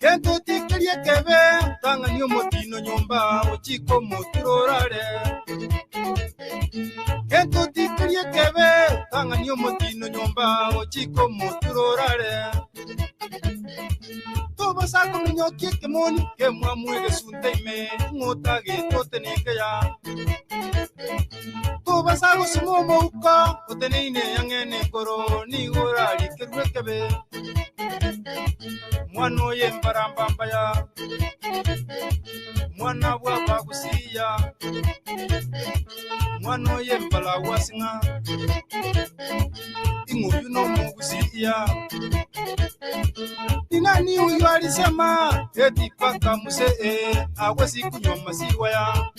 Kento tikirie kebe tanga nyo motino nyomba ochiko moturorare. Kento tikirie kebe tanga nyo motino nyomba ochiko moturorare. Toba sako minyo kike moni ke mwamwege sunteime ngota ge totenike ya. Toba sako sumomo uka oteneine yangene koro ni gorari kerwekebe. Mwano ye mbarambamba ya mwana waba kusiya mwano ye mbala wasinga inguyu no mugusiya inani uyu alisema eti paka muse awezi kunywa maziwa ya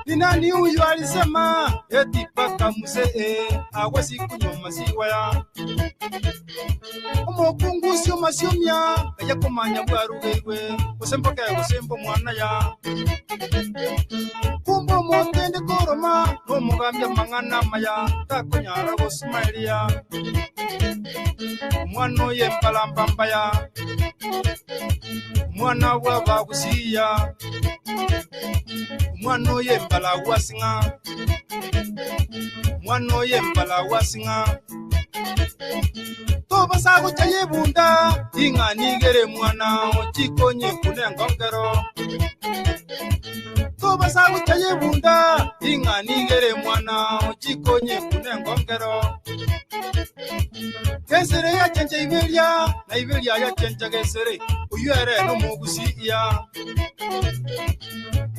inani uyu alisema eti paka muse awezi kunywa maziwa ya Omokungu sio masiomya kaya komanya bwarugewe usemboke usembo mwana ya kumbo motende koroma no mugambya mangana maya takonyara gosmailia mwana ye mpalambamba ya mwana wa bagusiya mwana ye mbala wasinga mwana ye mbala wasinga Toba sago chaye bunda inga nigere mwana ochikonye kunenga ngero Toba sago chaye bunda inga nigere mwana ochikonye kunenga ngero Gesere ya chenche iberia na iberia ya chenche gesere uyere no mugusiya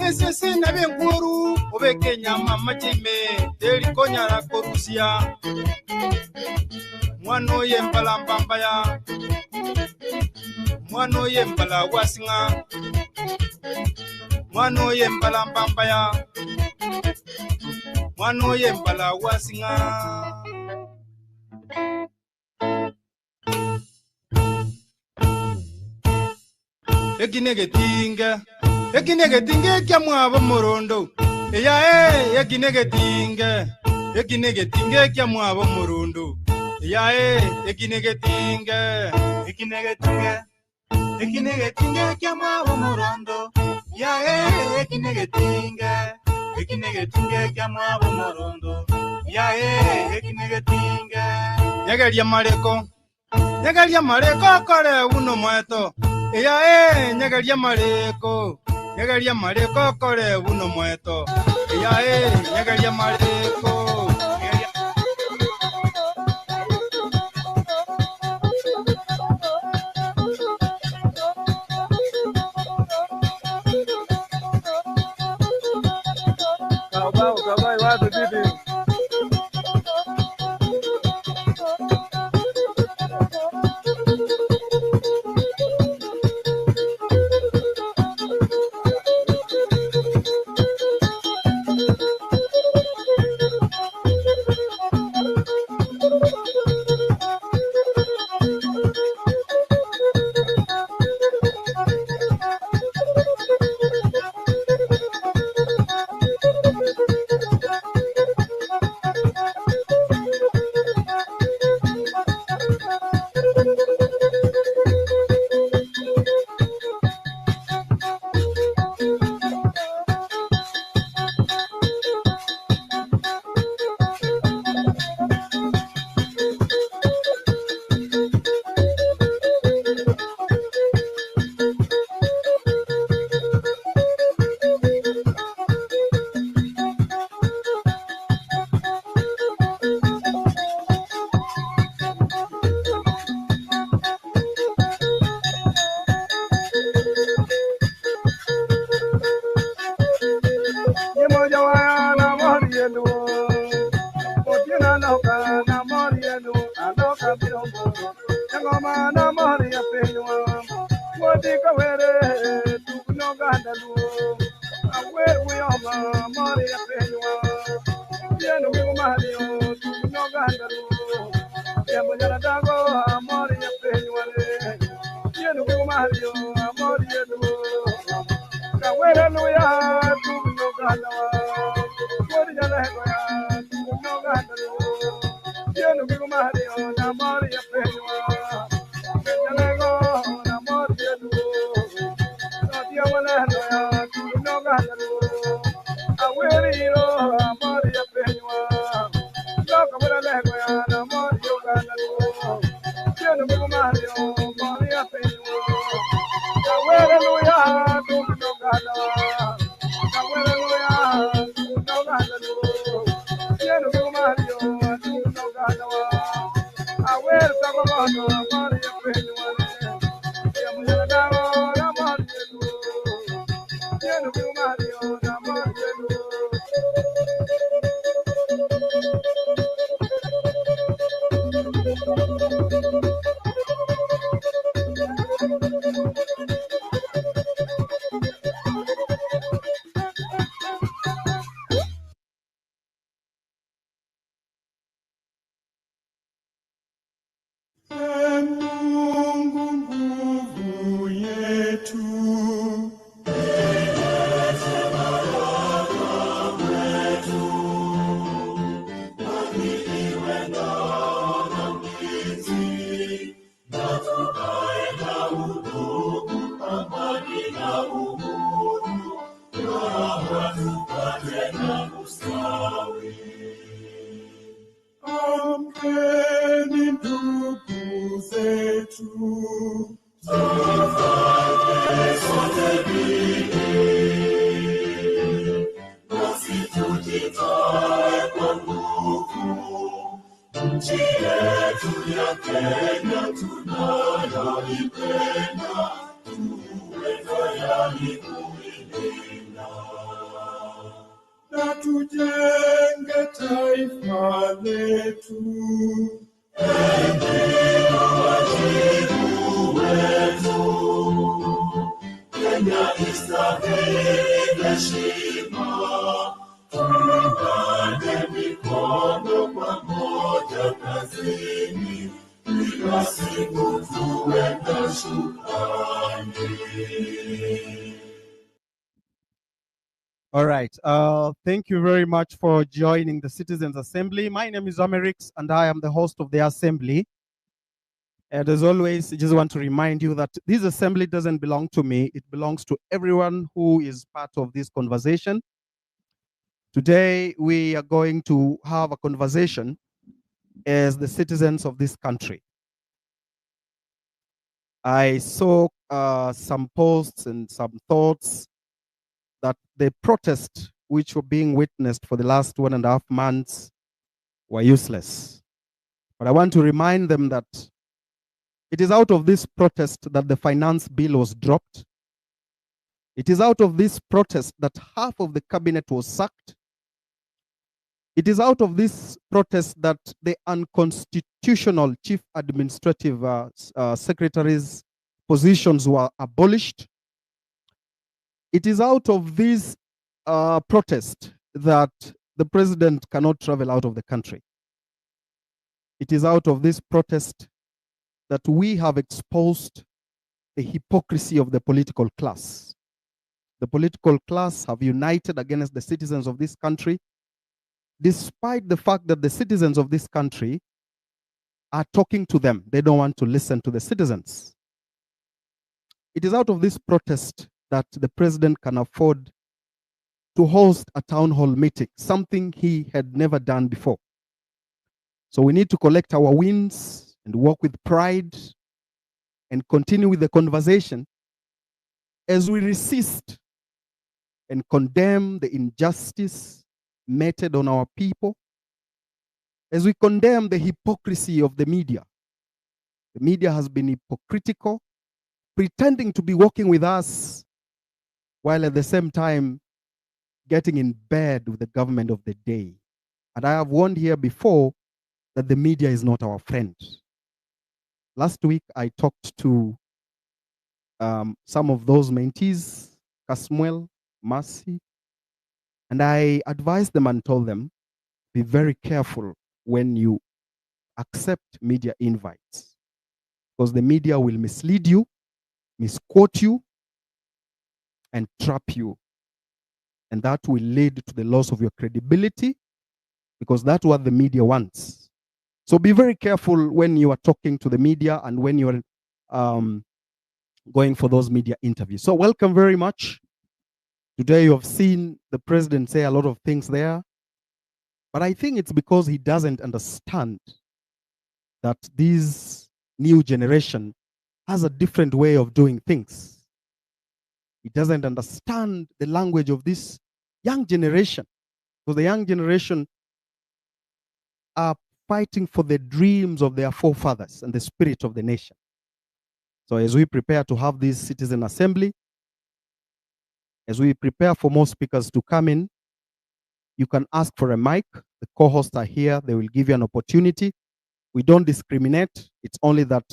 Ese na benguru obeke nyama machime deli konyara korusia Mwano ye mpalambamba ya Mwano ye mpala wasinga Mwano ye mpalambamba ya Mwano ye mpala wasinga Ekinege tinge kya mwabo morondo Eya ekinege tinge kya mwabo morondo Ekinege tinge kya mwabo morondo ekinege tinge kya mwabo morondo ekinege tinge Nyagalia mareko kore uno mweto nyagalia mareko kore uno mweto nyagalia mareko All right. Thank you very much for joining the Citizens Assembly. My name is Amerix, and I am the host of the Assembly. And as always, I just want to remind you that this Assembly doesn't belong to me. It belongs to everyone who is part of this conversation. Today, we are going to have a conversation as the citizens of this country. I saw some posts and some thoughts that the protests which were being witnessed for the last 1.5 months were useless. But I want to remind them that it is out of this protest that the finance bill was dropped. It is out of this protest that half of the cabinet was sacked. It is out of this protest that the unconstitutional chief administrative secretaries' positions were abolished. It is out of this protest that the president cannot travel out of the country. It is out of this protest that we have exposed the hypocrisy of the political class. The political class have united against the citizens of this country, despite the fact that the citizens of this country are talking to them. They don't want to listen to the citizens. It is out of this protest that the president can afford to host a town hall meeting, something he had never done before. So we need to collect our wins and work with pride and continue with the conversation as we resist and condemn the injustice meted on our people, as we condemn the hypocrisy of the media. The media has been hypocritical, pretending to be working with us, while at the same time getting in bed with the government of the day. And I have warned here before that the media is not our friend. Last week, I talked to some of those mentees, Kasmuel, Mercy, and I advised them and told them, be very careful when you accept media invites, because the media will mislead you, misquote you, and trap you. And that will lead to the loss of your credibility, because that's what the media wants. So be very careful when you are talking to the media and when you're going for those media interviews. So welcome very much. Today you have seen the president say a lot of things there, but I think it's because he doesn't understand that this new generation has a different way of doing things. He doesn't understand the language of this young generation, because the young generation are fighting for the dreams of their forefathers and the spirit of the nation. So as we prepare to have this citizen assembly, as we prepare for more speakers to come in, you can ask for a mic. The co-hosts are here. They will give you an opportunity. We don't discriminate. It's only that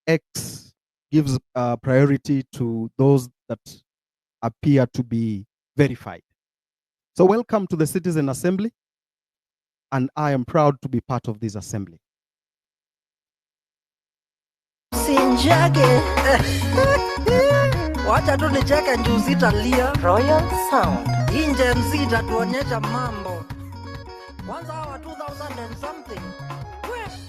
X gives priority to those that appear to be verified. So welcome to the Citizen Assembly, and I am proud to be part of this assembly. Sinjake. Wacha tu nicheke njuu sitalia. Royal Sound. Inje MC itatuonyesha mambo. Kwanza hawa 2000 and something.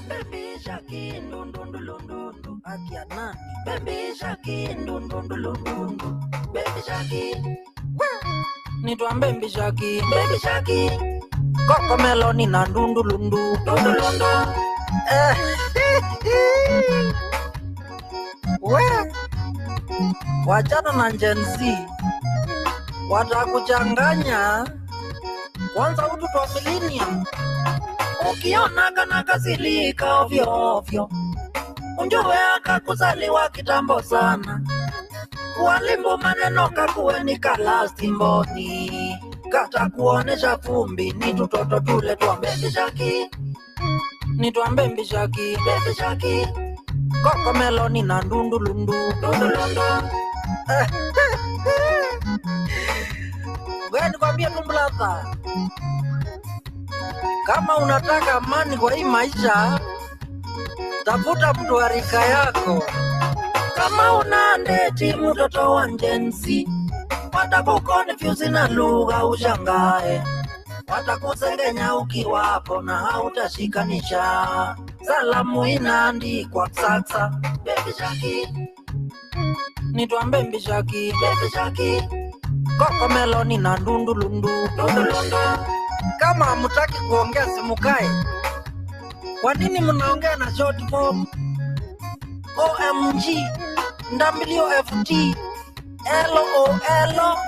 Baby Shaki ndundundulundundu. Akia nani? Baby Shaki ndundundulundundu. Baby Shaki. Nitwa Baby Shaki. Baby Shaki. Koko meloni na ndundulundu. Ndundulundu. Wachana na Gen Z, watakuchanganya. Kwanza utu twa millennium, ukiona kana kasilika ovyo ovyo, unjue akakuzaliwa kitambo sana. Walimbo maneno kakuweni kalasti mboni, kata kuonesha fumbi ni tutoto tule twa Baby Shaki. Ni twa Baby Shaki, Baby Shaki. Koko meloni na ndundulundu, ndundulundu. Gani kwambia tumblata, kama unataka amani kwa hii maisha, tafuta mtu wa rika yako. Kama una ndeti mtoto wa Gen Z, watakukonfuse na lugha ushangae, watakusengenya ukiwapo na hautashikanisha. Salamu inaandikwa sasa. Baby Shaki. Nitwa Baby Shaki, Baby Shaki. Koko meloni na ndundulundu, ndundulundu. Kama hamutaki kuongea simukae. Kwa nini mnaongea na short form? OMG, WFT, LOL.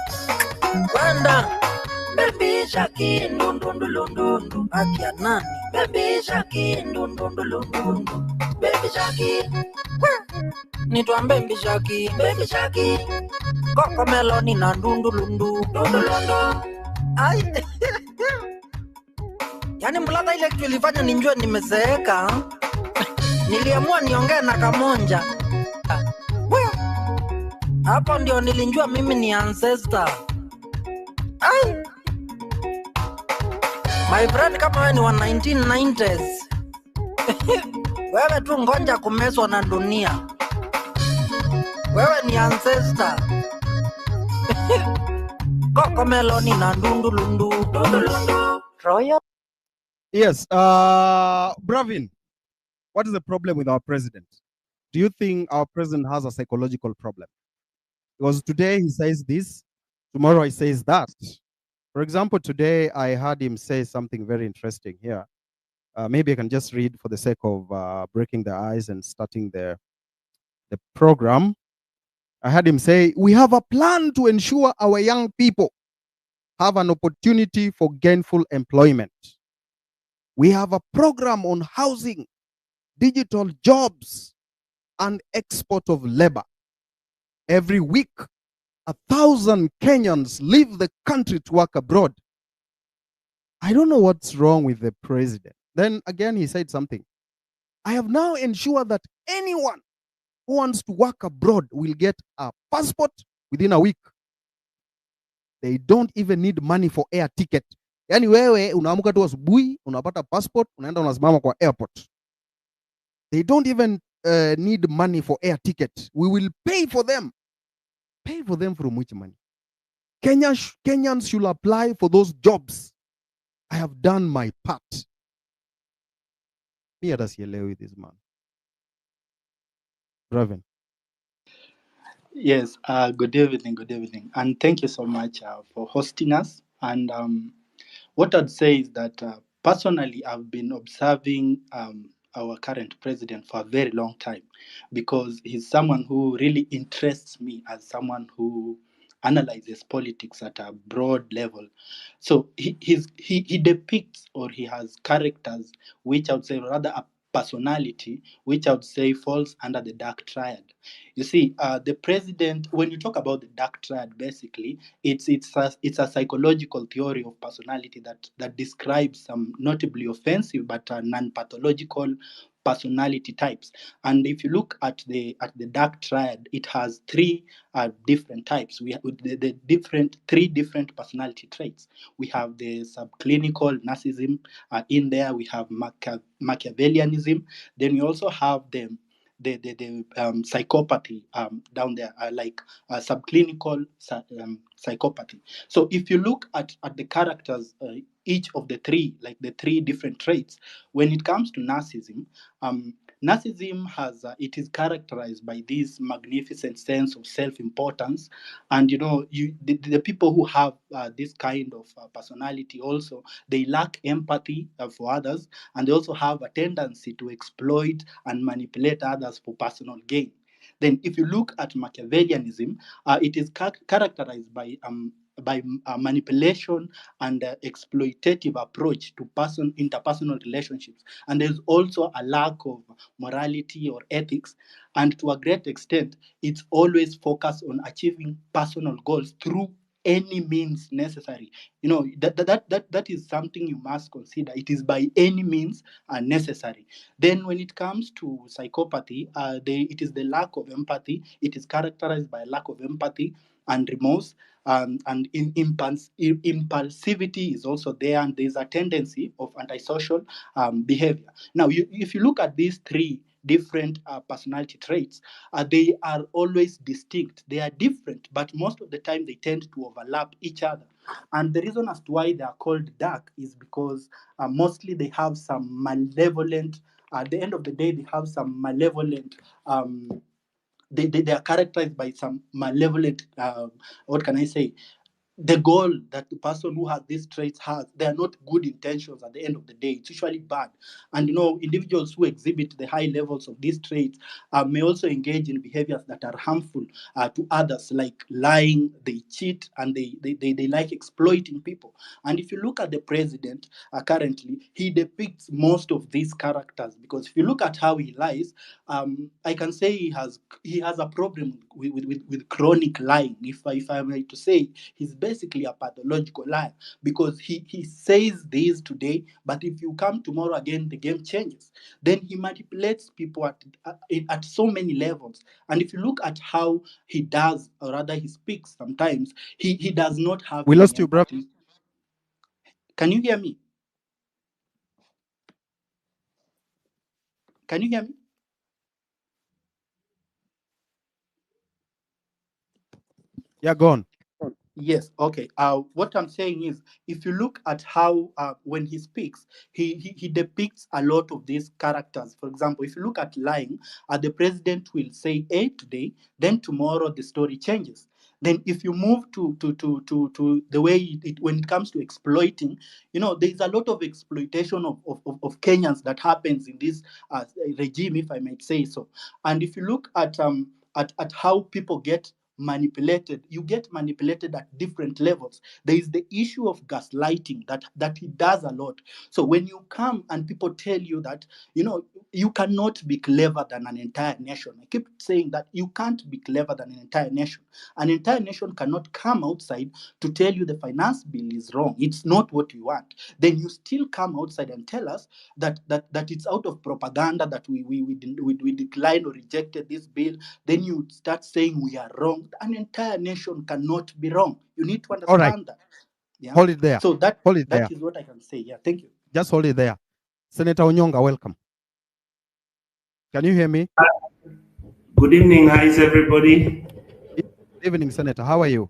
Kwenda. Baby Shaki ndundundulundu. Akia nani? Baby Shaki ndundundulundu. Baby Shaki. Nitwa Baby Shaki, Baby Shaki. Koko meloni na ndundulundu, ndundulundu. Ai. Yani mblata ile kitu ilifanya ninjue nimezeeka. Niliamua niongee na kamonja. Hapo ndio nilinjua mimi ni ancestor. Ai. My friend, kama wewe ni wa 1990s, wewe tu ngonja kumeswa na dunia. Wewe ni ancestor. Koko meloni na ndundulundu, ndundulundu. Royal. Yes, Bravin, what is the problem with our president? Do you think our president has a psychological problem? Because today he says this, tomorrow he says that. For example, today I heard him say something very interesting here. Maybe I can just read for the sake of breaking the ice and starting the program. I heard him say, we have a plan to ensure our young people have an opportunity for gainful employment. We have a program on housing, digital jobs, and export of labor. Every week, 1,000 Kenyans leave the country to work abroad. I don't know what's wrong with the president. Then again, he said something. I have now ensured that anyone who wants to work abroad will get a passport within a week. They don't even need money for air ticket. Yani wewe unaamuka tu asubuhi, unapata passport, unaenda unasimama kwa airport. They don't even need money for air ticket. We will pay for them. Pay for them from which money? Kenyans should apply for those jobs. I have done my part. Me hata sielewi this man. Raven. Yes, good evening, and thank you so much for hosting us. And what I'd say is that personally, I've been observing our current president for a very long time because he's someone who really interests me as someone who analyzes politics at a broad level. So he depicts, or he has characters which I would say, rather a personality which I would say falls under the dark triad. You see, the president, when you talk about the dark triad, basically, it's a psychological theory of personality that describes some notably offensive but non-pathological personality types. And if you look at the dark triad, it has three different types. We have the different three different personality traits. We have the subclinical narcissism in there. We have Machiavellianism. Then we also have the psychopathy down there, like subclinical psychopathy. So if you look at the characters, each of the three, like the three different traits, when it comes to narcissism, narcissism it is characterized by this magnificent sense of self-importance, and the people who have this kind of personality also, they lack empathy for others, and they also have a tendency to exploit and manipulate others for personal gain. Then, if you look at Machiavellianism, it is characterized by manipulation and exploitative approach to interpersonal relationships, and there's also a lack of morality or ethics, and to a great extent, it's always focused on achieving personal goals through any means necessary. That is something you must consider. It is by any means necessary. Then when it comes to psychopathy, it is the lack of empathy. It is characterized by lack of empathy and remorse, and impulsivity is also there, and there's a tendency of antisocial behavior. Now, if you look at these three different personality traits, they are always distinct. They are different, but most of the time they tend to overlap each other. And the reason as to why they are called dark is because mostly they have some malevolent, at the end of the day, they have some malevolent they are characterized by some malevolent, what can I say, the goal that the person who has these traits has, they are not good intentions at the end of the day. It's usually bad. And individuals who exhibit the high levels of these traits may also engage in behaviors that are harmful to others, like lying, they cheat, and they like exploiting people. And if you look at the president currently, he depicts most of these characters, because if you look at how he lies, I can say he has a problem with chronic lying. If I were to say, he's basically a pathological liar, because he says this today, but if you come tomorrow again, the game changes. Then he manipulates people at so many levels. And if you look at how he does, or rather he speaks sometimes, he does not have We any lost you, bro. empathy. Can you hear me? Can you hear me? Yeah, go on. Yes, okay. What I'm saying is, if you look at how when he speaks, he depicts a lot of these characters. For example, if you look at lying, the president will say A today, then tomorrow the story changes. Then if you move to the way when it comes to exploiting, there's a lot of exploitation of Kenyans that happens in this regime, if I might say so. And if you look at how people get manipulated, you get manipulated at different levels. There is the issue of gaslighting that he does a lot. So when you come and people tell you that you cannot be clever than an entire nation, I keep saying that you can't be clever than an entire nation. An entire nation cannot come outside to tell you the finance bill is wrong, it's not what you want. Then you still come outside and tell us that it's out of propaganda that we declined or rejected this bill. Then you start saying we are wrong. An entire nation cannot be wrong. You need to All right. understand that. Yeah. Hold it there. So that Hold it there. is what I can say. Yeah. Thank you. Just hold it there. Senator Onyonga, welcome. Can you hear me? Good evening. How is everybody? Good evening, Senator. How are you?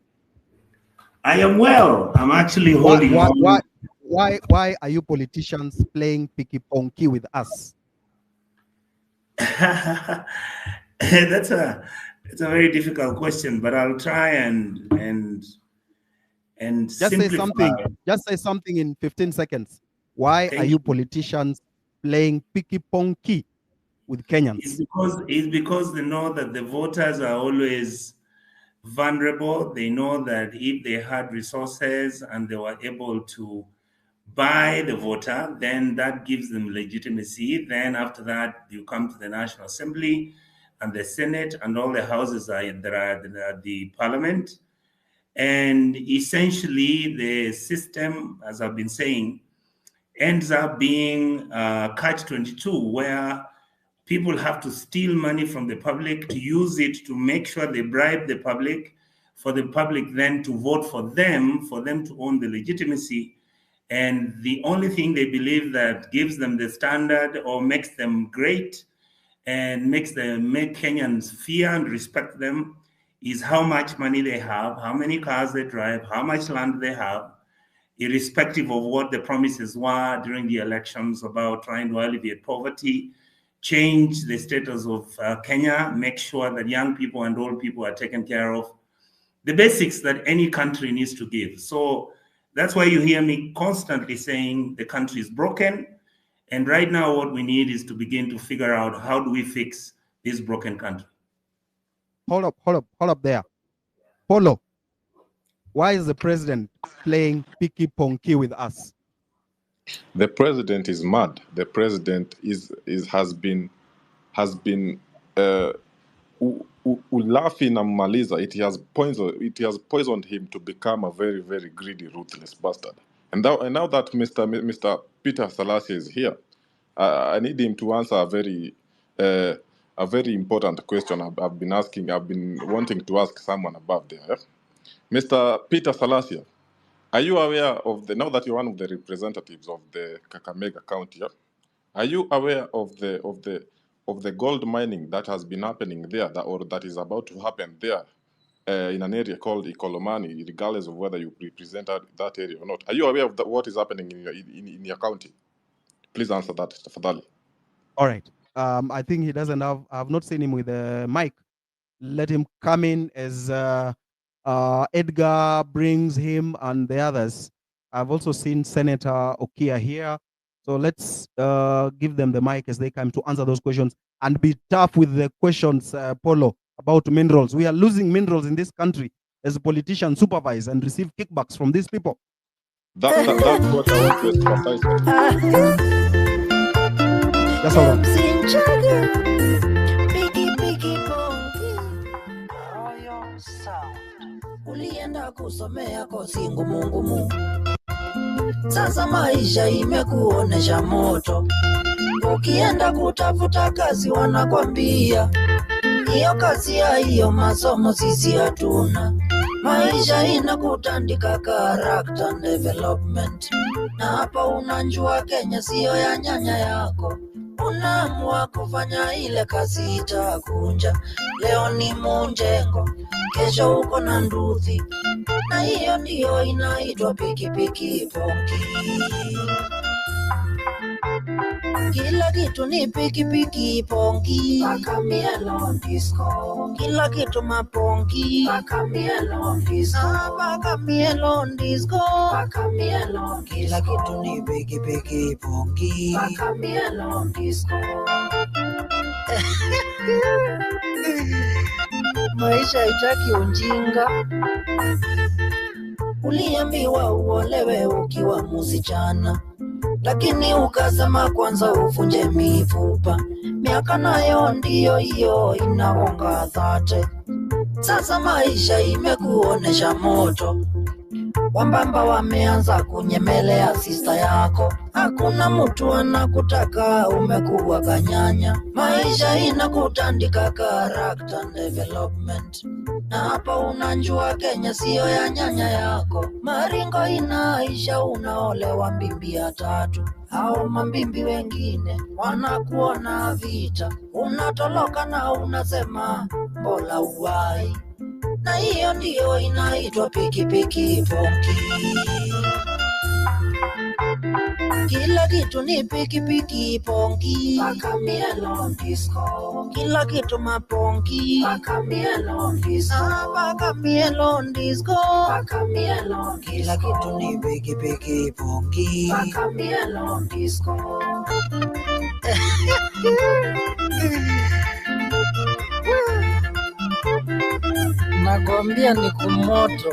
I am well. I'm actually holding on. Why are you politicians playing picky ponky with us? That's It's a very difficult question, but I'll try and just simplify. say something. Just say something in 15 seconds. Why are you politicians playing picky ponky with Kenyans? It's because they know that the voters are always vulnerable. They know that if they had resources and they were able to buy the voter, then that gives them legitimacy. Then after that, you come to the National Assembly and the Senate and all the houses that are the parliament. And essentially, the system, as I've been saying, ends up being catch-22, where people have to steal money from the public to use it to make sure they bribe the public, for the public then to vote for them to own the legitimacy. And the only thing they believe that gives them the standard or makes them great and make Kenyans fear and respect them is how much money they have, how many cars they drive, how much land they have, irrespective of what the promises were during the elections about trying to alleviate poverty, change the status of Kenya, make sure that young people and old people are taken care of, the basics that any country needs to give. So that's why you hear me constantly saying the country is broken. And right now, what we need is to begin to figure out how do we fix this broken country. Hold up there. Polo, why is the president playing picky ponky with us? The president is mad. The president has been laughing and maliza. It has poisoned him to become a very, very greedy, ruthless bastard. And now that Mr. Peter Salasya is here, I need him to answer a very important question I've been asking. I've been wanting to ask someone above there. Mr. Peter Salasya, are you aware of now that you're one of the representatives of the Kakamega County? Are you aware of the gold mining that has been happening there, or that is about to happen there, in an area called Ikolomani, regardless of whether you represent that area or not? Are you aware of what is happening in your county? Please answer that, Fadali. All right. I think he doesn't have. I've not seen him with a mic. Let him come in as Edgar brings him and the others. I've also seen Senator Okia here. So let's give them the mic as they come to answer those questions and be tough with the questions, Polo, about minerals. We are losing minerals in this country as politicians supervise and receive kickbacks from these people. That's what I want to emphasize. That's all right. Ulienda kusomea kosi ngumu. Sasa maisha imekuonesha moto. Ukienda kutafuta kazi wanakwambia hiyo kazi ya hiyo masomo sisi hatuna. Maisha inakutandika character development. Na hapa unanjua Kenya sio ya nyanya yako. Unaamua kufanya ile kazi itakunja. Leo ni Munjengo, kesho uko na Nduthi. Na hiyo ndiyo inaitwa piki ponki. Kila kitu ni piki ponki. Paka mielon disco. Kila kitu maponki. Paka mielon disco. Paka mielon disco. Paka mielon. Kila kitu ni piki ponki. Paka mielon disco. Maisha haitaki ujinga. Uliambiwa uolewe ukiwa msichana, lakini ukasema kwanza ufunje mifupa. Miaka nayo ndiyo hiyo inaonga dhate. Sasa maisha imekuonesha moto. Wambamba wameanza kunyemelea sister yako. Hakuna mtu anakutaka, umekuwa kanyanya. Maisha inakutandika character development. Na hapa unanjua Kenya sio ya nyanya yako. Maringo inaisha, unaolewa mbimbi ya 3. Hao mambimbi wengine wanakuona vita. Unatoloka na unasema mbola uwai. Na hiyo ndiyo inaitwa piki ponki. Kila kitu ni piki pongi, paka mielon disco. Kila kitu mapongi, paka mielon disco. Paka mielon disco, paka mielon. Kila kitu ni piki pongi, paka mielon disco. Nakwambia ni kumoto.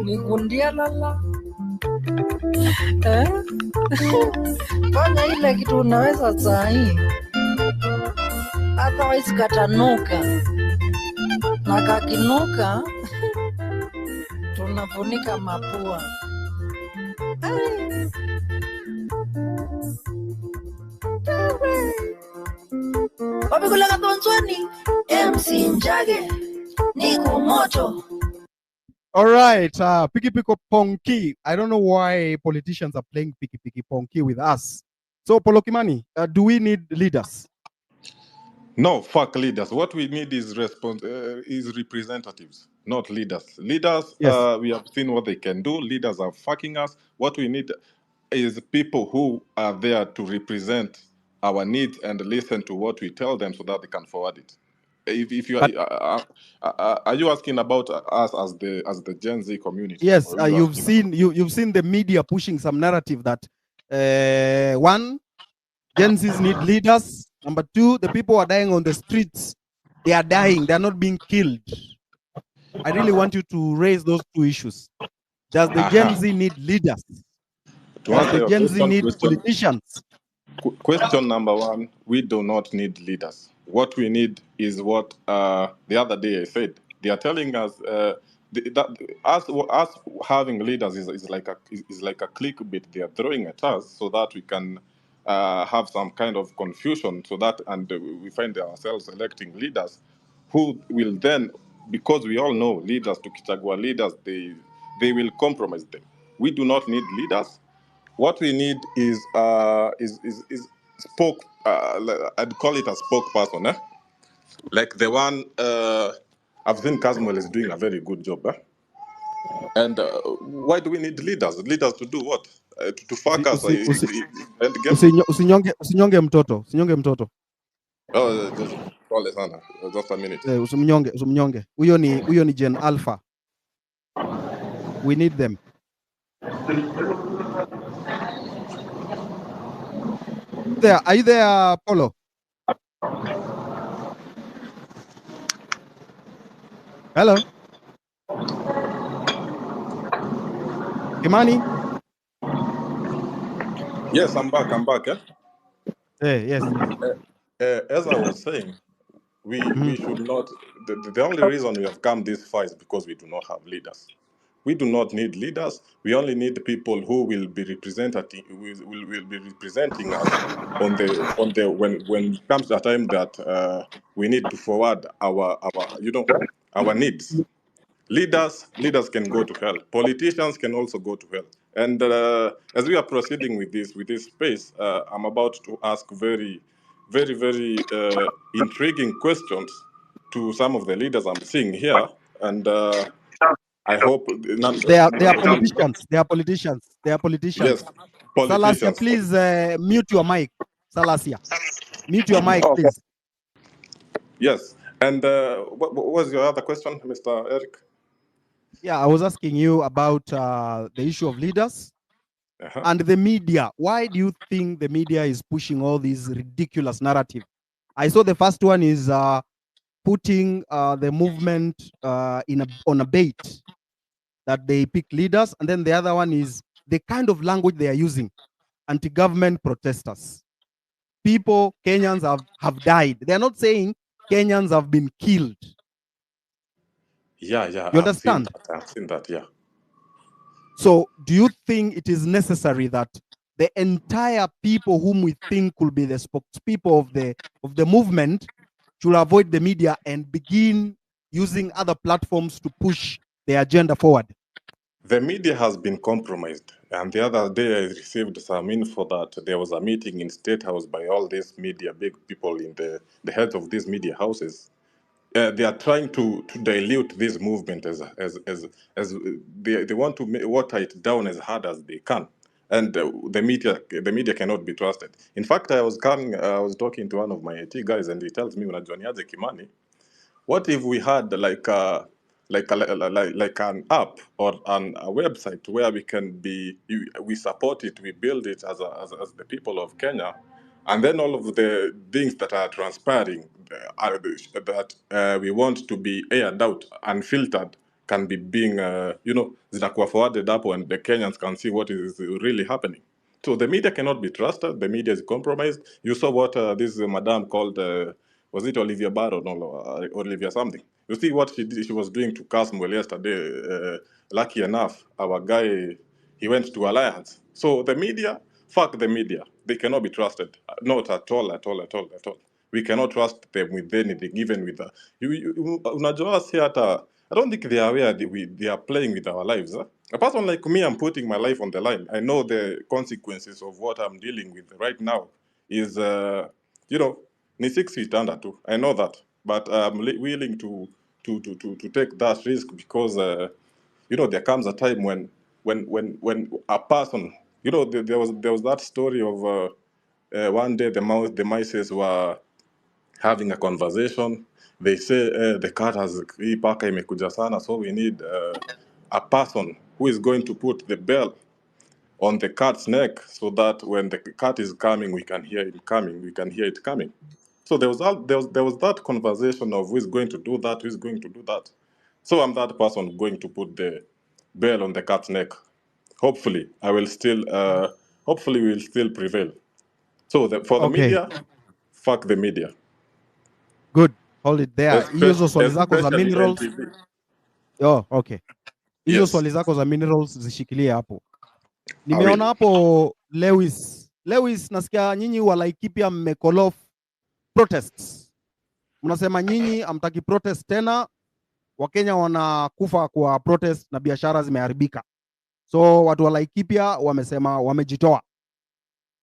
Ni kundia lala. Fanya ile kitu unaweza sahi. Otherwise katanuka. Na kakinuka tunafunika mapua. Wapikulega tonzweni MC Njage ni kumoto. All right, Piki Piko Ponki. I don't know why politicians are playing Piki Piki Ponki with us. So, Polokimani, do we need leaders? No, fuck leaders. What we need is representatives, not leaders. Leaders, Yes. we have seen what they can do. Leaders are fucking us. What we need is people who are there to represent our needs and listen to what we tell them so that they can forward it. If you are you asking about us as the Gen Z community? Yes, Or you've seen the media pushing some narrative that one, Gen Zs need leaders. Number two, the people are dying on the streets. They are dying. They are not being killed. I really want you to raise those two issues. Does the Gen Z need leaders? Does the Gen Z need politicians? Question number one, we do not need leaders. What we need is what the other day I said. They are telling us that us having leaders is like a clickbait they are throwing at us so that we can have some kind of confusion, so that we find ourselves electing leaders who will then, because we all know leaders, to Kichagua leaders, they will compromise them. We do not need leaders. What we need is spoke. I'd call it a spokesperson, like the one I've seen Kazmel is doing a very good job. And why do we need leaders? Leaders to do what? To fuck us. Usinyonge mtoto. Usinyonge mtoto. Oh, just pole sana. Just a minute. Usimnyonge. Huyo ni Gen Alpha. We need them. There, are you there, Polo? Hello? Kimani? Yes, I'm back. Yes. As I was saying, we should not. The only reason we have come this far is because we do not have leaders. We do not need leaders. We only need people who will be representing us on the when it comes to a time that we need to forward our needs. Leaders can go to hell. Politicians can also go to hell. And as we are proceeding with this space, I'm about to ask very intriguing questions to some of the leaders I'm seeing here, and I hope they are politicians. They are politicians. Yes, politicians. Salasia, please mute your mic. Salasia, mute your mic, please. Yes, and what was your other question, Mr. Eric? Yeah, I was asking you about the issue of leaders and the media. Why do you think the media is pushing all these ridiculous narrative? I saw the first one is putting the movement on a bait that they pick leaders, and then the other one is the kind of language they are using, anti-government protesters. People, Kenyans have died. They are not saying Kenyans have been killed. Yeah. You understand? I've seen that, yeah. So do you think it is necessary that the entire people whom we think will be the spokespeople of the movement should avoid the media and begin using other platforms to push the agenda forward? The media has been compromised. And the other day I received some info that there was a meeting in State House by all these media, big people in the heads of these media houses. they are trying to dilute this movement as they want to water it down as hard as they can, and the media cannot be trusted. In fact, I was talking to one of my IT guys, and he tells me, "Unajua niaje Kimani, what if we had like an app or a website where we support it, we build it as the people of Kenya, and then all of the things that are transpiring that we want to be aired out, unfiltered, can be being zinakuwa forwarded up, and the Kenyans can see what is really happening." So the media cannot be trusted. The media is compromised. You saw what this madam called, was it Olivia Barrow? No, Olivia something. You see what she did, she was doing to Casmuel yesterday. Lucky enough, our guy, he went to Alliance. So the media, fuck the media. They cannot be trusted. Not at all, at all, at all, at all. We cannot trust them with anything, even with unajua si hata, I don't think they are aware that they are playing with our lives. A person like me, I'm putting my life on the line. I know the consequences of what I'm dealing with right now is, ni 6 feet under too. I know that, but I'm willing to take that risk because, there comes a time when a person, there was that story of one day the mice were having a conversation. They say the cat has hii paka imekuja sana, so we need a person who is going to put the bell on the cat's neck so that when the cat is coming, we can hear him coming. We can hear it coming. So there was that conversation of who is going to do that, who is going to do that. So I'm that person going to put the bell on the cat's neck. Hopefully, hopefully we'll still prevail. So for the Okay, media, fuck the media. good. Hold it there. Hizo swali zako za Especially minerals. NTV. Oh, okay. Hizo Yes. swali zako za minerals zishikilie hapo. I Nimeona will. hapo Lewis, nasikia nyinyi wa Laikipia mmecall off protests. Mnasema nyinyi hamtaki protest tena, Wakenya wanakufa kwa protest na biashara zimeharibika. So watu wa Laikipia wamesema wamejitoa.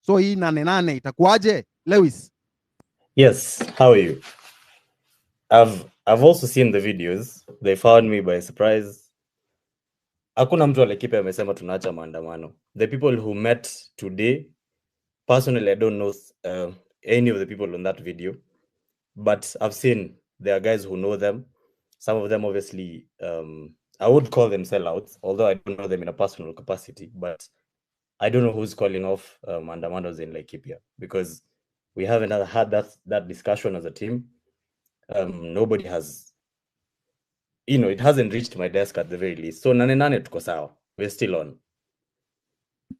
So hii 8-8 itakuwaje, Lewis? Yes, how are you? I've also seen the videos. They found me by surprise. Hakuna mtu Laikipia amesema tunaacha maandamano. The people who met today, personally I don't know any of the people on that video, but I've seen there are guys who know them. Some of them obviously I would call them sellouts, although I don't know them in a personal capacity, but I don't know who's calling off maandamanos in Laikipia because we haven't had that discussion as a team. Nobody has, it hasn't reached my desk at the very least. So 8-8 tuko sawa. We're still on.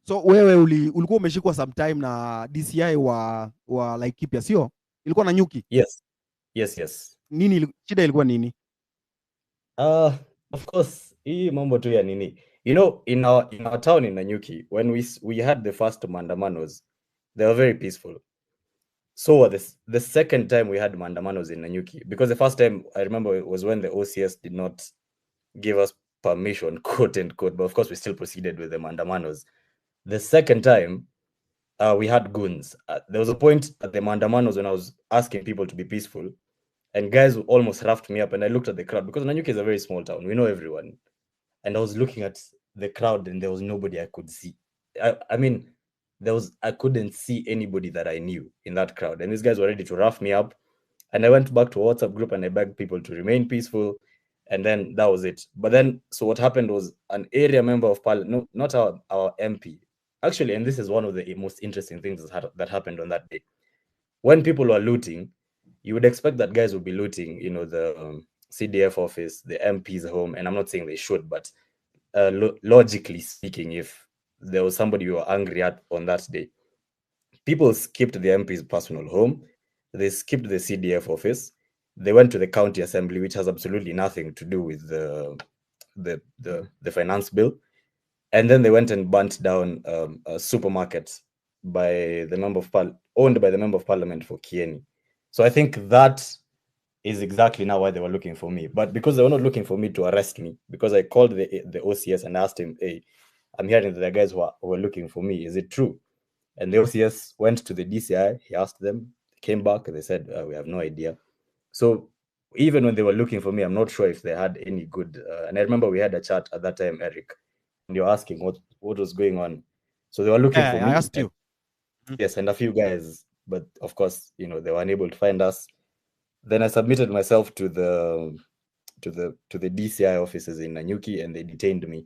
So wewe ulikuwa umeshikwa sometime na DCI wa Laikipia, sio? Ilikuwa na Nyuki? Yes. Nini shida ilikuwa nini? Of course, hii mambo tu ya nini. In our town in Nanyuki, when we had the first maandamanos, they were very peaceful. So the second time we had maandamanos in Nanyuki, because the first time I remember it was when the OCS did not give us permission, quote unquote, but of course we still proceeded with the maandamanos. The second time, we had goons. There was a point at the maandamanos when I was asking people to be peaceful, and guys almost roughed me up, and I looked at the crowd because Nanyuki is a very small town. We know everyone. And I was looking at the crowd and there was nobody I could see. I mean, I couldn't see anybody that I knew in that crowd. And these guys were ready to rough me up. And I went back to a WhatsApp group and I begged people to remain peaceful. And then that was it. But then, so what happened was an area member of parliament, no, not our MP, actually, and this is one of the most interesting things that happened on that day. When people were looting, you would expect that guys would be looting, the CDF office, the MP's home. And I'm not saying they should, but logically speaking, if there was somebody you were angry at on that day, people skipped the MP's personal home, they skipped the CDF office, they went to the county assembly, which has absolutely nothing to do with the finance bill, and then they went and burnt down a supermarket owned by the member of parliament for Kieni. So I think that is exactly now why they were looking for me. But because they were not looking for me to arrest me, because I called the OCS and asked him, hey, I'm hearing that the guys who are looking for me, is it true? And the OCS went to the DCI, he asked them, came back, and they said, we have no idea. So even when they were looking for me, I'm not sure if they had any good. And I remember we had a chat at that time, Eric, and you're asking what was going on. So they were looking for me. I asked you. Yes, and a few guys, but of course, they were unable to find us. Then I submitted myself to the DCI offices in Nanyuki, and they detained me.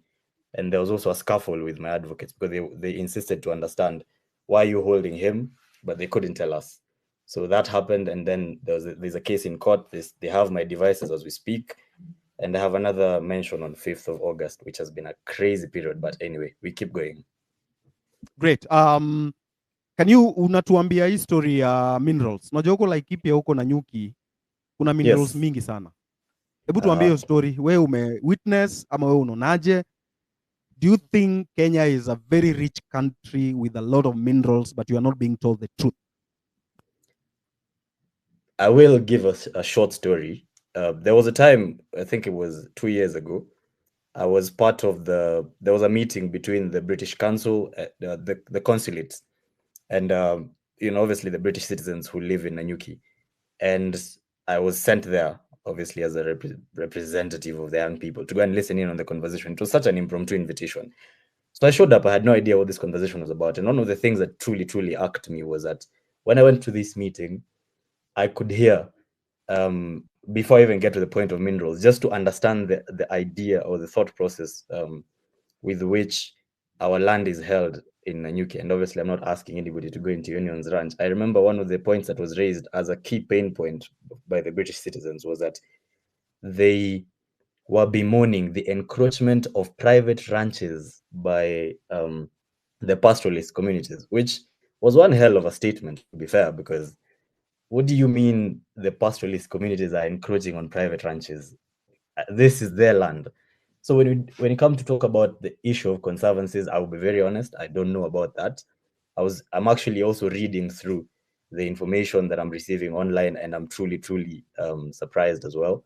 And there was also a scuffle with my advocates because they insisted to understand why you holding him, but they couldn't tell us. So that happened, and then there's a case in court. They have my devices as we speak, and I have another mention on 5th of August, which has been a crazy period. But anyway, we keep going. Great. Can you unatuambia history ya minerals? Unajua huko Laikipia huko Nanyuki kuna minerals mingi sana. Hebu tuambie hiyo story. Wewe ume witness ama wewe unaonaje? Do you think Kenya is a very rich country with a lot of minerals, but you are not being told the truth? I will give a short story. There was a time, I think it was 2 years ago, I was part of there was a meeting between the British Council, the consulates, and obviously the British citizens who live in Nanyuki. And I was sent there, obviously, as a representative of the young people to go and listen in on the conversation. It was such an impromptu invitation. So I showed up. I had no idea what this conversation was about. And one of the things that truly, truly irked me was that when I went to this meeting, I could hear, before I even get to the point of minerals, just to understand the idea or the thought process with which our land is held in Nanyuki. And obviously, I'm not asking anybody to go into Union's ranch. I remember one of the points that was raised as a key pain point by the British citizens was that they were bemoaning the encroachment of private ranches by the pastoralist communities, which was one hell of a statement, to be fair, because what do you mean the pastoralist communities are encroaching on private ranches? This is their land. So when you come to talk about the issue of conservancies, I will be very honest, I don't know about that. I'm actually also reading through the information that I'm receiving online, and I'm truly, truly surprised as well.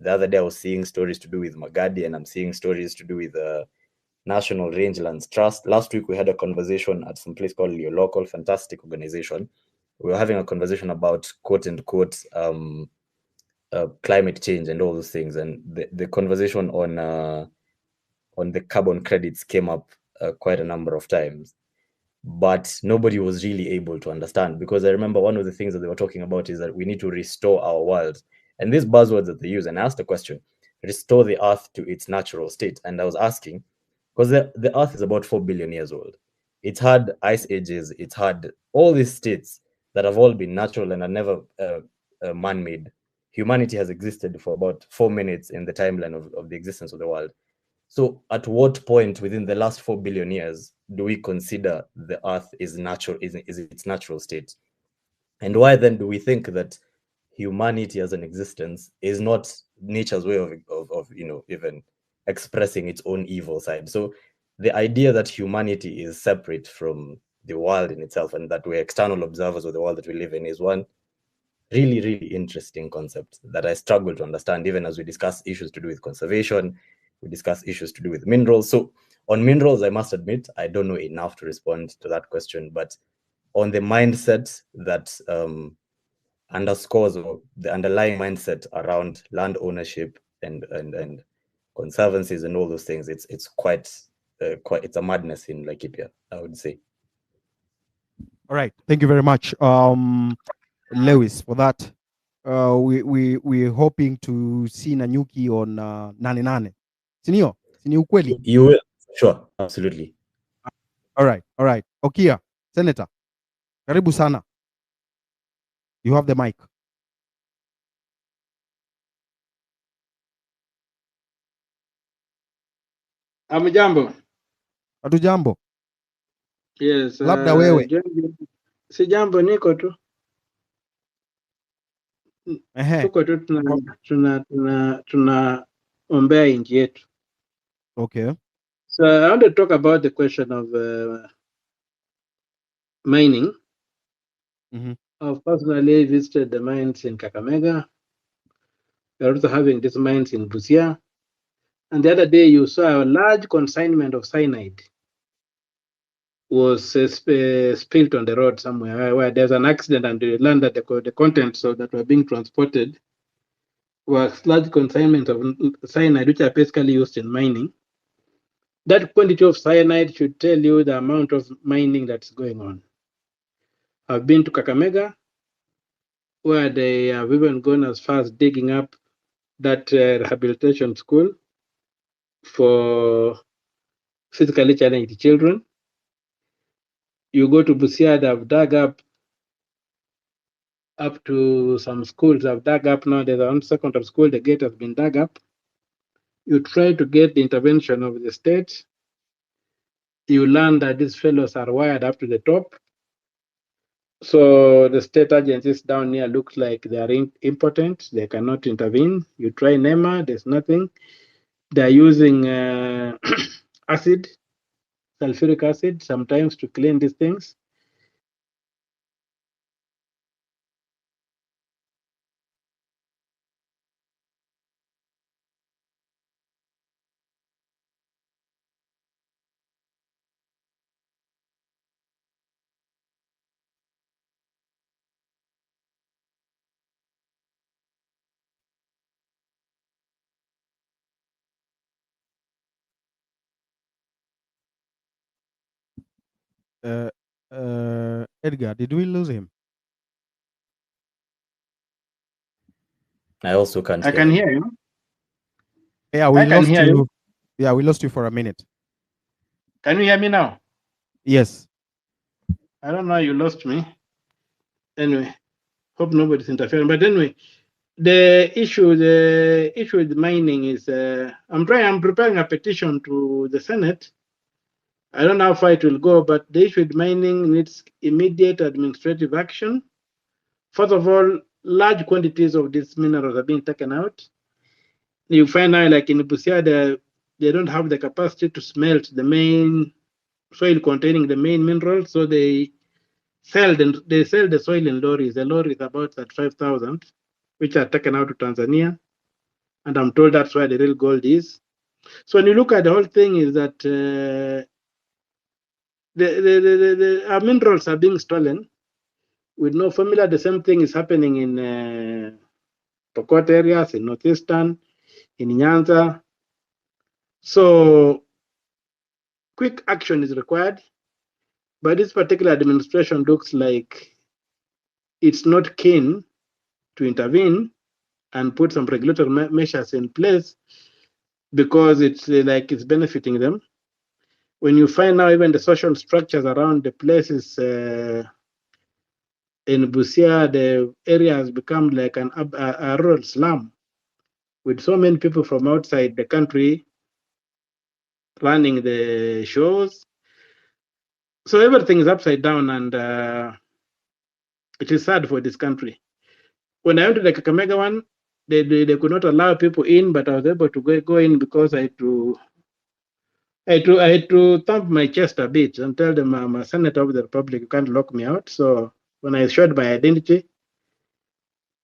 The other day I was seeing stories to do with Magadi, and I'm seeing stories to do with National Rangelands Trust. Last week we had a conversation at some place called Your Local, fantastic organization. We were having a conversation about quote unquote climate change and all those things, and the conversation on the carbon credits came up quite a number of times, but nobody was really able to understand, because I remember one of the things that they were talking about is that we need to restore our world, and these buzzwords that they use, and I asked a question: restore the earth to its natural state. And I was asking, because the earth is about 4 billion years old, it's had ice ages, it's had all these states that have all been natural and are never man-made. Humanity has existed for about 4 minutes in the timeline of the existence of the world. So at what point within the last 4 billion years do we consider the earth is natural, is its natural state? And why then do we think that humanity as an existence is not nature's way of even expressing its own evil side? So the idea that humanity is separate from the world in itself and that we're external observers of the world that we live in is one really, really interesting concept that I struggle to understand, even as we discuss issues to do with conservation, we discuss issues to do with minerals. So on minerals, I must admit, I don't know enough to respond to that question, but on the mindset that underscores or the underlying mindset around land ownership and conservancies and all those things, it's quite it's a madness in Laikipia, I would say. All right, thank you very much, Lewis, for that. We're hoping to see Nanyuki on Nane Nane. Sinio? Sini ukweli? You will, sure, absolutely. All right. Okia, Senator, karibu sana. You have the mic. Amjambo. Hatujambo. Yes. Labda wewe. Si jambo, niko tu. Tuko tu tunaombea nchi yetu. Okay. So I want to talk about the question of mining. I've personally visited the mines in Kakamega. We're also having these mines in Busia. And the other day you saw a large consignment of cyanide was spilled on the road somewhere where there's an accident and they learned that the contents that were being transported was large consignment of cyanide, which are basically used in mining. That quantity of cyanide should tell you the amount of mining that's going on. I've been to Kakamega, where they have even gone as far as digging up that rehabilitation school for physically challenged children. You go to Busia, they've dug up to some schools. I've dug up now. There's one secondary school, the gate has been dug up. You try to get the intervention of the state. You learn that these fellows are wired up to the top. So the state agencies down here looks like they are impotent. They cannot intervene. You try NEMA, there's nothing. They're using acid, sulfuric acid, sometimes to clean these things. Edgar, did we lose him? I also can't hear. I can hear you. Yeah, we I can lost hear you. Yeah, we lost you for a minute. Can you hear me now? Yes. I don't know, you lost me. Anyway, hope nobody's interfering. But anyway, the issue with mining is I'm preparing a petition to the Senate. I don't know how far it will go, but the issue with mining needs immediate administrative action. First of all, large quantities of these minerals are being taken out. You find out, like in Busia, they don't have the capacity to smelt the main soil containing the main minerals, so they sell the soil in lorries. The lorry is about 35,000, which are taken out to Tanzania, and I'm told that's where the real gold is. So when you look at the whole thing, is that our minerals are being stolen with no formula. The same thing is happening in Pokot areas, in Northeastern, in Nyanza. So quick action is required, but this particular administration looks like it's not keen to intervene and put some regulatory measures in place because it's like it's benefiting them. When you find out even the social structures around the places in Busia, the area has become like a rural slum with so many people from outside the country running the shows. So everything is upside down, and it is sad for this country. When I went to the Kakamega one, they could not allow people in, but I was able to go in because I had to thump my chest a bit and tell them I'm a senator of the republic. You can't lock me out. So when I showed my identity,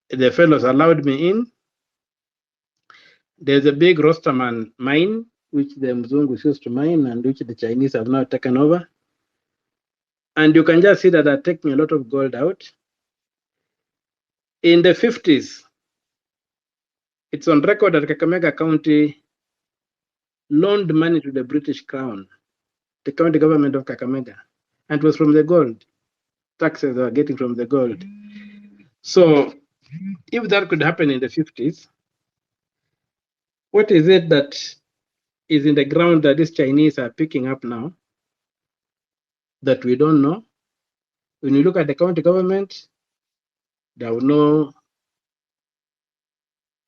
the fellows allowed me in. There's a big Rosterman mine, which the Mzungus used to mine and which the Chinese have now taken over. And you can just see that they're taking a lot of gold out. In the 50s, it's on record that Kakamega County loaned money to the British Crown, the county government of Kakamega, and it was from the gold. Taxes they were getting from the gold. So if that could happen in the 50s, what is it that is in the ground that these Chinese are picking up now that we don't know? When you look at the county government, they will know.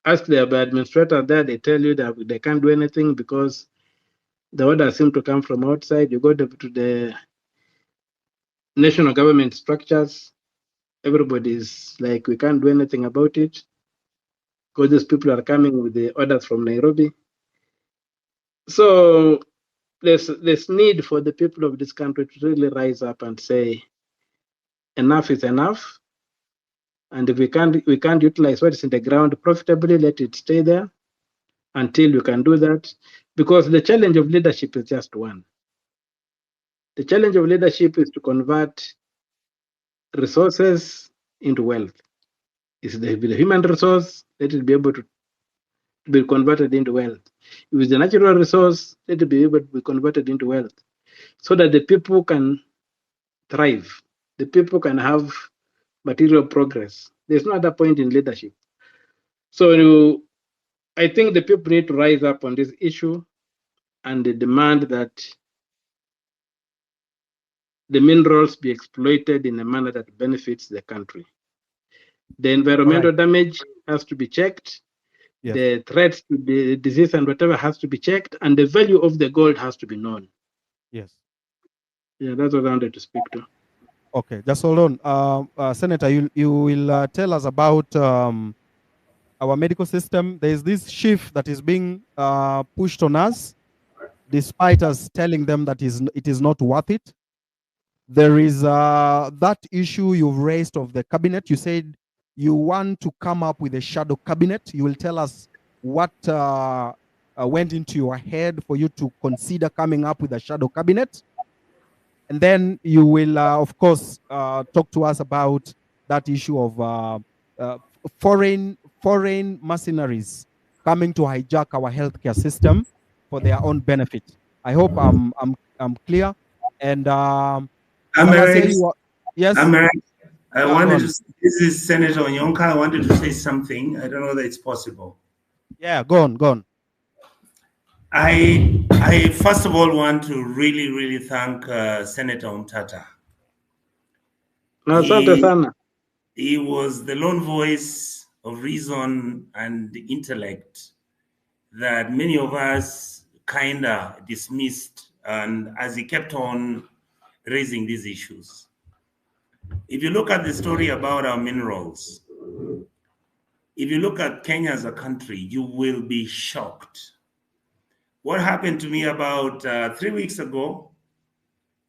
Ask the administrator there, they tell you that they can't do anything because the orders seem to come from outside. You go to the national government structures, everybody's like, we can't do anything about it because these people are coming with the orders from Nairobi. So there's need for the people of this country to really rise up and say, enough is enough. And if we can't utilize what is in the ground profitably, let it stay there until we can do that. Because the challenge of leadership is just one. The challenge of leadership is to convert resources into wealth. It's the human resource, let it be able to to be converted into wealth. If it's a natural resource, let it be able to be converted into wealth so that the people can thrive. The people can have material progress. There's no other point in leadership. So I think the people need to rise up on this issue and demand that the minerals be exploited in a manner that benefits the country. The environmental damage has to be checked. Yes. The threats to the disease and whatever has to be checked, and the value of the gold has to be known. Yes. Yeah, that's what I wanted to speak to. Okay, just hold on. Senator, you will tell us about our medical system. There is this shift that is being pushed on us, despite us telling them that it is not worth it. There is that issue you've raised of the cabinet. You said you want to come up with a shadow cabinet. You will tell us what went into your head for you to consider coming up with a shadow cabinet. And then you will, of course, talk to us about that issue of foreign mercenaries coming to hijack our healthcare system for their own benefit. I hope I'm clear. And Amerix, yes. Amerix, I wanted to. This is Senator Onyonka. I wanted to say something. I don't know that it's possible. Yeah, go on. I first of all want to really thank Senator Umtata. He was the lone voice of reason and intellect that many of us kinda dismissed, and as he kept on raising these issues. If you look at the story about our minerals, if you look at Kenya as a country, you will be shocked. What happened to me about 3 weeks ago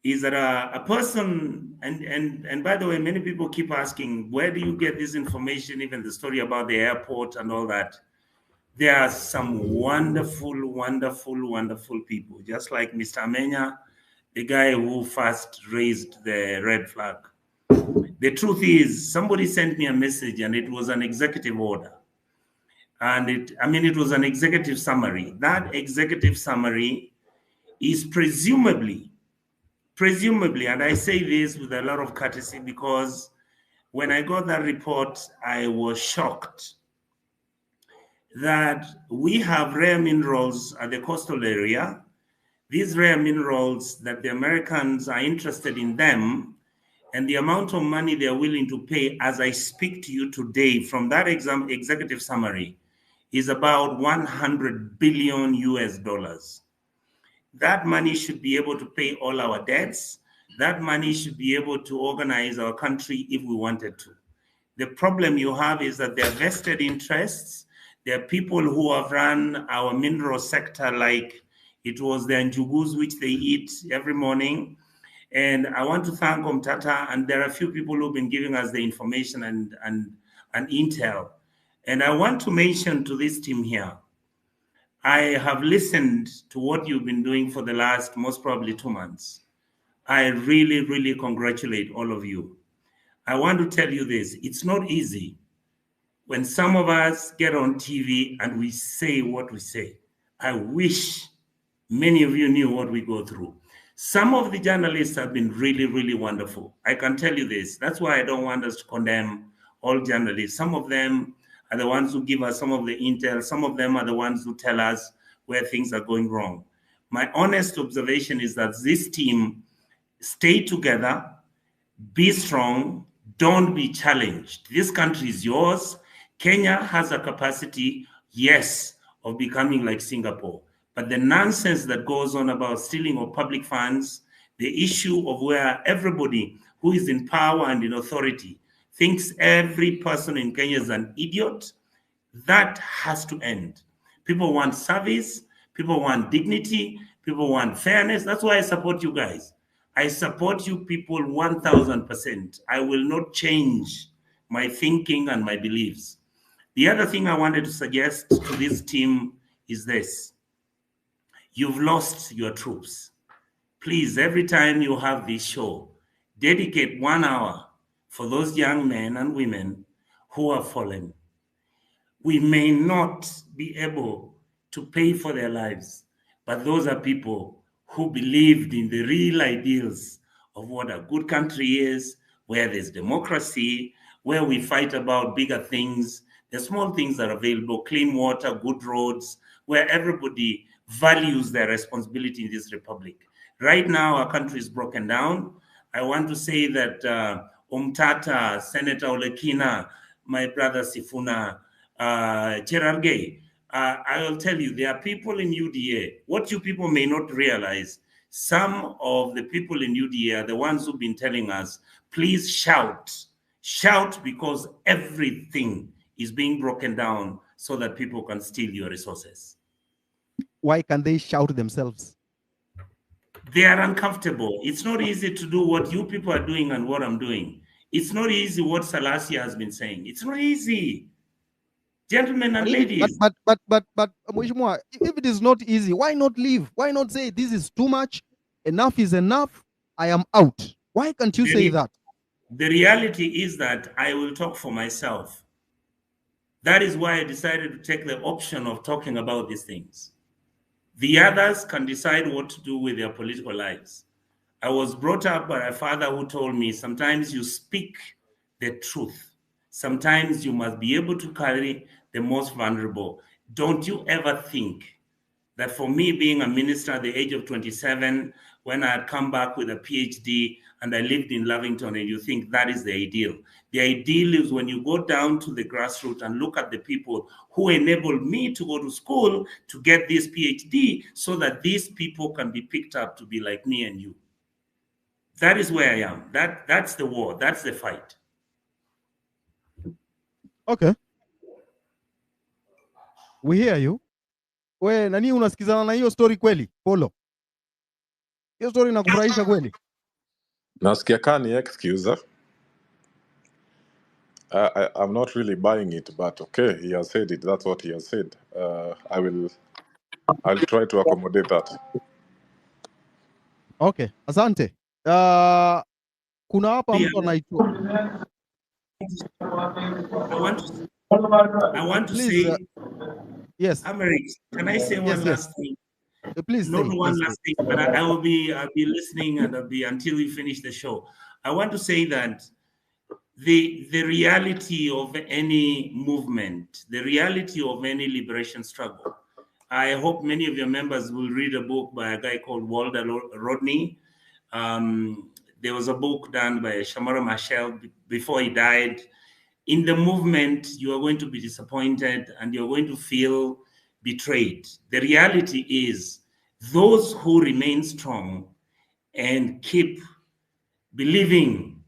is that a person, and by the way, many people keep asking, where do you get this information, even the story about the airport and all that? There are some wonderful people, just like Mr. Amenya, the guy who first raised the red flag. The truth is, somebody sent me a message and it was an executive order. And it was an executive summary. That executive summary is presumably, and I say this with a lot of courtesy because when I got that report, I was shocked that we have rare minerals at the coastal area. These rare minerals that the Americans are interested in them, and the amount of money they're willing to pay as I speak to you today from that executive summary is about 100 billion US dollars. That money should be able to pay all our debts. That money should be able to organize our country if we wanted to. The problem you have is that there are vested interests. There are people who have run our mineral sector like it was the njugus which they eat every morning. And I want to thank Umtata, and there are a few people who've been giving us the information and intel. And I want to mention to this team here, I have listened to what you've been doing for the last most probably 2 months. I really congratulate all of you. I want to tell you this, it's not easy when some of us get on TV and we say what we say. I wish many of you knew what we go through. Some of the journalists have been really wonderful. I can tell you this. That's why I don't want us to condemn all journalists. Some of them are the ones who give us some of the intel. Some of them are the ones who tell us where things are going wrong. My honest observation is that this team, stay together, be strong, don't be challenged. This country is yours. Kenya has a capacity, yes, of becoming like Singapore. But the nonsense that goes on about stealing of public funds, the issue of where everybody who is in power and in authority thinks every person in Kenya is an idiot, that has to end. People want service, people want dignity, people want fairness. That's why I support you guys. I support you people 1000%. I will not change my thinking and my beliefs. The other thing I wanted to suggest to this team is this. You've lost your troops. Please, every time you have this show, dedicate 1 hour for those young men and women who have fallen. We may not be able to pay for their lives, but those are people who believed in the real ideals of what a good country is, where there's democracy, where we fight about bigger things, the small things that are available, clean water, good roads, where everybody values their responsibility in this republic. Right now, our country is broken down. I want to say that Umtata, Senator Olekina, my brother Sifuna, Cherargei, I will tell you, there are people in UDA. What you people may not realize, some of the people in UDA are the ones who've been telling us, please shout. Shout, because everything is being broken down so that people can steal your resources. Why can they shout themselves? They are uncomfortable. It's not easy to do what you people are doing and what I'm doing. It's not easy what Salasia has been saying. It's not easy. Gentlemen and ladies. But Mheshimiwa, if it is not easy, why not leave? Why not say this is too much? Enough is enough. I am out. Why can't you say that? The reality is that I will talk for myself. That is why I decided to take the option of talking about these things. The others can decide what to do with their political lives. I was brought up by a father who told me, sometimes you speak the truth. Sometimes you must be able to carry the most vulnerable. Don't you ever think that for me being a minister at the age of 27, when I had come back with a PhD and I lived in Lavington, and you think that is the ideal. The ideal is when you go down to the grassroots and look at the people who enabled me to go to school to get this PhD so that these people can be picked up to be like me and you. That is where I am. That's the war. That's the fight. Okay. We hear you. We nani unasikizana na hiyo story kweli? Polo. Hiyo story inakufurahisha kweli? Nasikia kani excuse. I'm not really buying it, but okay, he has said it. That's what he has said. I'll try to accommodate that. Okay, asante. Kuna hapa mtu anaitwa. I want to say, yes. Amerix, can I say one last thing? Please Not say, one please last thing, but I'll be listening, and I'll be until we finish the show. I want to say that the reality of any movement, the reality of any liberation struggle. I hope many of your members will read a book by a guy called Walter Rodney. There was a book done by Shamara Machel before he died. In the movement, you are going to be disappointed and you're going to feel betrayed. The reality is those who remain strong and keep believing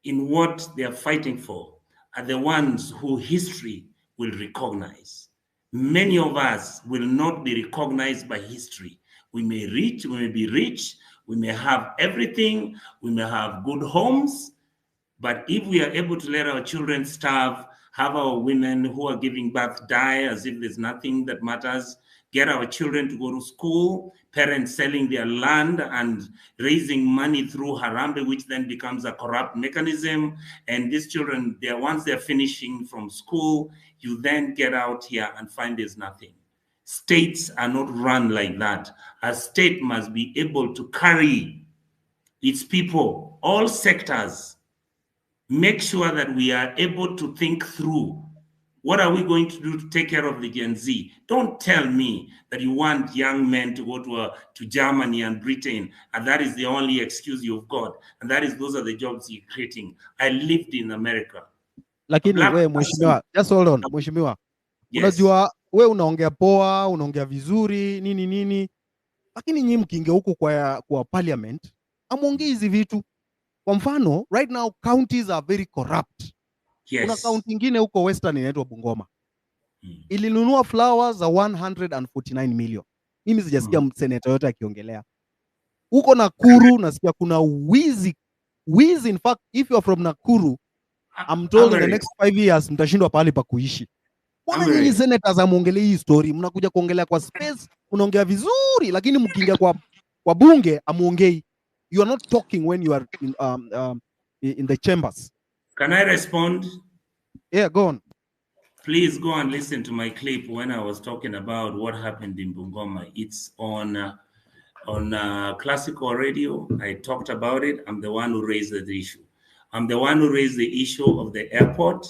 in what they are fighting for are the ones who history will recognize. Many of us will not be recognized by history. We may be rich, we may have everything, we may have good homes, but if we are able to let our children starve, have our women who are giving birth die as if there's nothing that matters, get our children to go to school, parents selling their land and raising money through Harambe, which then becomes a corrupt mechanism. And these children, once they're finishing from school, you then get out here and find there's nothing. States are not run like that. A state must be able to carry its people, all sectors. Make sure that we are able to think through what are we going to do to take care of the Gen Z. Don't tell me that you want young men to go to Germany and Britain, and that is the only excuse you've got, and those are the jobs you're creating. I lived in America. Lakini we mheshimiwa, just hold on, mheshimiwa. Yes. Unajua we unaongea poa, unaongea vizuri, nini. Lakini nyinyi mkiingia huko kwa parliament, amuongei hizi vitu. Kwa mfano, right now counties are very corrupt. Yes. Kuna county nyingine huko Western inaitwa Bungoma. Ilinunua flowers za 149 million. Mimi sijasikia senator yote akiongelea. Huko Nakuru nasikia kuna wizi. In fact, if you are from Nakuru, I'm told in the next 5 years mtashindwa pahali pa kuishi. Mbona nyinyi senators amuongelee hii story? Mnakuja kuongelea kwa space, unaongea vizuri, lakini mkiingia kwa bunge amuongei. You are not talking when you are in the chambers. Can I respond? Yeah, go on. Please go and listen to my clip when I was talking about what happened in Bungoma. It's on classical radio. I talked about it. I'm the one who raised the issue. I'm the one who raised the issue of the airport.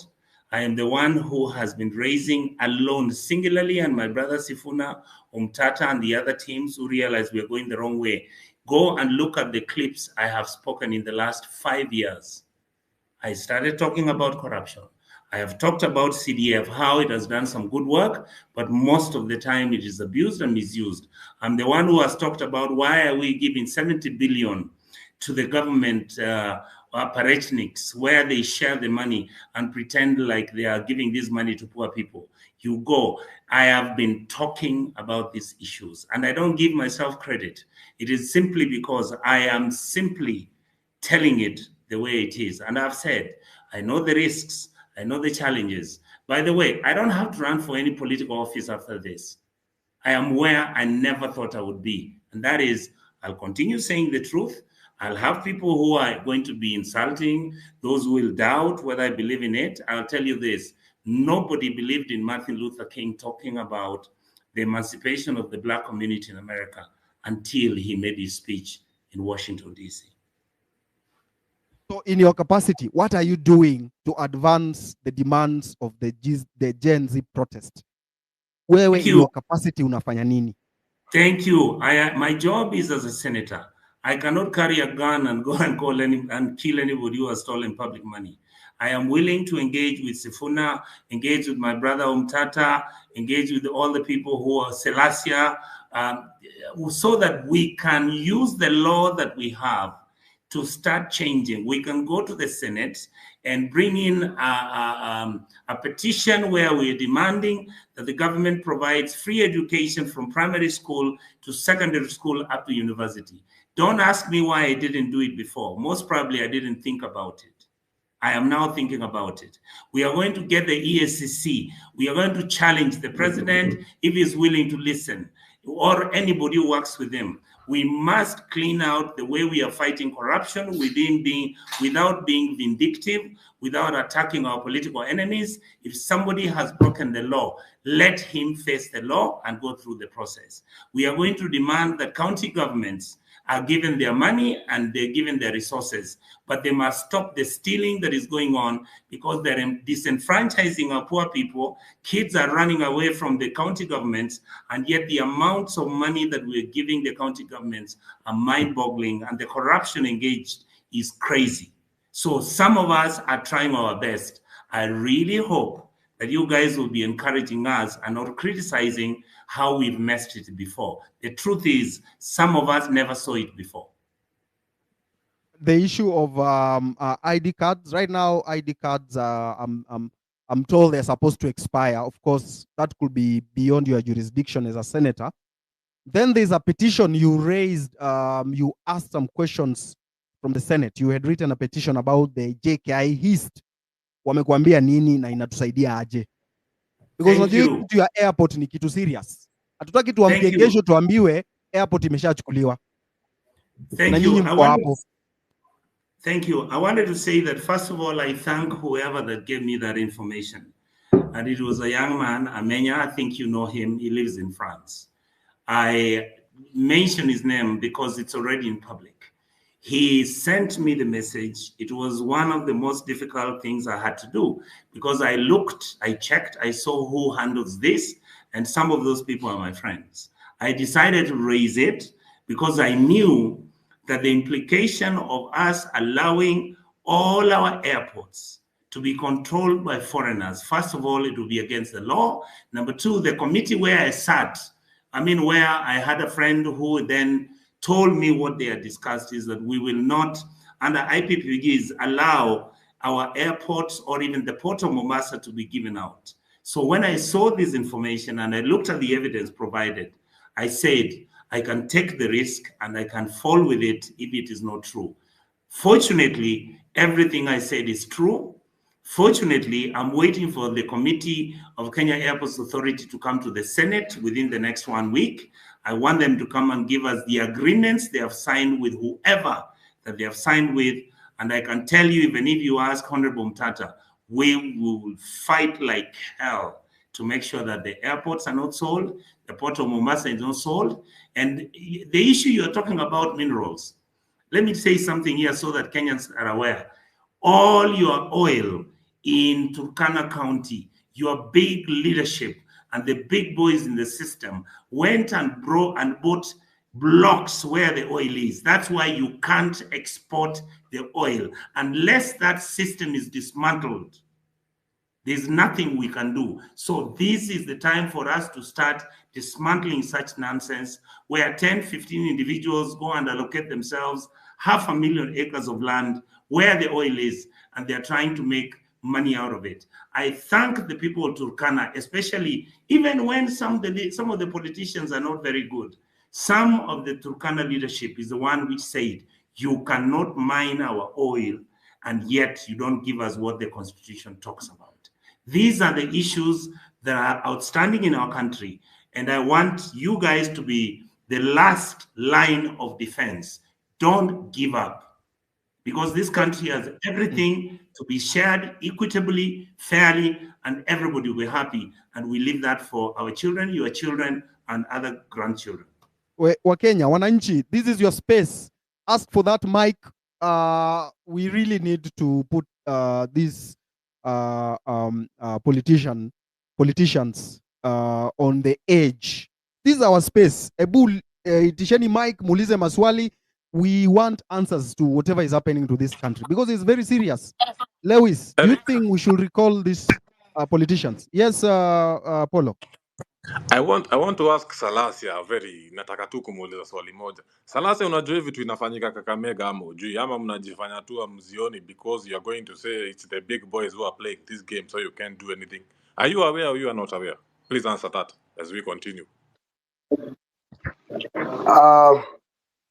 I am the one who has been raising alone, singularly, and my brother Sifuna, Umtata, and the other teams who realized we're going the wrong way. Go and look at the clips I have spoken in the last 5 years. I started talking about corruption. I have talked about CDF, how it has done some good work, but most of the time it is abused and misused. I'm the one who has talked about why are we giving 70 billion to the government apparatchiks, where they share the money and pretend like they are giving this money to poor people. You go. I have been talking about these issues, and I don't give myself credit. It is simply because I am simply telling it the way it is. And I've said, I know the risks, I know the challenges. By the way, I don't have to run for any political office after this. I am where I never thought I would be. And that is, I'll continue saying the truth. I'll have people who are going to be insulting, those who will doubt whether I believe in it. I'll tell you this, nobody believed in Martin Luther King talking about the emancipation of the Black community in America until he made his speech in Washington, D.C. So in your capacity, what are you doing to advance the demands of the Gen Z protest? Wewe in your capacity unafanya nini? Thank you. My job is as a senator. I cannot carry a gun and go and kill anybody who has stolen public money. I am willing to engage with Sifuna, engage with my brother Umtata, engage with all the people who are Selassie, so that we can use the law that we have to start changing. We can go to the Senate and bring in a petition where we're demanding that the government provides free education from primary school to secondary school up to university. Don't ask me why I didn't do it before. Most probably I didn't think about it. I am now thinking about it. We are going to get the ESCC. We are going to challenge the president if he's willing to listen, or anybody who works with him. We must clean out the way we are fighting corruption without being vindictive, without attacking our political enemies. If somebody has broken the law, let him face the law and go through the process. We are going to demand that county governments are given their money and they're given their resources, but they must stop the stealing that is going on, because they're disenfranchising our poor people. Kids are running away from the county governments, and yet the amounts of money that we're giving the county governments are mind-boggling, and the corruption engaged is crazy. So some of us are trying our best. I really hope that you guys will be encouraging us and not criticizing how we've messed it before. The truth is, some of us never saw it before. The issue of ID cards, right now, ID cards, I'm told they're supposed to expire. Of course, that could be beyond your jurisdiction as a senator. Then there's a petition you raised, you asked some questions from the Senate. You had written a petition about the JKI hist. Wamekuambia nini na inatusaidia aje? Because unajua kitu ya airport ni kitu serious. Hatutaki tuambie kesho tuambiwe airport imeshachukuliwa. Thank you. I wanted to say that, first of all, I thank whoever that gave me that information. And it was a young man, Amenya. I think you know him. He lives in France. I mention his name because it's already in public. He sent me the message. It was one of the most difficult things I had to do, because I looked, I checked, I saw who handles this, and some of those people are my friends. I decided to raise it because I knew that the implication of us allowing all our airports to be controlled by foreigners, first of all, it will be against the law. Number two, the committee where I sat, where I had a friend who then told me what they had discussed is that we will not, under IPPGs, allow our airports or even the port of Mombasa to be given out. So when I saw this information and I looked at the evidence provided, I said, I can take the risk and I can fall with it if it is not true. Fortunately, everything I said is true. Fortunately, I'm waiting for the Committee of Kenya Airports Authority to come to the Senate within the next 1 week. I want them to come and give us the agreements they have signed with whoever that they have signed with. And I can tell you, even if you ask Honorable Mtata, we will fight like hell to make sure that the airports are not sold, the port of Mombasa is not sold. And the issue you're talking about, minerals, let me say something here so that Kenyans are aware. All your oil in Turkana County, your big leadership and the big boys in the system went and bought blocks where the oil is. That's why you can't export the oil unless that system is dismantled. There's nothing we can do. So this is the time for us to start dismantling such nonsense where 10, 15 individuals go and allocate themselves 500,000 acres of land where the oil is, and they're trying to make money out of it. I thank the people of Turkana, especially even when some of the politicians are not very good. Some of the Turkana leadership is the one which said, you cannot mine our oil, and yet you don't give us what the Constitution talks about. These are the issues that are outstanding in our country, and I want you guys to be the last line of defense. Don't give up, because this country has everything to be shared equitably, fairly, and everybody will be happy. And we leave that for our children, your children, and other grandchildren. Wakenya, wananchi, this is your space. Ask for that mic. We really need to put these politicians on the edge. This is our space. Ebu itisheni mic, muulize maswali. We want answers to whatever is happening to this country because it's very serious. Lewis, do you think we should recall these politicians? Yes, Polo. I want to ask Salasia nataka tu kumuuliza swali moja. Salasia, unajua hivi vitu inafanyika Kakamega ama ujui ama mnajifanya tu mzioni because you are going to say it's the big boys who are playing this game so you can't do anything. Are you aware or you are not aware? Please answer that as we continue.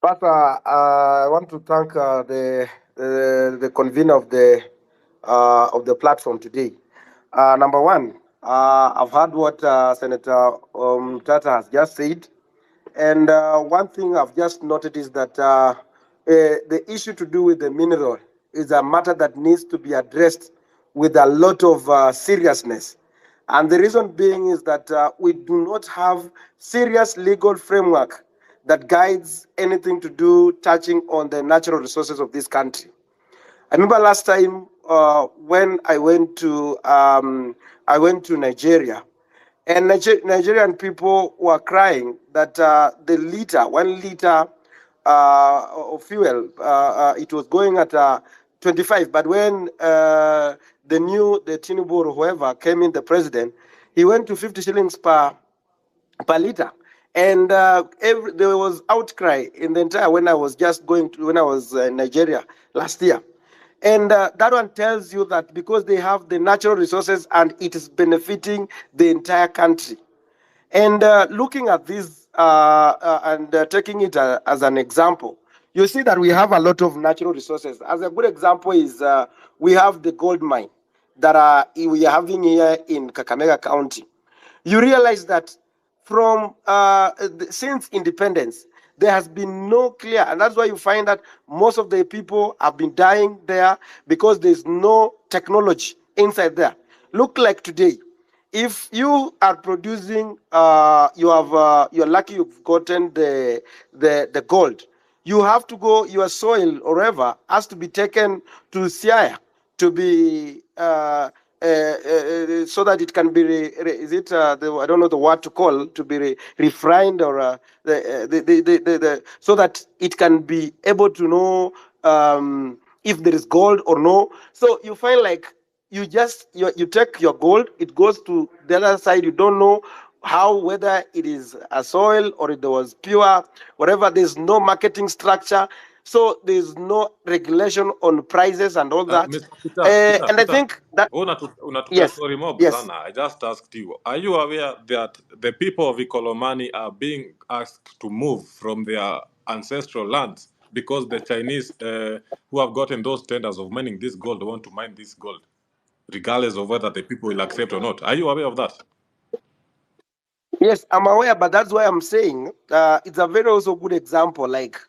Pastor, I want to thank the convener of the platform today. Number one, I've heard what Senator Tata has just said, and one thing I've just noted is that the issue to do with the mineral is a matter that needs to be addressed with a lot of seriousness. And the reason being is that we do not have serious legal framework that guides anything to do touching on the natural resources of this country. I remember last time when I went to Nigeria, and Nigerian people were crying that the 1 liter of fuel, it was going at 25. But when the Tinubu or whoever came in, the president, he went to 50 shillings per liter. And there was outcry in the entire when I was in Nigeria last year. And that one tells you that because they have the natural resources and it is benefiting the entire country. And looking at this and taking it as an example, you see that we have a lot of natural resources. As a good example is we have the gold mine that we are having here in Kakamega County. You realize that from since independence, there has been no clear, and that's why you find that most of the people have been dying there because there's no technology inside there. Look like today, if you are producing, you're lucky you've gotten the gold. You have to go, your soil or whatever has to be taken to Siaya to be so that it can be I don't know the word to call, to be refined or so that it can be able to know if there is gold or no. So you find like you take your gold, it goes to the other side. You don't know whether it is a soil or it was pure, whatever. There's no marketing structure. So there's no regulation on prices and all that. And I think that yes, story more, yes. I just asked you, are you aware that the people of Ikolomani are being asked to move from their ancestral lands because the Chinese who have gotten those tenders of mining this gold want to mine this gold, regardless of whether the people will accept or not? Are you aware of that? Yes, I'm aware, but that's why I'm saying it's a very also good example. Like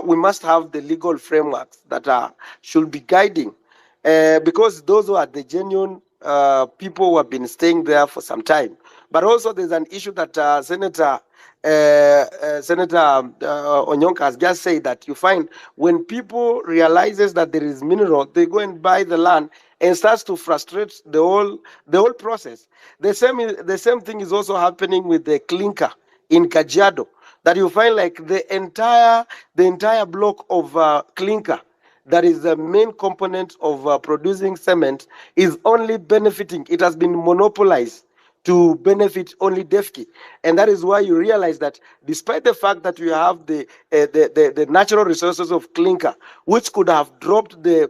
we must have the legal frameworks that should be guiding. because those who are the genuine people who have been staying there for some time. But also there's an issue that Senator Onyonka has just said, that you find when people realizes that there is mineral, they go and buy the land and starts to frustrate the whole process. The same thing is also happening with the clinker in Kajiado, that you find like the entire block of clinker, that is the main component of producing cement, is only benefiting. It has been monopolized to benefit only DEFCI, and that is why you realize that despite the fact that you have the natural resources of clinker, which could have dropped the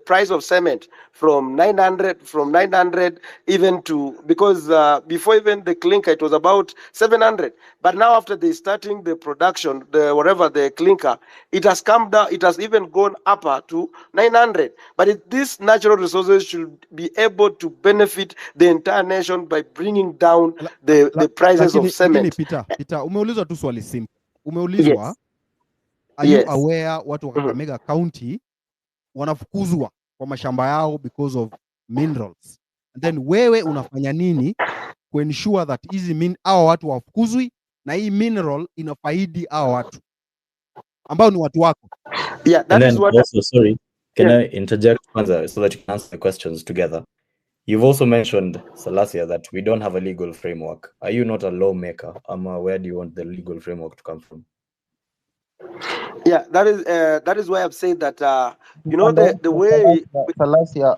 price of cement from 900 even to, because before even the clinker it was about 700, but now after they starting the production, the clinker, it has come down, it has even gone upper to 900. But these natural resources should be able to benefit the entire nation by bringing down the prices of cement. Peter, umeulizwa tu swali simple. Umeulizwa, Yes. are you Yes. aware watu wa Kakamega County wanafukuzwa kwa mashamba yao because of minerals? And then wewe unafanya nini ku ensure that hizi hao watu wafukuzwi na hii mineral inafaidi hao watu ambao ni watu wako? Yeah, that is what also, sorry, can I interject further so that you can answer the questions together? You've also mentioned, Salasia, that we don't have a legal framework. Are you not a lawmaker? Where do you want the legal framework to come from? Yeah, that is why I've said that you know, the way Salasia,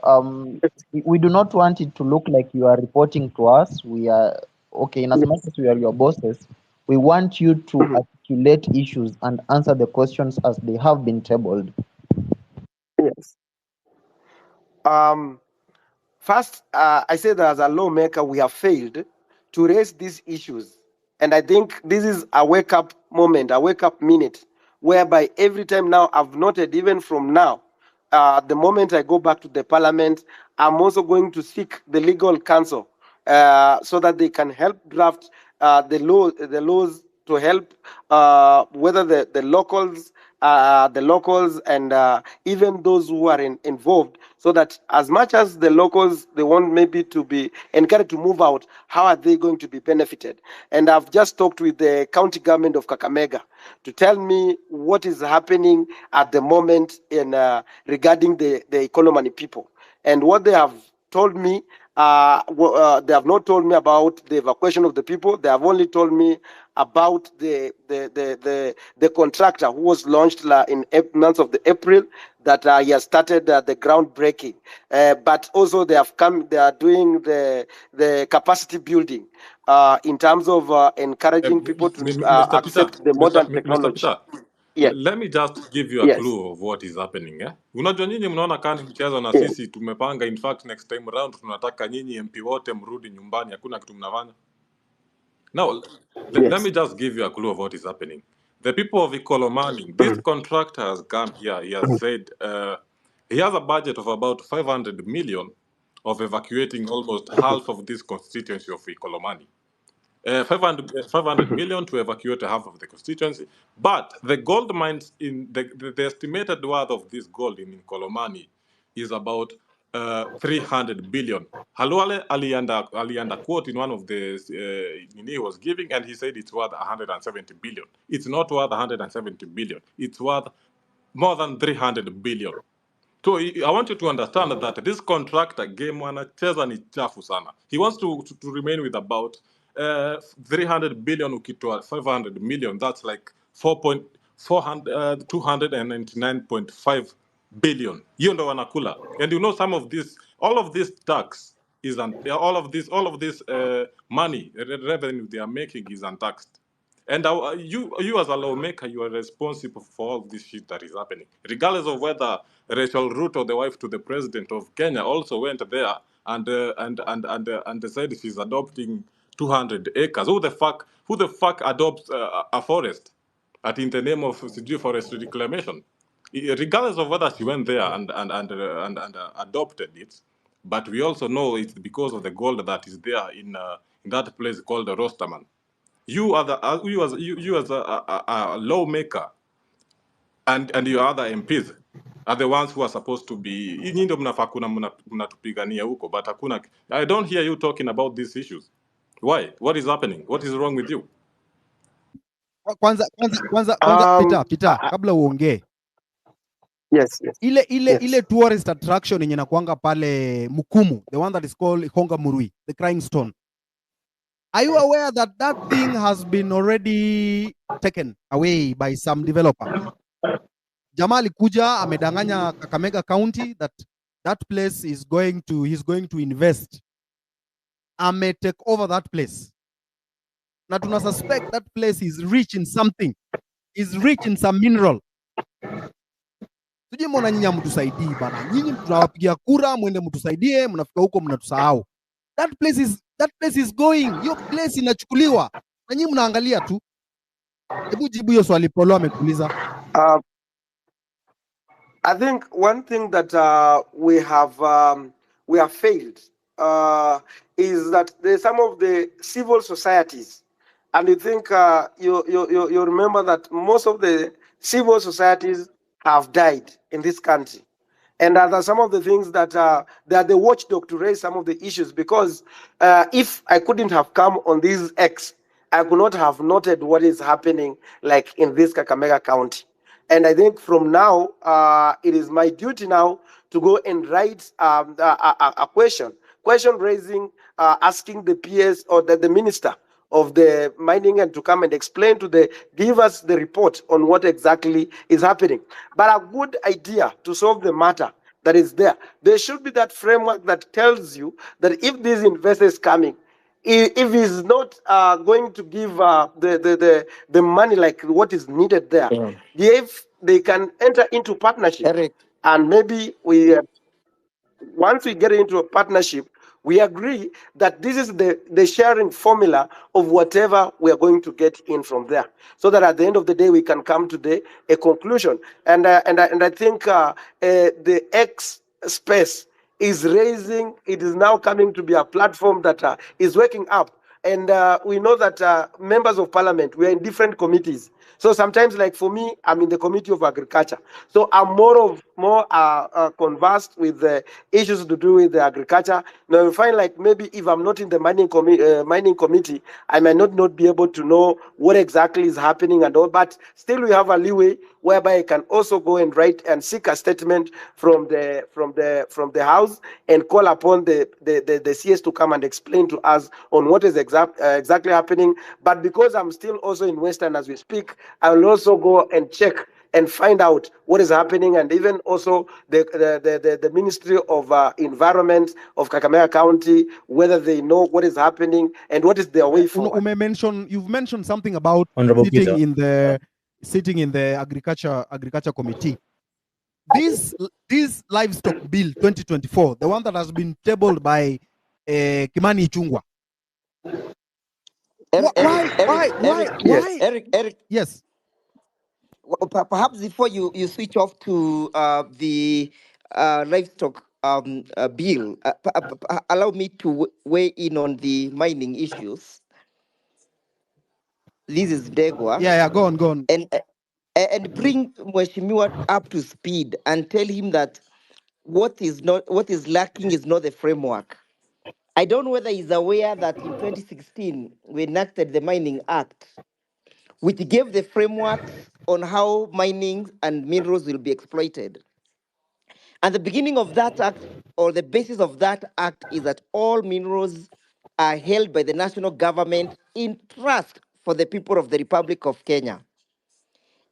we do not want it to look like you are reporting to us. We are okay, in as much as we are your bosses, we want you to articulate issues and answer the questions as they have been tabled. Yes. First, I say that as a lawmaker, we have failed to raise these issues. And I think this is a wake-up moment, a wake-up minute, whereby every time now I've noted, even from now, the moment I go back to the parliament, I'm also going to seek the legal counsel so that they can help draft the laws to help whether the locals and even those who are involved, so that as much as the locals, they want maybe to be encouraged to move out, how are they going to be benefited? And I've just talked with the county government of Kakamega to tell me what is happening at the moment in regarding the Ikolomani people. And what they have told me, they have not told me about the evacuation of the people. They have only told me about the contractor who was launched in months of the April, that he has started the groundbreaking. But also they are doing the capacity building in terms of encouraging people to accept the modern technology. Mr. Peter, Yes. let me just give you a clue of what is happening. Unajua nyinyi mnaona kani mchezo na sisi tumepanga, in fact next time round tunataka nyinyi MP wote mrudi nyumbani, hakuna kitu mnafanya. Now, let me just give you a clue of what is happening. The people of Ikolomani, this contractor has come here, he has said he has a budget of about 500 million of evacuating almost half of this constituency of Ikolomani. 500 million to evacuate half of the constituency. But the gold mines, in the estimated worth of this gold in Kolomani is about 300 billion. Halwale alianda quote in one of the he was giving, and he said it's worth 170 billion. It's not worth 170 billion. It's worth more than 300 billion. So I want you to understand that this contractor game wanacheza ni chafu sana. He wants to remain with about 300 billion ukitoa 500 million. That's like 299.5 billion. Hiyo ndo wanakula. And you know some of this, all of this tax is all of this money revenue they are making is untaxed. And you as a lawmaker, you are responsible for all this shit that is happening. Regardless of whether Rachel Ruto, the wife to the president of Kenya, also went there and said she's adopting 200 acres. Who the fuck adopts a forest in the name of forest reclamation? Regardless of whether she went there and adopted it, but we also know it's because of the gold that is there in that place called the Rosterman. You are you as a lawmaker, and your other MPs, are the ones who are supposed to be. Nyinyi ndio mnafaa kuna mnatupigania huko, but hakuna. I don't hear you talking about these issues. Why? What is happening? What is wrong with you? Kwanza Peter, kabla uongee. Yes. Ile tourist attraction yenye nakuanga pale Mukumu, the one that is called Honga Murui, the Crying Stone. Are you aware that that thing has been already taken away by some developer? Jamaa alikuja amedanganya Kakamega County that place he's going to invest. Ame take over that place. Na tuna suspect that place is rich in something. Is rich in some mineral. Tuje mbona nyinyi mtusaidii bana. Nyinyi tunawapigia kura mwende mtusaidie, mnafika huko mnatusahau. That place is going. Hiyo place inachukuliwa. Na nyinyi mnaangalia tu. Hebu jibu hiyo swali Polo amekuuliza. I think one thing that we have failed is that there's some of the civil societies, and you think you remember that most of the civil societies have died in this country. And there are some of the things that they are the watchdog to raise some of the issues, because if I couldn't have come on this X, I could not have noted what is happening like in this Kakamega County. And I think from now, it is my duty now to go and write a question raising, asking the PS or the minister of the mining and to come and explain give us the report on what exactly is happening. But a good idea to solve the matter that is there should be that framework that tells you that if these investors coming, if he's not going to give the money like what is needed there, if they can enter into partnership, Eric. And maybe once we get into a partnership, we agree that this is the sharing formula of whatever we are going to get in from there, so that at the end of the day we can come to a conclusion. And I think the X space is raising. It is now coming to be a platform that is waking up. And we know that members of parliament, we are in different committees. So sometimes, like for me, I'm in the Committee of Agriculture. So I'm more conversed with the issues to do with the agriculture. Now you find like maybe if I'm not in the mining committee, I might not be able to know what exactly is happening and all. But still, we have a leeway whereby I can also go and write and seek a statement from the House and call upon the CS to come and explain to us on what is exactly happening. But because I'm still also in Western as we speak, I will also go and check and find out what is happening, and even also the Ministry of Environment of Kakamega County, whether they know what is happening and what is their way forward. You've mentioned something about sitting in the agriculture committee. This livestock bill 2024, the one that has been tabled by Kimani Ichung'wah. Why? Eric. Yes. Perhaps before you switch off to the livestock bill, allow me to weigh in on the mining issues. This is Degwa. Yeah, go on. And bring Mheshimiwa up to speed and tell him that what is lacking is not the framework. I don't know whether he's aware that in 2016 we enacted the Mining Act, which gave the frameworks on how mining and minerals will be exploited. And the beginning of that act, or the basis of that act, is that all minerals are held by the national government in trust for the people of the Republic of Kenya.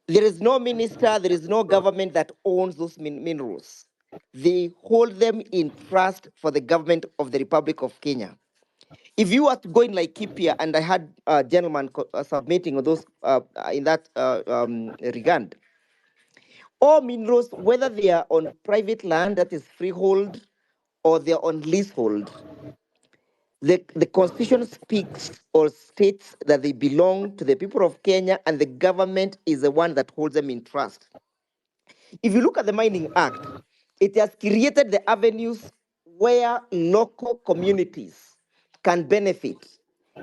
There is no minister, there is no government that owns those minerals. They hold them in trust for the government of the Republic of Kenya. If you are to go in Laikipia, and I had a gentleman submitting those in that regard, all minerals, whether they are on private land that is freehold or they are on leasehold, the constitution speaks or states that they belong to the people of Kenya, and the government is the one that holds them in trust. If you look at the Mining Act, it has created the avenues where local communities can benefit.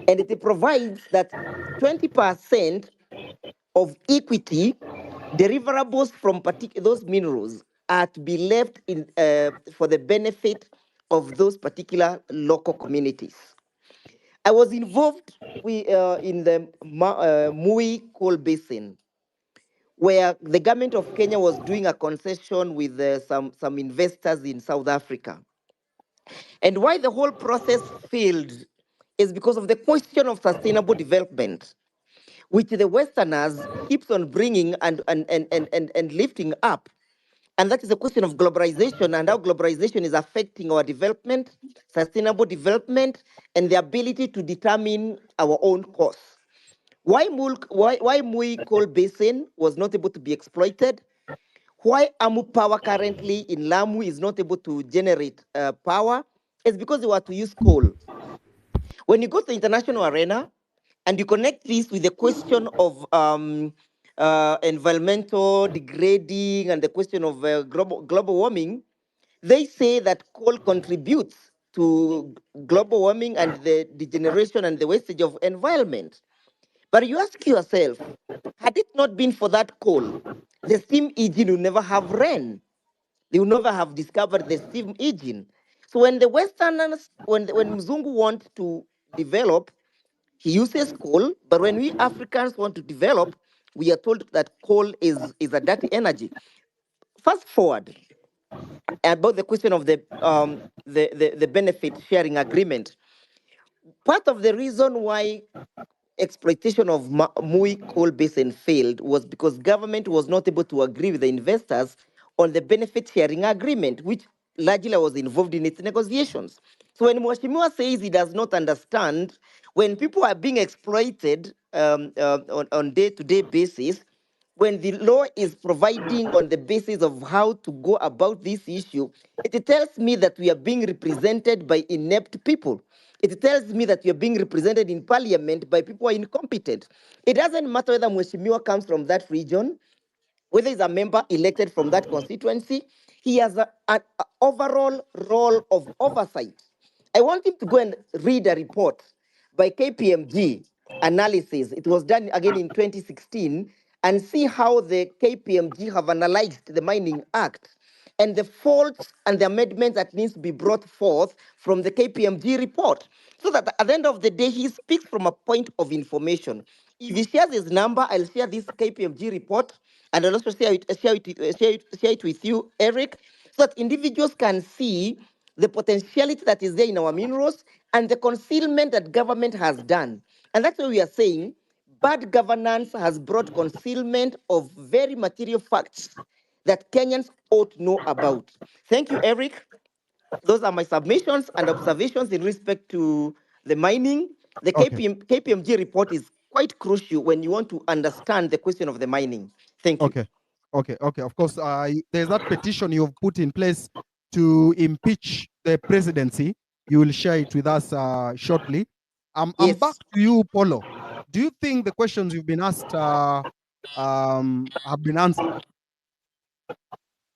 And it provides that 20% of equity deliverables from those minerals are to be left in for the benefit of those particular local communities. I was involved in the Mui coal basin, where the government of Kenya was doing a concession with some investors in South Africa. And why the whole process failed is because of the question of sustainable development, which the Westerners keeps on bringing and lifting up. And that is the question of globalization and how globalization is affecting our development, sustainable development, and the ability to determine our own course. Why Mui Coal Basin was not able to be exploited? Why Amu Power currently in Lamu is not able to generate power is because they were to use coal. When you go to the international arena and you connect this with the question of environmental degrading and the question of global warming, they say that coal contributes to global warming and the degeneration and the wastage of environment. But you ask yourself, had it not been for that coal, the steam engine would never have ran. They would never have discovered the steam engine. So when the Westerners, when Mzungu want to develop, he uses coal. But when we Africans want to develop, we are told that coal is a dirty energy. Fast forward about the question of the benefit sharing agreement. Part of the reason why exploitation of Mui coal basin failed was because government was not able to agree with the investors on the benefit sharing agreement, which largely was involved in its negotiations. So when Mwashimiwa says he does not understand, when people are being exploited on day-to-day basis, when the law is providing on the basis of how to go about this issue, it tells me that we are being represented by inept people. It tells me that we are being represented in parliament by people who are incompetent. It doesn't matter whether Mweshimiwa comes from that region, whether he's a member elected from that constituency, he has an overall role of oversight. I want him to go and read a report by KPMG analysis. It was done again in 2016, and see how the KPMG have analyzed the Mining Act and the faults and the amendments that needs to be brought forth from the KPMG report. So that at the end of the day, he speaks from a point of information. If he shares his number, I'll share this KPMG report, and I'll also share it with you, Eric, so that individuals can see the potentiality that is there in our minerals and the concealment that government has done. And that's why we are saying bad governance has brought concealment of very material facts that Kenyans ought to know about. Thank you, Eric. Those are my submissions and observations in respect to the mining. The Okay. KPMG report is quite crucial when you want to understand the question of the mining. Thank you. Okay. Of course, there's that petition you've put in place to impeach the presidency. You will share it with us shortly. I'm back to you, Polo. Do you think the questions you've been asked have been answered?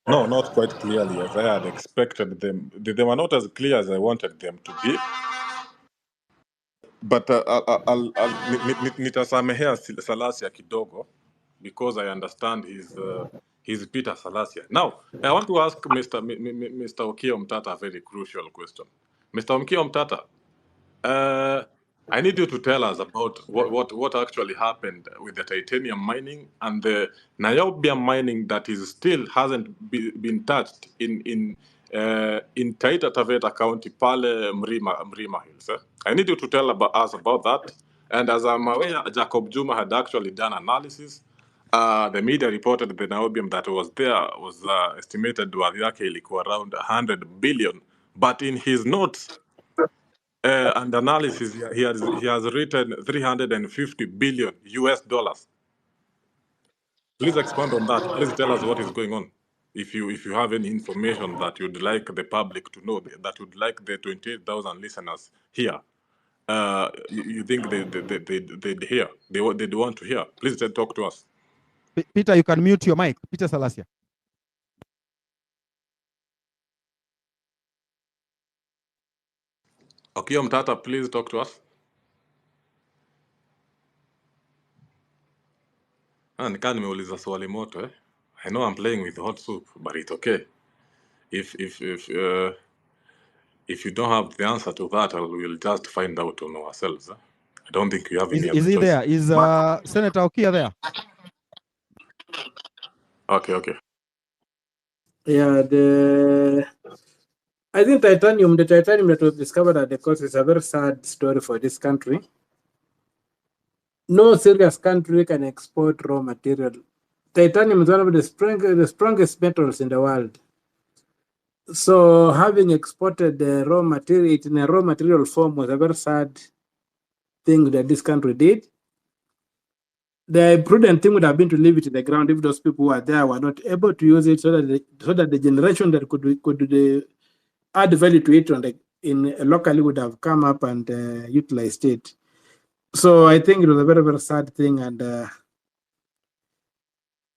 No, not quite clearly as I had expected them. They were not as clear as I wanted them to be. But nitasamehea Salasia kidogo because I understand he's Peter Salasia. Now, I want to ask Mr. Okiya Omtata a very crucial question. Mr. Okiya Omtata, I need you to tell us about what actually happened with the titanium mining and the niobium mining that is still hasn't been touched in Taita Taveta County, Pale Mrima Hills. I need you to tell us about that. And as I'm aware, Jacob Juma had actually done analysis. The media reported the niobium that was there was estimated worth yake ilikuwa around 100 billion. But in his notes, and analysis, he has written 350 billion US dollars. Please expand on that. Please tell us what is going on. If you have any information that you'd like the public to know, that you'd like the 28,000 listeners here, you think they'd hear, they'd want to hear, please talk to us. Peter, you can mute your mic. Peter Salasia. Okay, Mtata, please talk to us. Nikaa nimeuliza swali moto I know I'm playing with hot soup, but it's okay. If you don't have the answer to that, we'll just find out on ourselves. I don't think you have any other Is he choice. there? Is Senator Okia there? Okay. Yeah, I think the titanium that was discovered at the coast is a very sad story for this country. No serious country can export raw material. Titanium is one of the strongest metals in the world. So having exported the raw material in a raw material form was a very sad thing that this country did. The prudent thing would have been to leave it in the ground if those people who are there were not able to use it, so that the generation that could add value to it locally would have come up and utilized it. So I think it was a very, very sad thing, and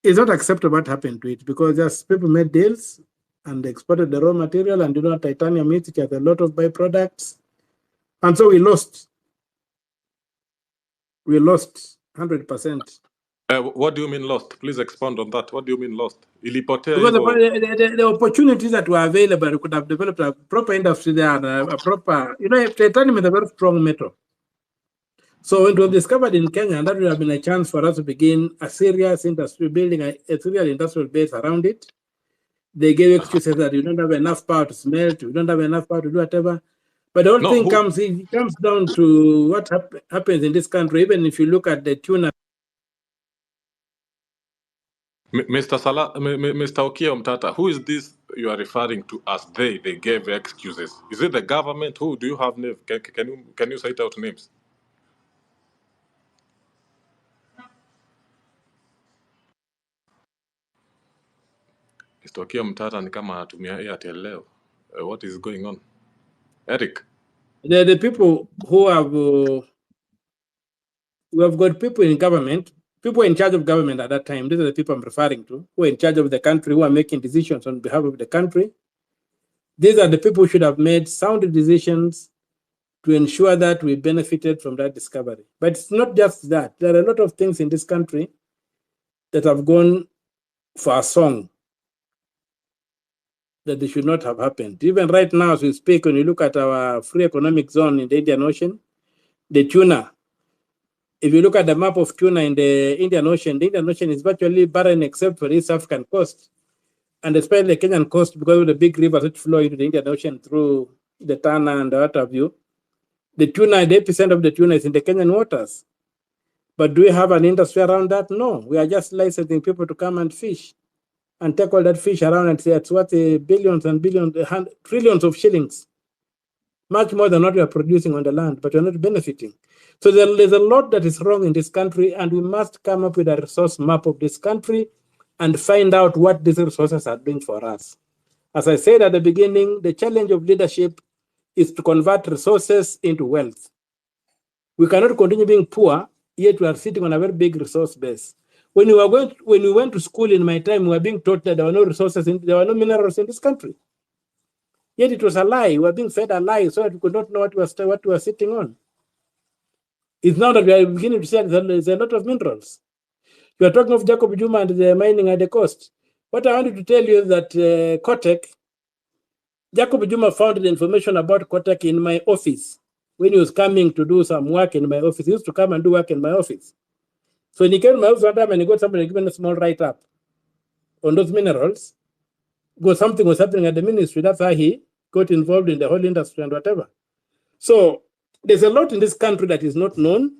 it's not acceptable what happened to it, because just people made deals and exported the raw material, and titanium it has a lot of byproducts, and so we lost. We lost 100%. What do you mean lost? Please expand on that. What do you mean lost? Because the opportunities that were available, we could have developed a proper industry there, and a proper, titanium is a very strong metal. So when it was discovered in Kenya, that would have been a chance for us to begin a serious industry, building a serious industrial base around it. They gave excuses that you don't have enough power to smelt, you don't have enough power to do whatever. But the whole thing comes down to what happens in this country. Even if you look at the tuna. Mr. Okia Mtata, who is this you are referring to as they gave excuses? Is it the government? Who do you have names? Can you cite out names? Mr. Okia Mtata ni kama anatumia Airtel leo. What is going on? Eric? The people who have we have got people in government, people in charge of government at that time. These are the people I'm referring to, who are in charge of the country, who are making decisions on behalf of the country. These are the people who should have made sound decisions to ensure that we benefited from that discovery. But it's not just that. There are a lot of things in this country that have gone for a song that they should not have happened. Even right now, as we speak, when you look at our free economic zone in the Indian Ocean, the tuna, if you look at the map of tuna in the Indian Ocean is virtually barren except for the East African coast, and especially the Kenyan coast, because of the big rivers which flow into the Indian Ocean through the Tana and what have you. The tuna, the epicenter of the tuna is in the Kenyan waters. But do we have an industry around that? No. We are just licensing people to come and fish and take all that fish around and say it's worth billions and billions, trillions of shillings, much more than what we are producing on the land, but we're not benefiting. So there's a lot that is wrong in this country, and we must come up with a resource map of this country and find out what these resources are doing for us. As I said at the beginning, the challenge of leadership is to convert resources into wealth. We cannot continue being poor, yet we are sitting on a very big resource base. When we went to school in my time, we were being taught that there were no resources, there were no minerals in this country. Yet it was a lie. We were being fed a lie so that we could not know what we were sitting on. It's now that we are beginning to see that there's a lot of minerals. You are talking of Jacob Juma and the mining at the coast. What I wanted to tell you is that Kotek, Jacob Juma found the information about Kotek in my office. When he was coming to do some work in my office, he used to come and do work in my office. So when he came to my office one time and he got somebody given a small write-up on those minerals, because something was happening at the ministry. That's how he got involved in the whole industry and whatever. So there's a lot in this country that is not known.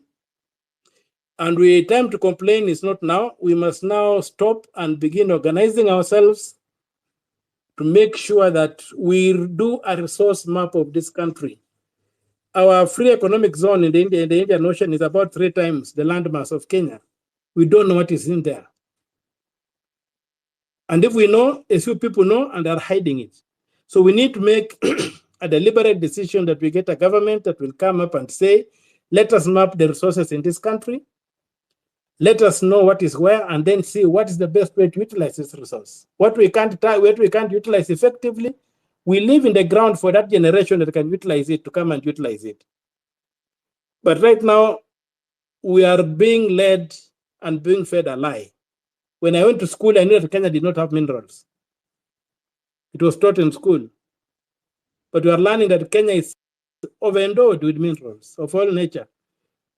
And time to complain is not now. We must now stop and begin organizing ourselves to make sure that we do a resource map of this country. Our free economic zone in the Indian Ocean is about 3 times the landmass of Kenya. We don't know what is in there. And if we know, a few people know and are hiding it. So we need to make a deliberate decision that we get a government that will come up and say, let us map the resources in this country. Let us know what is where, and then see what is the best way to utilize this resource. What we can't utilize effectively, we leave in the ground for that generation that can utilize it to come and utilize it. But right now, we are being led and being fed a lie. When I went to school, I knew that Kenya did not have minerals. It was taught in school. But we are learning that Kenya is overendowed with minerals of all nature.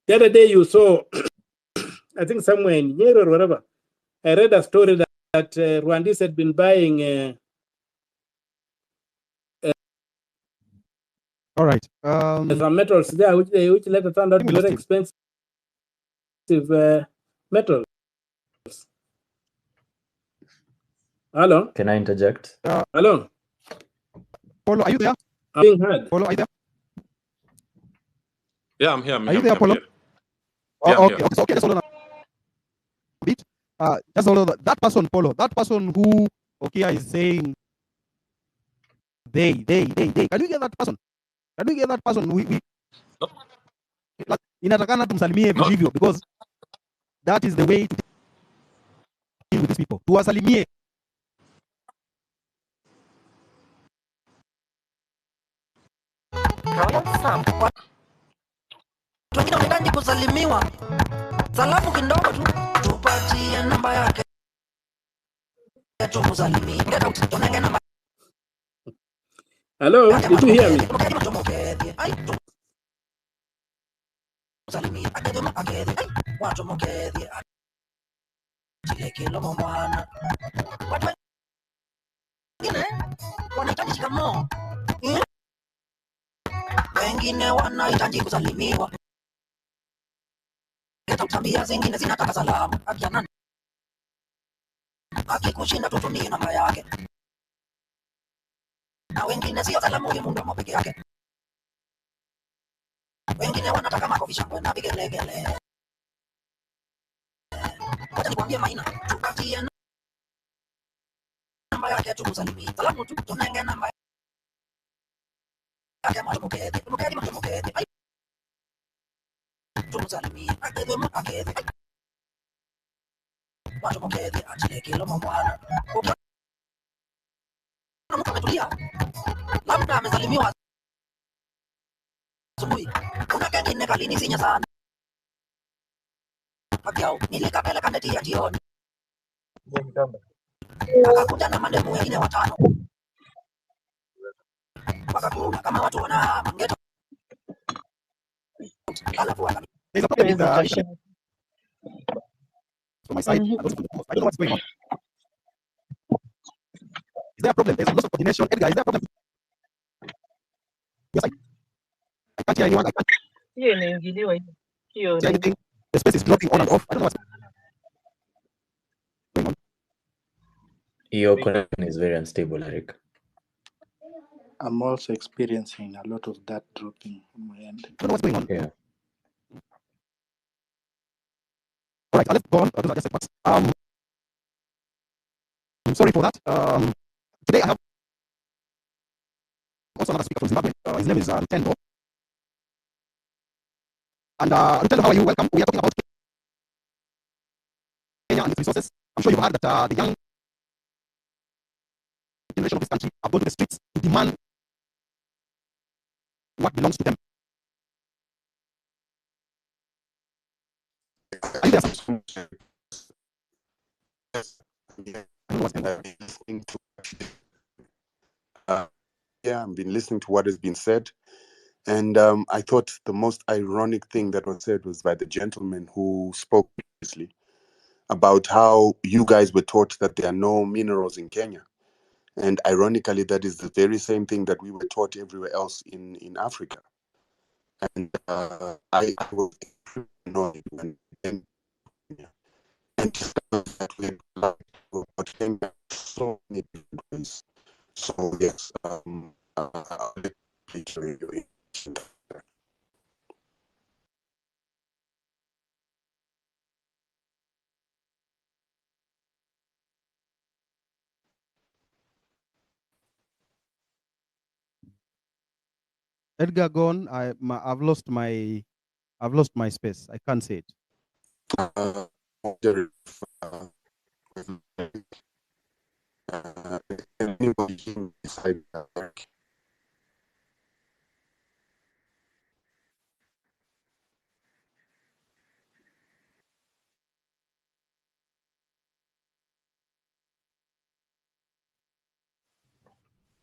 The other day you saw, I think somewhere in Nyeri or wherever, I read a story that Rwandese had been buying. All right. Some metals there, which later turned out to be very expensive metals. Hello? Can I interject? Hello? Polo, are you there? I'm being heard. Polo, are you there? Yeah, I'm here. Are you there, Polo? Yeah, okay, okay, so, okay, just hold on a bit. Just hold on. That person, Polo, that person who Okia is saying they. Can you get that person? Can you get that person? We inatakana tumsalimie vilivyo, because that is the way to deal with these people. Tuwasalimie. Wengine wanahitaji kusalimiwa. Salamu kidogo tu, tupatie namba yake. Tumusalimie. Tunaongea namba. Hello, did you hear me? Watu mokethie. Kilo mwana. Watu wengine wanahitaji shikamoo. Wengine wanahitaji kusalimiwa. Tabia zingine zinataka salamu. Akija akikushinda tutumie namba yake. Na wengine sio salamu ya mdomo peke yake. Wengine wanataka makofi, shangwe na vigelegele. Wacha nikwambie Maina, tupatie namba yake tumusalimie. Salamu tu, tunaongea namba yake. Mukedi. Tumusalimie. Akedi. Watu mukedi, achile kilo mwana. Mtu ametulia. Labda amesalimiwa asubuhi. Kuna kengine kalinisinya sana. Hakiao, nilikapeleka ndeti ya jioni. Akakuja na mademu wengine watano. Wakakula kama watu wana mangeto. Alafu waka. There's a problem with from my side. I don't know what's going on. Is there a problem? There's a loss of coordination. Edgar, is there a problem? Yes, I can't hear anyone. I can't see anything. The space is dropping on and off. I don't know what's going on. Your connection is very unstable, Eric. I'm also experiencing a lot of that dropping on my end. I don't know what's going on. Yeah. All right, let's go on. Those are just the parts. I'm sorry for that. Today I have also another speaker from Zimbabwe. His name is Mutembei. And Mutembei, how are you? Welcome. We are talking about Kenya and its resources. I'm sure you've heard that the young generation of this country are going to the streets to demand what belongs to them. Are you there, sir? I've been listening to what has been said. And I thought the most ironic thing that was said was by the gentleman who spoke previously about how you guys were taught that there are no minerals in Kenya. And ironically, that is the very same thing that we were taught everywhere else in Africa. And I was annoyed when and that we about Kenya so many different ways. So yes, Edgar gone. I've lost my space. I can't say it.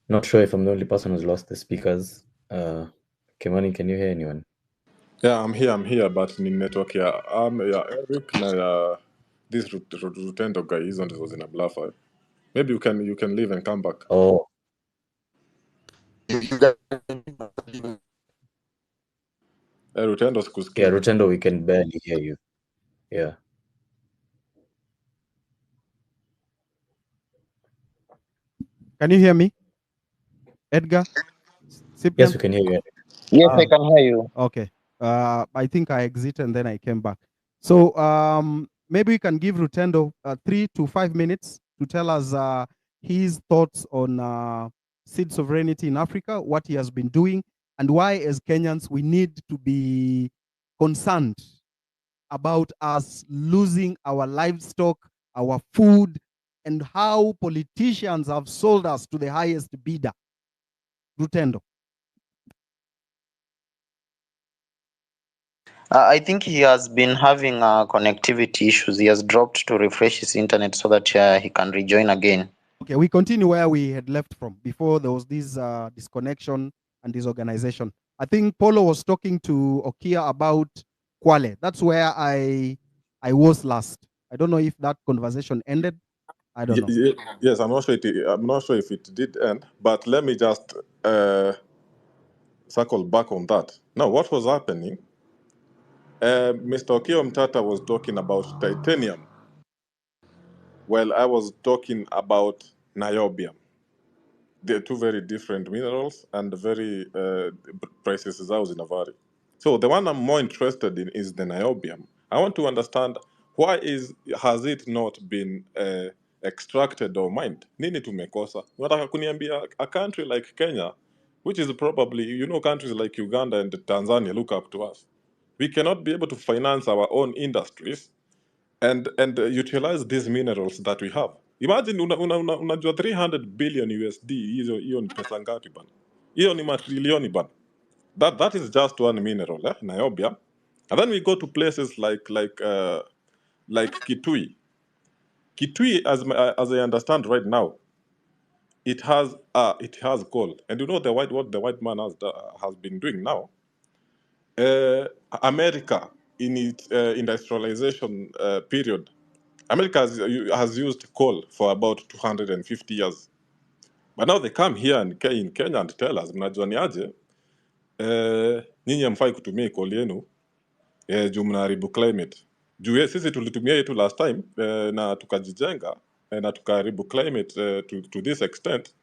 Not sure if I'm the only person who's lost the speakers. Kimani, can you hear anyone? Yeah, I'm here, but ni network ya Eric na ya this Rutendo guy hizo ndizo zina bluffer. Maybe you can leave and come back. Oh, Rutendo sikusikii. yeah, Rutendo, we can barely hear you. Yeah. Can you hear me? Edgar? Cyprian? Yes, we can hear you. Yes, I can hear you. Okay. I think I exited and then I came back. So maybe we can give Rutendo 3 to 5 minutes to tell us his thoughts on seed sovereignty in Africa, what he has been doing, and why, as Kenyans, we need to be concerned about us losing our livestock, our food, and how politicians have sold us to the highest bidder. Rutendo. I think he has been having connectivity issues. He has dropped to refresh his internet so that he can rejoin again. Okay, we continue where we had left from before there was this disconnection and disorganization. I think Polo was talking to Okia about Kwale. That's where I was last. I don't know if that conversation ended. I don't know. Yes, I'm not sure if it did end, but let me just circle back on that. Now, what was happening? Mr. Okio Mtata was talking about titanium. Well, I was talking about niobium. They're two very different minerals and very prices zao zinavary. So the one I'm more interested in is the niobium. I want to understand has it not been extracted or mined? Nini tumekosa? Unataka kuniambia a country like Kenya, which is probably, countries like Uganda and Tanzania look up to us. We cannot be able to finance our own industries and utilize these minerals that we have. Imagine unajua 300 billion USD, hiyo ni pesa ngapi bana? Hiyo ni matrilioni bana. That is just one mineral, niobium. And then we go to places like Kitui. Kitui, as I understand right now, it has gold. And what the white man has been doing now. America, in its industrialization period, America has used coal for about 250 years. But now they come here in Kenya and tell us, mnajua ni aje, nyinyi hamfai kutumia coal yenu juu mnaharibu climate. Juu sisi tulitumia yetu last time na tukajijenga na tukaharibu climate to this extent.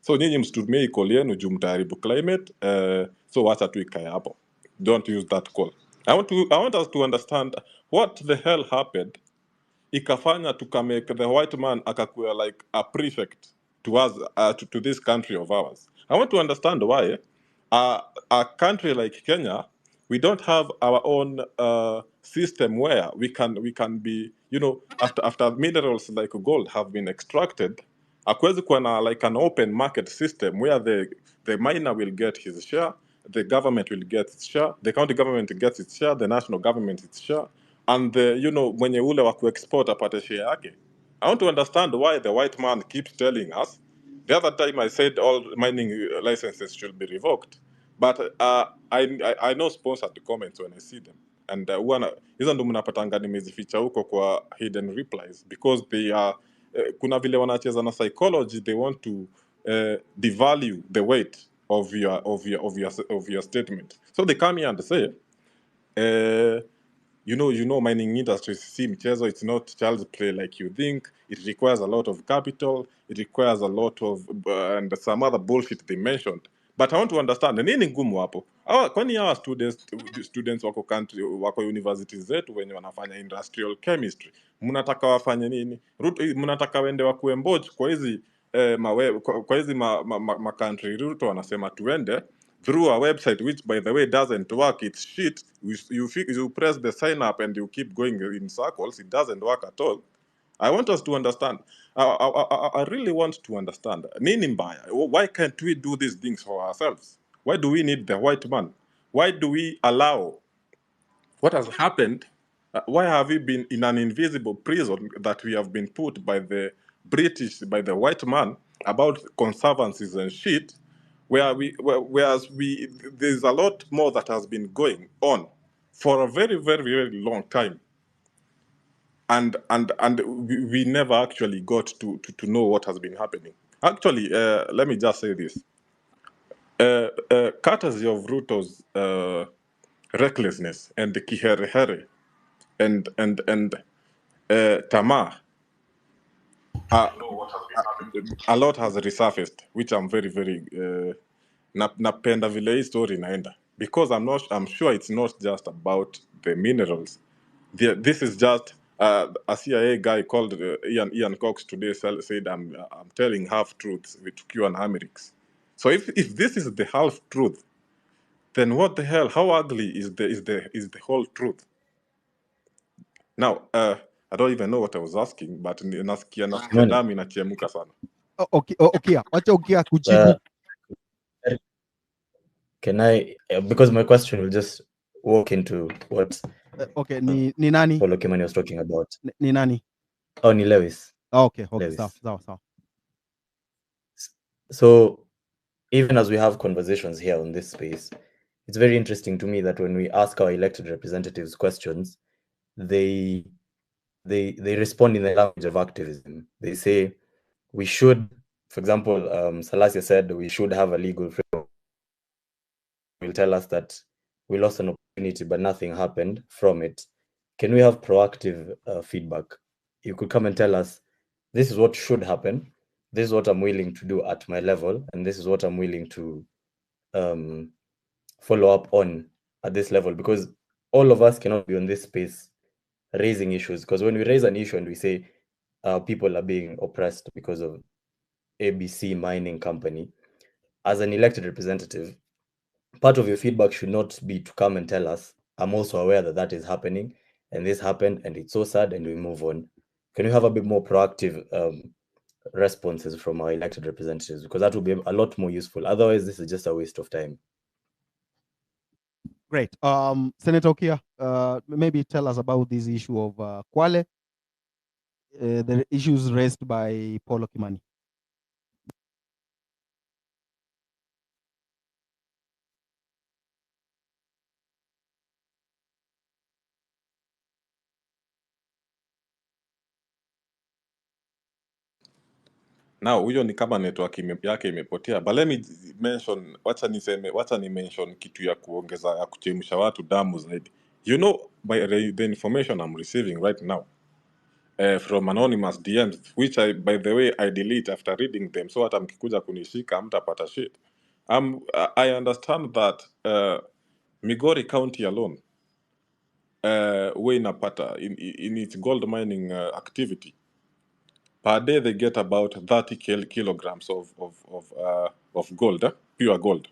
So nyinyi msitumie coal yenu juu mtaharibu climate, so wacha tu ikae hapo. Don't use that coal. I want us to understand what the hell happened ikafanya tukamake the white man akakuwa like a prefect to us, to this country of ours. I want to understand why a country like Kenya, we don't have our own system where we can be, after minerals like gold have been extracted, hakuwezi kuwa na like an open market system where the miner will get his share, the government will get its share, the county government gets its share, the national government its share, and mwenye ule wa kuexport apate share yake. I want to understand why the white man keeps telling us. The other time I said all mining licenses should be revoked, but I know sponsored comments when I see them, and hizo ndo mnapatanga nimezificha huko kwa hidden replies because they are kuna vile wanacheza na psychology. They want to devalue the weight of your statement, so they come here and say mining industry si mchezo. It's not child's play like you think. It requires a lot of capital. It requires a lot of and some other bullshit they mentioned. But I want to understand nini ngumu hapo. Kwani hawa students wako universities zetu wenye wanafanya industrial chemistry, mnataka wafanye nini? Mnataka wende wakuwe mboch kwa hizi kwa hizi ma country Ruto wanasema tuende through a website, which by the way doesn't work. It's shit. You press the sign up and you keep going in circles. It doesn't work at all. I want us to understand. I really want to understand. Nini mbaya? Why can't we do these things for ourselves? Why do we need the white man? Why do we allow what has happened? Why have we been in an invisible prison that we have been put by the British, by the white man, about conservancies and shit, whereas there's a lot more that has been going on for a very, very, very long time. And we never actually got to know what has been happening. Actually, let me just say this. Courtesy of Ruto's recklessness and the kiherehere and Tamar, a lot has resurfaced, which I'm very, very napenda vile hii story inaenda, because I'm sure it's not just about the minerals. This is just a CIA guy called Ian Cox today said I'm telling half truths with Q and Amerix. So if this is the half truth, then what the hell? How ugly is the whole truth? Now, I don't even know what I was asking, but nasikia damu inachemka sana. Okay, wacha Okia kujibu. Can I, because my question will just walk into what okay, ni nani? Paul Okimani was talking about. Ni nani? Oh, ni Lewis. Okay, Lewis. sawa. So, even as we have conversations here on this space, it's very interesting to me that when we ask our elected representatives questions, they respond in the language of activism. They say we should, for example, Salasia said we should have a legal framework. Will tell us that we lost an opportunity, but nothing happened from it. Can we have proactive feedback? You could come and tell us, this is what should happen. This is what I'm willing to do at my level, and this is what I'm willing to follow up on at this level, because all of us cannot be on this space raising issues. Because when we raise an issue and we say people are being oppressed because of ABC mining company, as an elected representative, part of your feedback should not be to come and tell us, I'm also aware that that is happening and this happened and it's so sad and we move on. Can you have a bit more proactive responses from our elected representatives? Because that will be a lot more useful. Otherwise, this is just a waste of time. Great. Senator Okia, maybe tell us about this issue of Kwale, the issues raised by Paul Okimani. Now huyo ni kama network yake imepotea, but let me mention, wacha ni mention kitu ya kuongeza ya kuchemsha watu damu zaidi. You know, by the information I'm receiving right now from anonymous DMs, which by the way I delete after reading them, so hata mkikuja kunishika hamtapata shit. I understand that Migori County alone we inapata in its gold mining activity, per day they get about 30 kilograms of gold, pure gold.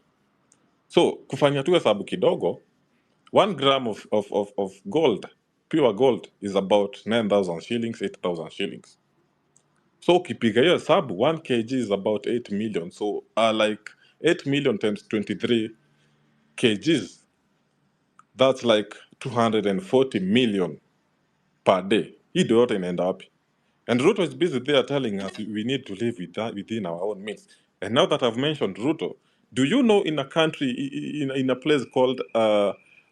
So kufanya tu hesabu kidogo, 1 gram of gold, pure gold, is about 9,000 shillings, 8,000 shillings. So ukipiga hiyo hesabu, 1 kg is about 8 million. So like 8 million times 23 kgs, that's like 240 million per day. Hii ndio yote inaenda wapi? And Ruto is busy there telling us we need to live within our own means. And now that I've mentioned Ruto, do you know in a country, in a place called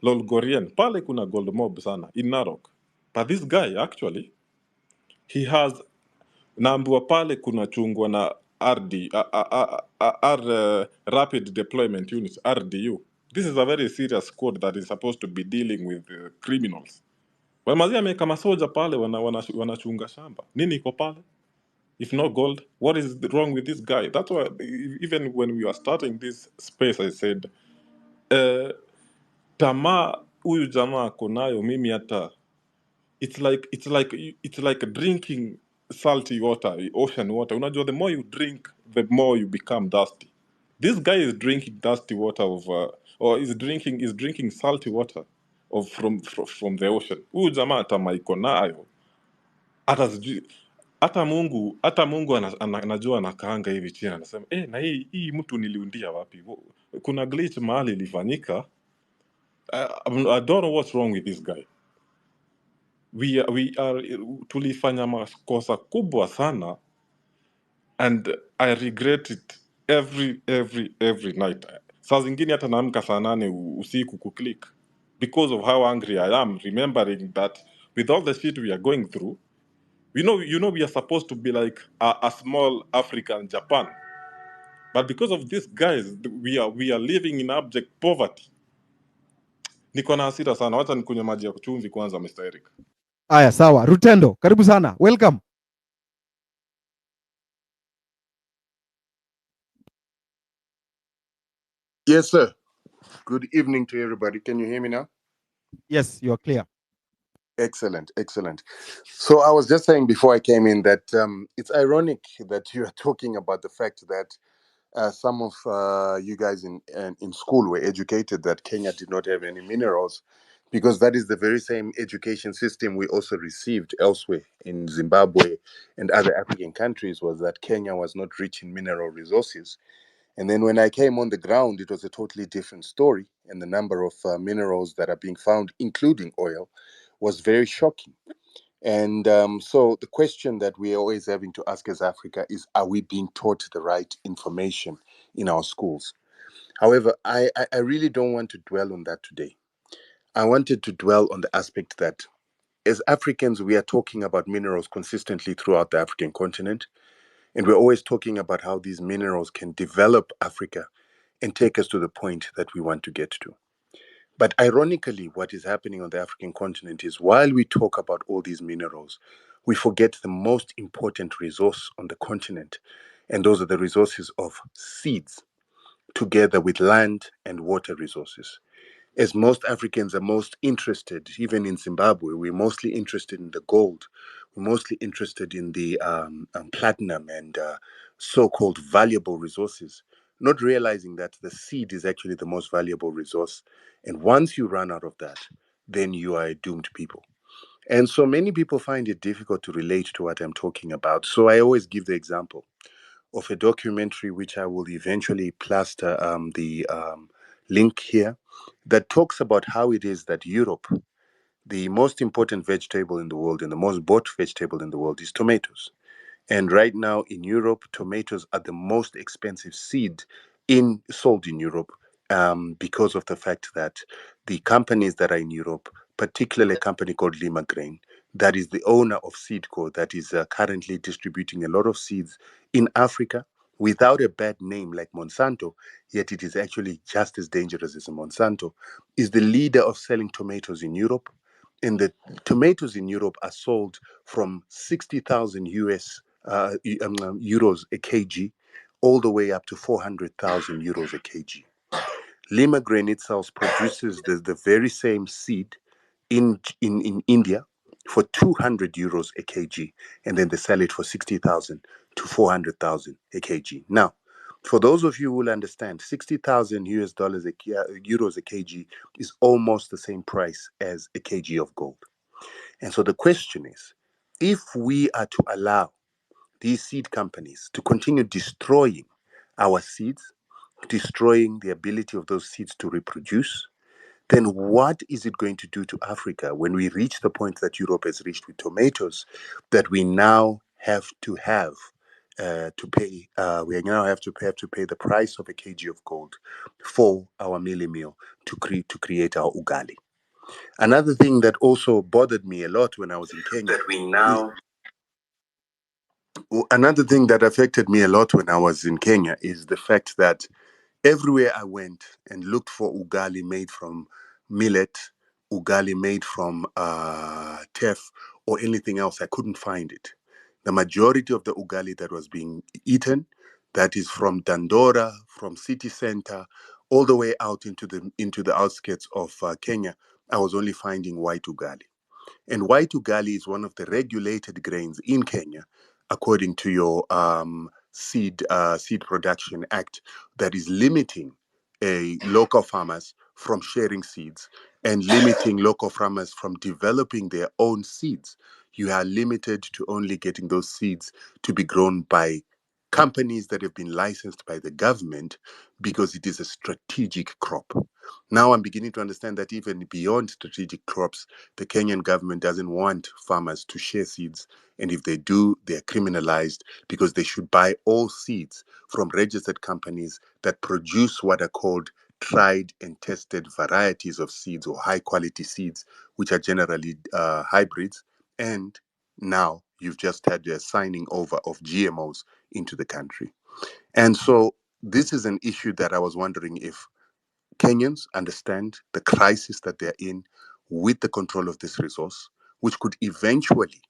Lolgorian, pale kuna gold mob sana, in Narok. But this guy, actually, he has, naambiwa pale kuna chungwa na RD, Rapid Deployment Unit, RDU. This is a very serious squad that is supposed to be dealing with criminals. Wamazia ameweka masoja pale wanachunga shamba. Nini iko pale? If not gold, what is wrong with this guy? That's why even when we were starting this space, I said, tamaa huyu jamaa konayo mimi hata, it's like drinking salty water, ocean water. Unajua, the more you drink, the more you become dusty. This guy is drinking dusty water or is drinking salty water from the ocean. Huyu jamaa tamaa iko nayo hata sijui, hata Mungu anajua anakaanga hivi chini, anasema na hii mtu niliundia wapi? Kuna glitch mahali ilifanyika. I don't know what's wrong with this guy. We are tulifanya makosa kubwa sana And I regret it every night. Saa zingine hata naamka saa 8 usiku kuklik because of how angry I am, remembering that with all the shit we are going through, we are supposed to be like a small African Japan. But because of these guys, we are living in abject poverty. Niko na hasira sana. Wacha nikunywe maji ya chumvi kwanza, Mr. Eric. Aya, sawa. Rutendo, karibu sana. Welcome. Yes, sir. Good evening to everybody. Can you hear me now? Yes, you are clear. Excellent, excellent. So I was just saying before I came in that it's ironic that you are talking about the fact that some of you guys in school were educated that Kenya did not have any minerals, because that is the very same education system we also received elsewhere in Zimbabwe and other African countries, was that Kenya was not rich in mineral resources. And then when I came on the ground, it was a totally different story. And the number of minerals that are being found, including oil, was very shocking. And so the question that we are always having to ask as Africa is, are we being taught the right information in our schools? However, I really don't want to dwell on that today. I wanted to dwell on the aspect that as Africans, we are talking about minerals consistently throughout the African continent. And we're always talking about how these minerals can develop Africa and take us to the point that we want to get to. But ironically, what is happening on the African continent is while we talk about all these minerals, we forget the most important resource on the continent. And those are the resources of seeds, together with land and water resources. As most Africans are most interested, even in Zimbabwe, we're mostly interested in the gold. We're mostly interested in the platinum and so-called valuable resources, not realizing that the seed is actually the most valuable resource. And once you run out of that, then you are a doomed people. And so many people find it difficult to relate to what I'm talking about. So I always give the example of a documentary, which I will eventually plaster the link here, that talks about how it is that Europe, the most important vegetable in the world and the most bought vegetable in the world, is tomatoes. And right now in Europe, tomatoes are the most expensive seed sold in Europe, because of the fact that the companies that are in Europe, particularly a company called Lima Grain, that is the owner of Seedco, that is currently distributing a lot of seeds in Africa without a bad name like Monsanto, yet it is actually just as dangerous as Monsanto, is the leader of selling tomatoes in Europe. And the tomatoes in Europe are sold from 60,000 euros a kg, all the way up to 400,000 euros a kg. Lima Grain itself produces the very same seed in India for 200 euros a kg, and then they sell it for 60,000 to 400,000 a kg. Now, for those of you who will understand, 60,000 euros a kg is almost the same price as a kg of gold. And so the question is, if we are to allow these seed companies to continue destroying our seeds, destroying the ability of those seeds to reproduce, then what is it going to do to Africa when we reach the point that Europe has reached with tomatoes, that we now have to pay the price of a kg of gold for our mealie meal to create our ugali. Another thing that also bothered me a lot when I was in Kenya, another thing that affected me a lot when I was in Kenya is the fact that everywhere I went and looked for ugali made from millet, ugali made from teff, or anything else, I couldn't find it. The majority of the ugali that was being eaten, that is from Dandora, from city center, all the way out into the outskirts of Kenya, I was only finding white ugali. And white ugali is one of the regulated grains in Kenya, according to your Seed Production Act, that is limiting local farmers from sharing seeds and limiting local farmers from developing their own seeds. You are limited to only getting those seeds to be grown by companies that have been licensed by the government because it is a strategic crop. Now I'm beginning to understand that even beyond strategic crops, the Kenyan government doesn't want farmers to share seeds. And if they do, they're criminalized because they should buy all seeds from registered companies that produce what are called tried and tested varieties of seeds or high quality seeds, which are generally hybrids. And now you've just had a signing over of GMOs into the country. And so this is an issue that I was wondering if Kenyans understand the crisis that they're in with the control of this resource, which could eventually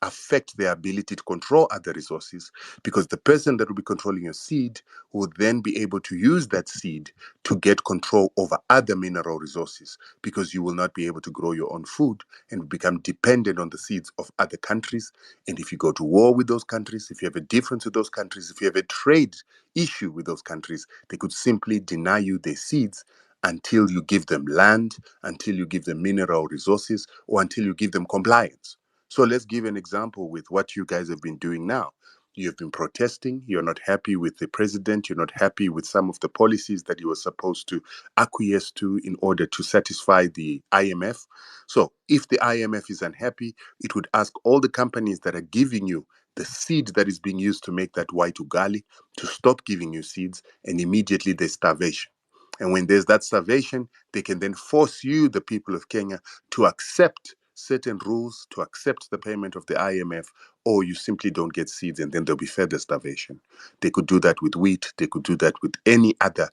affect their ability to control other resources, because the person that will be controlling your seed will then be able to use that seed to get control over other mineral resources, because you will not be able to grow your own food and become dependent on the seeds of other countries. And if you go to war with those countries, if you have a difference with those countries, if you have a trade issue with those countries, they could simply deny you their seeds until you give them land, until you give them mineral resources, or until you give them compliance. So let's give an example with what you guys have been doing now. You've been protesting, you're not happy with the president, you're not happy with some of the policies that you were supposed to acquiesce to in order to satisfy the IMF. So if the IMF is unhappy, it would ask all the companies that are giving you the seed that is being used to make that white ugali to stop giving you seeds, and immediately there's starvation. And when there's that starvation, they can then force you, the people of Kenya, to accept certain rules, to accept the payment of the IMF, or you simply don't get seeds and then there'll be further starvation. They could do that with wheat. They could do that with any other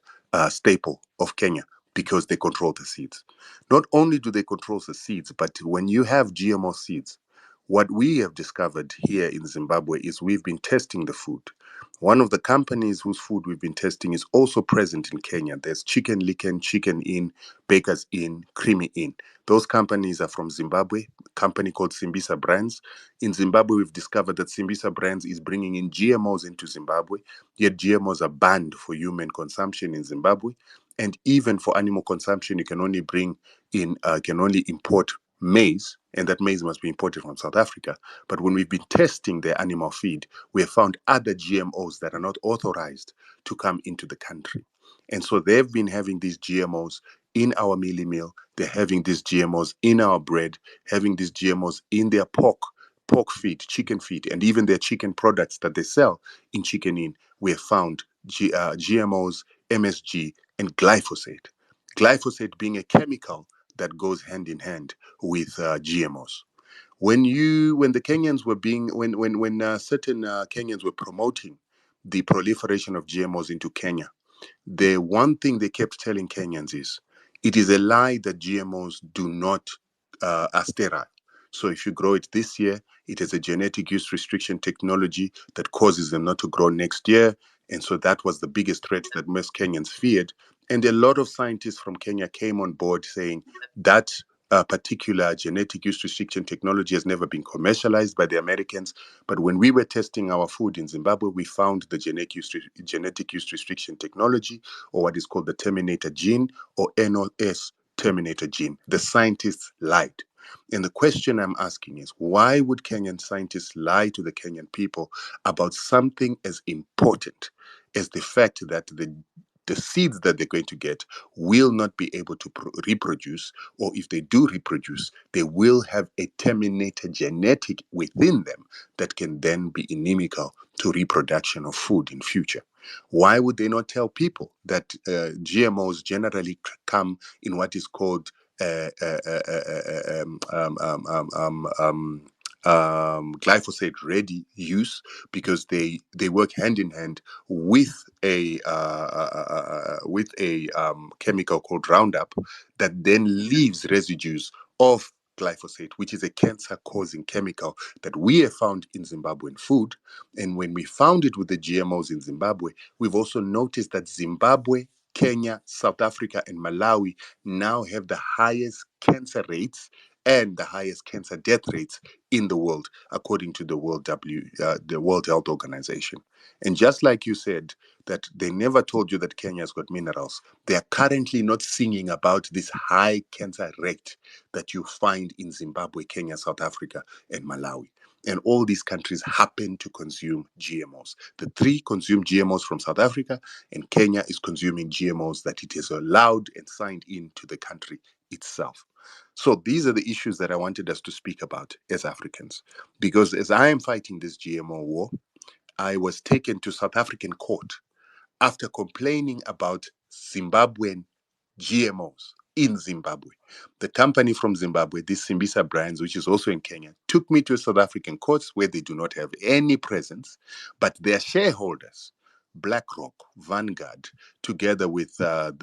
staple of Kenya because they control the seeds. Not only do they control the seeds, but when you have GMO seeds, what we have discovered here in Zimbabwe is we've been testing the food. One of the companies whose food we've been testing is also present in Kenya. There's Chicken Licken, Chicken Inn, Baker's Inn, Creamy Inn. Those companies are from Zimbabwe, a company called Simbisa Brands. In Zimbabwe, we've discovered that Simbisa Brands is bringing in GMOs into Zimbabwe, yet GMOs are banned for human consumption in Zimbabwe. And even for animal consumption, you can only import maize, and that maize must be imported from South Africa. But when we've been testing their animal feed, we have found other GMOs that are not authorized to come into the country. And so they've been having these GMOs in our mealie meal. They're having these GMOs in our bread, having these GMOs in their pork feed, chicken feed, and even their chicken products that they sell in Chicken Inn. We have found GMOs, MSG, and glyphosate. Glyphosate being a chemical that goes hand in hand with GMOs. When the Kenyans were certain Kenyans were promoting the proliferation of GMOs into Kenya, the one thing they kept telling Kenyans is, it is a lie that GMOs are sterile. So if you grow it this year, it is a genetic use restriction technology that causes them not to grow next year. And so that was the biggest threat that most Kenyans feared. And a lot of scientists from Kenya came on board saying that particular genetic use restriction technology has never been commercialized by the Americans. But when we were testing our food in Zimbabwe, we found the genetic use restriction technology, or what is called the terminator gene, or NOS terminator gene. The scientists lied. And the question I'm asking is, why would Kenyan scientists lie to the Kenyan people about something as important as the fact that the seeds that they're going to get will not be able to reproduce, or if they do reproduce, they will have a terminator genetic within them that can then be inimical to reproduction of food in future? Why would they not tell people that GMOs generally come in what is called glyphosate ready use, because they work hand in hand with a chemical called Roundup that then leaves residues of glyphosate, which is a cancer-causing chemical that we have found in Zimbabwean food. And when we found it with the GMOs in Zimbabwe, we've also noticed that Zimbabwe, Kenya, South Africa, and Malawi now have the highest cancer rates and the highest cancer death rates in the world, according to the World Health Organization. And just like you said, that they never told you that Kenya's got minerals, they are currently not singing about this high cancer rate that you find in Zimbabwe, Kenya, South Africa, and Malawi. And all these countries happen to consume GMOs. The three consume GMOs from South Africa, and Kenya is consuming GMOs that it is allowed and signed into the country itself. So these are the issues that I wanted us to speak about as Africans. Because as I am fighting this GMO war, I was taken to South African court after complaining about Zimbabwean GMOs in Zimbabwe. The company from Zimbabwe, this Simbisa Brands, which is also in Kenya, took me to South African courts where they do not have any presence, but their shareholders, BlackRock, Vanguard, together with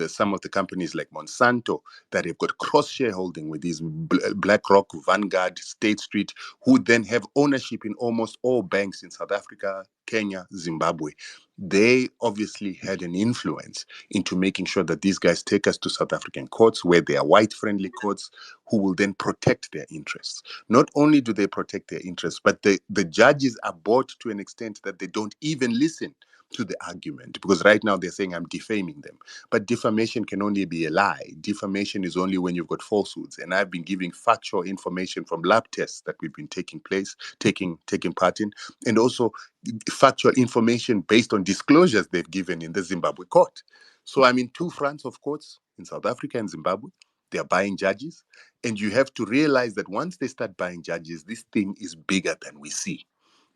some of the companies like Monsanto that have got cross-shareholding with these BlackRock, Vanguard, State Street, who then have ownership in almost all banks in South Africa, Kenya, Zimbabwe. They obviously had an influence into making sure that these guys take us to South African courts where they are white-friendly courts who will then protect their interests. Not only do they protect their interests, but the judges are bought to an extent that they don't even listen to the argument, because right now they're saying I'm defaming them. But defamation can only be a lie. Defamation is only when you've got falsehoods. And I've been giving factual information from lab tests that we've been taking part in, and also factual information based on disclosures they've given in the Zimbabwe court. So I'm in two fronts of courts in South Africa and Zimbabwe. They're buying judges. And you have to realize that once they start buying judges, this thing is bigger than we see.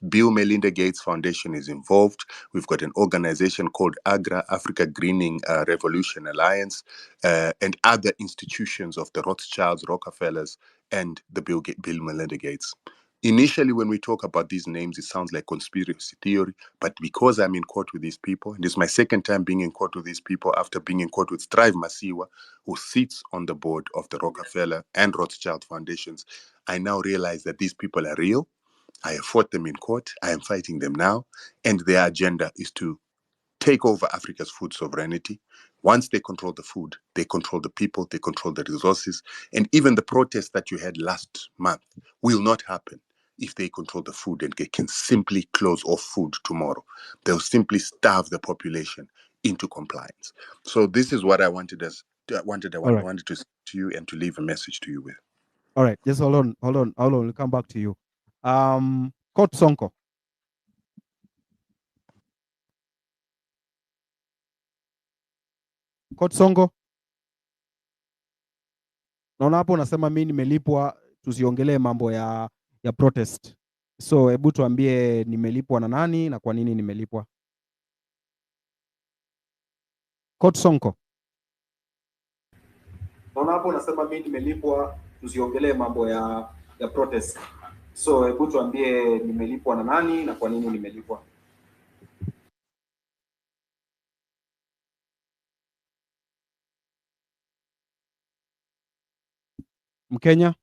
Bill Melinda Gates Foundation is involved. We've got an organization called AGRA, Africa Greening Revolution Alliance, and other institutions of the Rothschilds, Rockefellers, and the Bill Melinda Gates. Initially, when we talk about these names, it sounds like conspiracy theory, but because I'm in court with these people, and it's my second time being in court with these people after being in court with Strive Masiwa, who sits on the board of the Rockefeller and Rothschild Foundations, I now realize that these people are real. I have fought them in court. I am fighting them now. And their agenda is to take over Africa's food sovereignty. Once they control the food, they control the people, they control the resources. And even the protests that you had last month will not happen if they control the food and they can simply close off food tomorrow. They'll simply starve the population into compliance. So this is what I wanted to say to you and to leave a message to you with. All right, just hold on. We'll come back to you. Court Sonko. Court Sonko. Naona hapo unasema mimi nimelipwa, tusiongelee mambo ya protest. So hebu tuambie nimelipwa na nani na kwa nini nimelipwa? Court Sonko. Naona hapo unasema mimi nimelipwa, tusiongelee mambo ya protest. So hebu tuambie nimelipwa na nani na kwa nini nimelipwa? Mkenya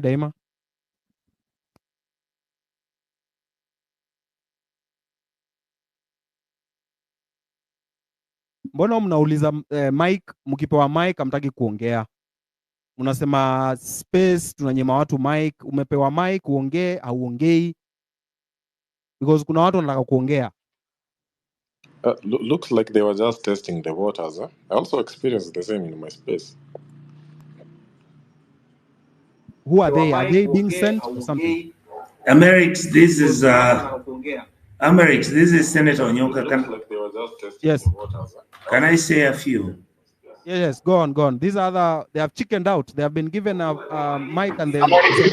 daima. Mbona mnauliza mic, mkipewa mic hamtaki kuongea? Mnasema space, tunanyima watu mic. Umepewa mic uongee au ongei? Because kuna watu wanataka kuongea. Looks like they were just testing the waters. I also experienced the same in my space. Who are they? Are they being sent or something? Amerix, this is Senator Onyoka. Like they were just testing yes. The waters. Can I say a few? Yes, go on. These are they have chickened out. They have been given a mic and they Amerix, they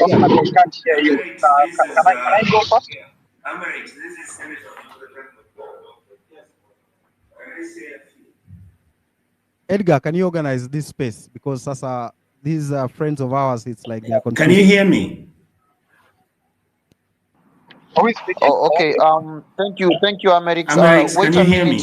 can't hear you. Can I go first? Amerix, this is Senator Onyoka. Can I say a few? Edgar, can you organize this space? Because sasa these are friends of ours. It's like they are confused. Can you hear me? Who is speaking? Oh, okay. Thank you, Amerix. Amerix, Wait can a you hear minute, me?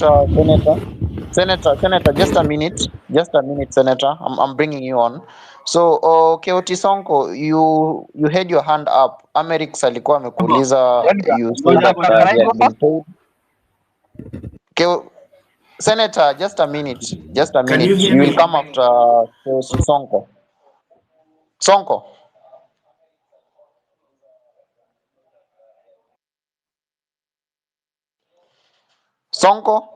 Senator. Just a minute, Senator. I'm bringing you on. So, Keoti Sonko, you had your hand up. Amerix alikuwa amekuuliza. You said that they have been told. Okay, Senator, just a minute. Can you hear You me? will come after Keoti Sonko. Sonko.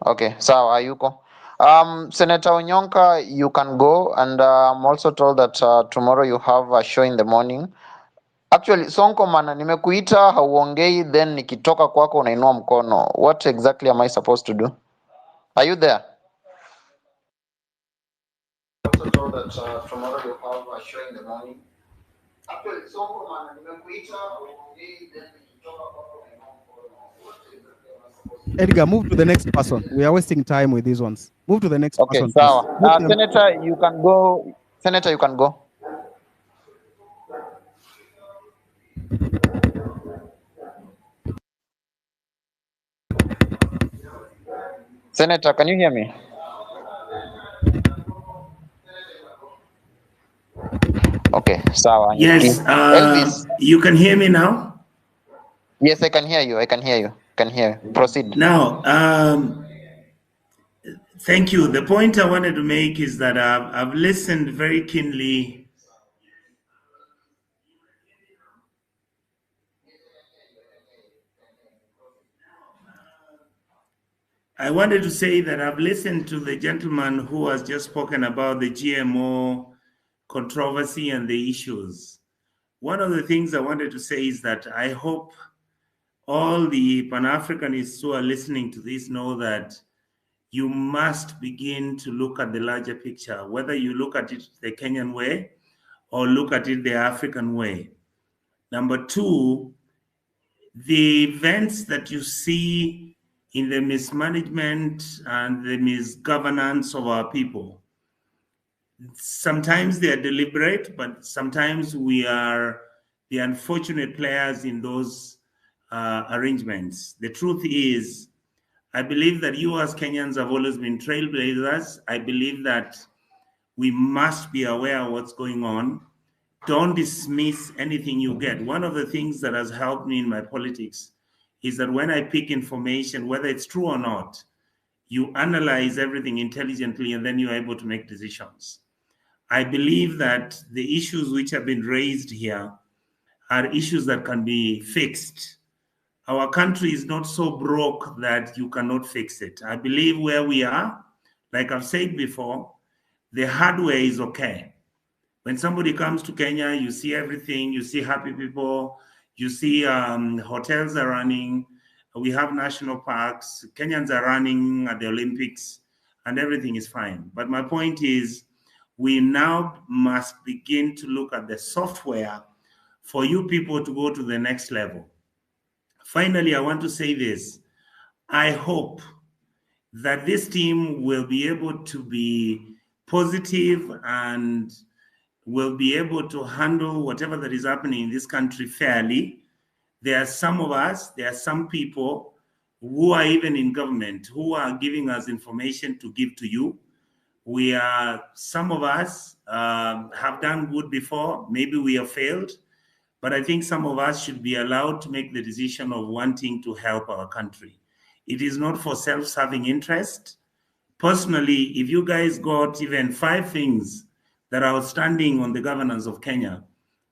Okay, sawa, hayuko. Senator Onyonka, you can go, and I'm also told that tomorrow you have a show in the morning. Actually, Sonko mana, nimekuita hauongei, then nikitoka kwako unainua mkono. What exactly am I supposed to do? Are you there? Also told that tomorrow you have a show in the morning. Actually, Sonko mana, nimekuita hauongei, then nikitoka kwako unainua mkono. What exactly am I supposed to do? Edgar, move to the next person. We are wasting time with these ones. Move to the next Okay, person, sawa. please. Senator, you can go. Senator, you can go. Senator, can you hear me? Okay, sawa. Yes, Elvis. you can hear me now? Yes, I can hear you. I can hear you. Can hear you. Proceed. Now, thank you. The point I wanted to make is that I've listened very keenly. I wanted to say that I've listened to the gentleman who has just spoken about the GMO controversy and the issues. One of the things I wanted to say is that I hope all the Pan-Africanists who are listening to this know that you must begin to look at the larger picture, whether you look at it the Kenyan way or look at it the African way. Number two, the events that you see in the mismanagement and the misgovernance of our people, sometimes they are deliberate, but sometimes we are the unfortunate players in those arrangements. The truth is, I believe that you as Kenyans have always been trailblazers. I believe that we must be aware of what's going on. Don't dismiss anything you get. One of the things that has helped me in my politics is that when I pick information, whether it's true or not, you analyze everything intelligently and then you're able to make decisions. I believe that the issues which have been raised here are issues that can be fixed. Our country is not so broke that you cannot fix it. I believe where we are, like I've said before, the hardware is okay. When somebody comes to Kenya, you see everything, you see happy people, you see hotels are running, we have national parks, Kenyans are running at the Olympics, and everything is fine. But my point is, we now must begin to look at the software for you people to go to the next level. Finally, I want to say this. I hope that this team will be able to be positive and will be able to handle whatever that is happening in this country fairly. There are some of us, there are some people who are even in government who are giving us information to give to you. Some of us have done good before, maybe we have failed, but I think some of us should be allowed to make the decision of wanting to help our country. It is not for self-serving interest. Personally, if you guys got even 5 things that are outstanding on the governance of Kenya,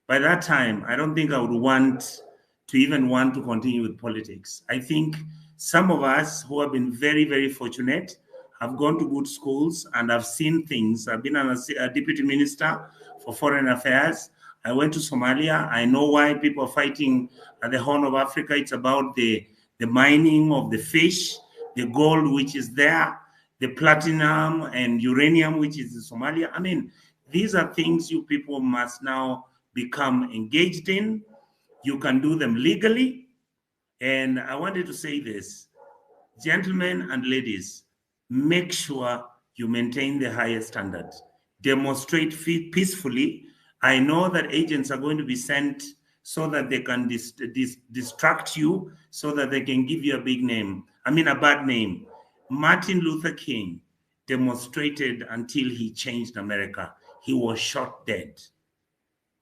by that time, I don't think I would want to continue with politics. I think some of us who have been very, very fortunate have gone to good schools and have seen things. I've been a deputy minister for foreign affairs. I went to Somalia. I know why people are fighting at the Horn of Africa. It's about the mining of the fish, the gold which is there, the platinum and uranium which is in Somalia. I mean, these are things you people must now become engaged in. You can do them legally. And I wanted to say this, gentlemen and ladies, make sure you maintain the highest standards. Demonstrate peacefully. I know that agents are going to be sent so that they can distract you, so that they can give you a bad name. Martin Luther King demonstrated until he changed America. He was shot dead.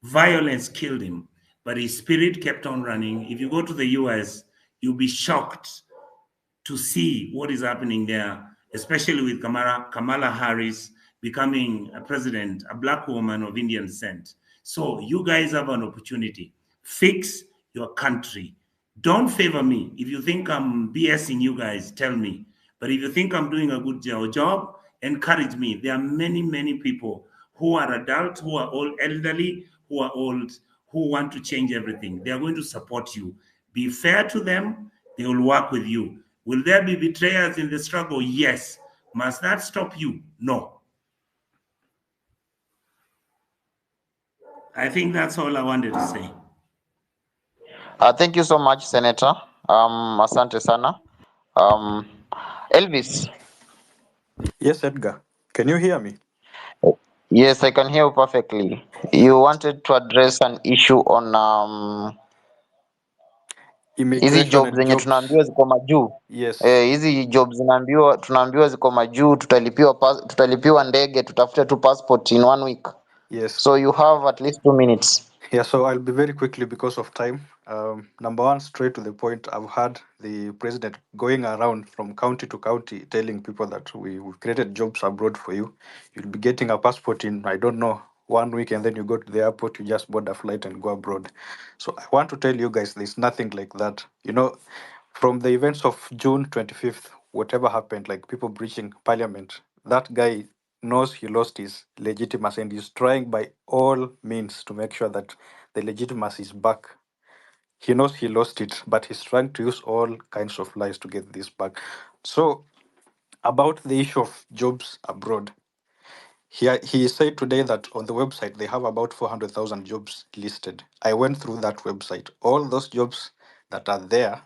Violence killed him, but his spirit kept on running. If you go to the US, you'll be shocked to see what is happening there, especially with Kamala Harris becoming a president, a black woman of Indian descent. So you guys have an opportunity. Fix your country. Don't favor me. If you think I'm BSing you guys, tell me. But if you think I'm doing a good job encourage me. There are many, many people who are adults, who are all elderly, who are old, who want to change everything. They are going to support you. Be fair to them. They will work with you. Will there be betrayers in the struggle? Yes. Must that stop you? No. I think that's all I wanted to say. Thank you so much, Senator. Asante sana. Elvis. Yes, Edgar. Can you hear me? Yes, I can hear you perfectly. You wanted to address an issue on hizi Immigration jobs and zenye jobs. tunaambiwa ziko majuu. Yes. Hizi jobs tunaambiwa ziko majuu, tutalipiwa ndege, tutafute tu passport in 1 week. Yes. So you have at least 2 minutes. Yeah, so I'll be very quickly because of time. Number one, straight to the point. I've heard the president going around from county to county telling people that we've created jobs abroad for you. You'll be getting a passport in, I don't know, 1 week, and then you go to the airport, you just board a flight and go abroad. So I want to tell you guys there's nothing like that. You know, from the events of June 25th, whatever happened, like people breaching parliament, that guy knows he lost his legitimacy and he's trying by all means to make sure that the legitimacy is back. He knows he lost it, but he's trying to use all kinds of lies to get this back. So, about the issue of jobs abroad, he said today that on the website they have about 400,000 jobs listed. I went through that website. All those jobs that are there,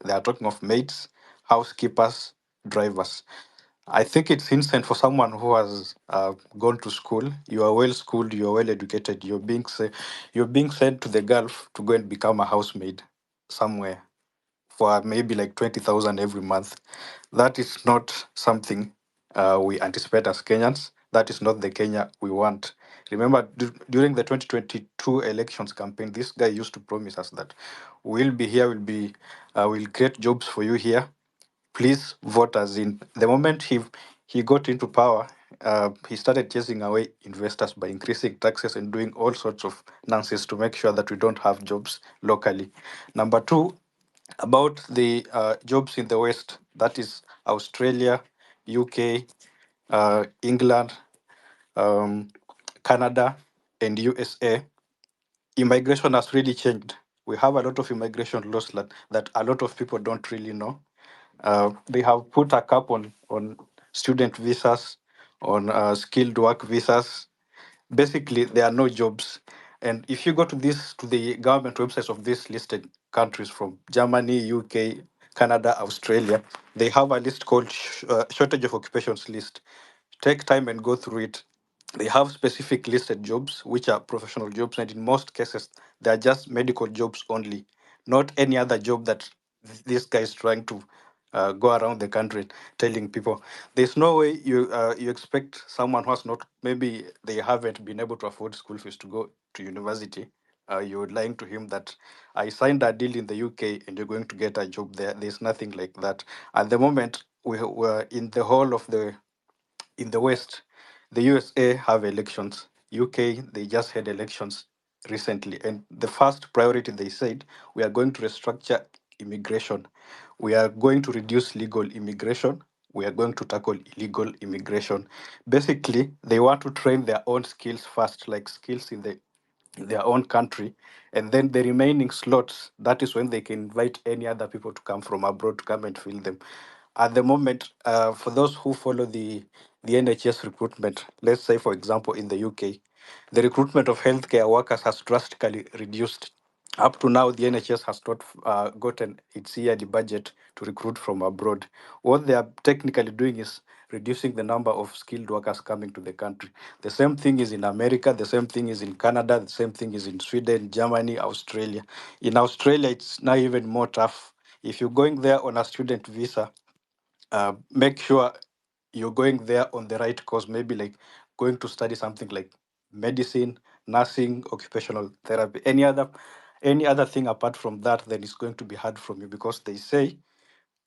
they are talking of maids, housekeepers, drivers. I think it's instant for someone who has gone to school. You are well schooled. You are well educated. You're being sent to the Gulf to go and become a housemaid somewhere for maybe like 20,000 every month. That is not something we anticipate as Kenyans. That is not the Kenya we want. Remember, during the 2022 elections campaign, this guy used to promise us that we'll be here, we'll create jobs for you here. Please vote us in. The moment he got into power, he started chasing away investors by increasing taxes and doing all sorts of nonsense to make sure that we don't have jobs locally. Number two, about the jobs in the West, that is Australia, UK, England, um, Canada, and USA, immigration has really changed. We have a lot of immigration laws that a lot of people don't really know. They have put a cap on student visas, on skilled work visas. Basically, there are no jobs. And if you go to the government websites of these listed countries from Germany, UK, Canada, Australia, they have a list called shortage of occupations list. Take time and go through it. They have specific listed jobs, which are professional jobs, and in most cases, they are just medical jobs only, not any other job that this guy is trying to go around the country telling people. There's no way you expect someone who has not, maybe they haven't been able to afford school fees to go to university. You're lying to him that I signed a deal in the UK and you're going to get a job there. There's nothing like that. At the moment, we're in the whole of in the West, the USA have elections. UK, they just had elections recently. And the first priority, they said, we are going to restructure immigration. We are going to reduce legal immigration. We are going to tackle illegal immigration. Basically, they want to train their own skills first, like skills in their own country. And then the remaining slots, that is when they can invite any other people to come from abroad to come and fill them. At the moment, for those who follow the NHS recruitment, let's say, for example, in the UK, the recruitment of healthcare workers has drastically reduced. Up to now, the NHS has not gotten its yearly budget to recruit from abroad. What they are technically doing is reducing the number of skilled workers coming to the country. The same thing is in America, the same thing is in Canada, the same thing is in Sweden, Germany, Australia. In Australia, it's now even more tough. If you're going there on a student visa, make sure you're going there on the right course, maybe like going to study something like medicine, nursing, occupational therapy, any other thing apart from that, then it's going to be hard from you because they say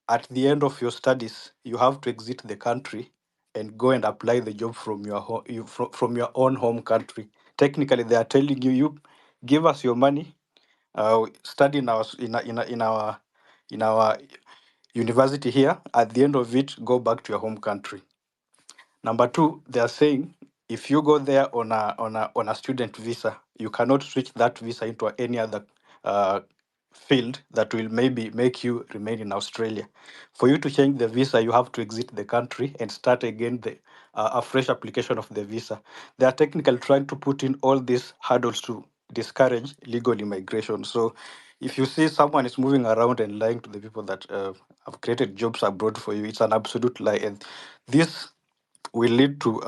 at the end of your studies, you have to exit the country and go and apply the job from your from your own home country. Technically, they are telling you, you give us your money, study in our university here. At the end of it, go back to your home country. Number two, they are saying if you go there on a student visa, you cannot switch that visa into any other field that will maybe make you remain in Australia. For you to change the visa, you have to exit the country and start again a fresh application of the visa. They are technically trying to put in all these hurdles to discourage legal immigration. So if you see someone is moving around and lying to the people that have created jobs abroad for you, it's an absolute lie. And this will lead to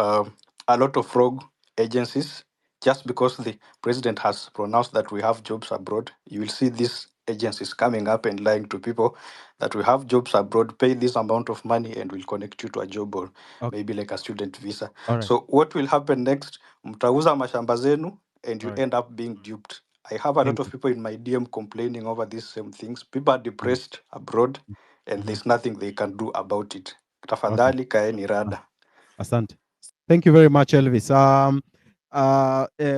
a lot of rogue agencies. Just because the president has pronounced that we have jobs abroad, you will see these agencies coming up and lying to people that we have jobs abroad, pay this amount of money, and we'll connect you to a job or maybe like a student visa. All right. So what will happen next? Mtauza mashamba zenu, and you end up being duped. I have a lot of people in my DM complaining over these same things. People are depressed abroad, and there's nothing they can do about it. Tafadhali kaeni rada. Asante. Thank you very much, Elvis.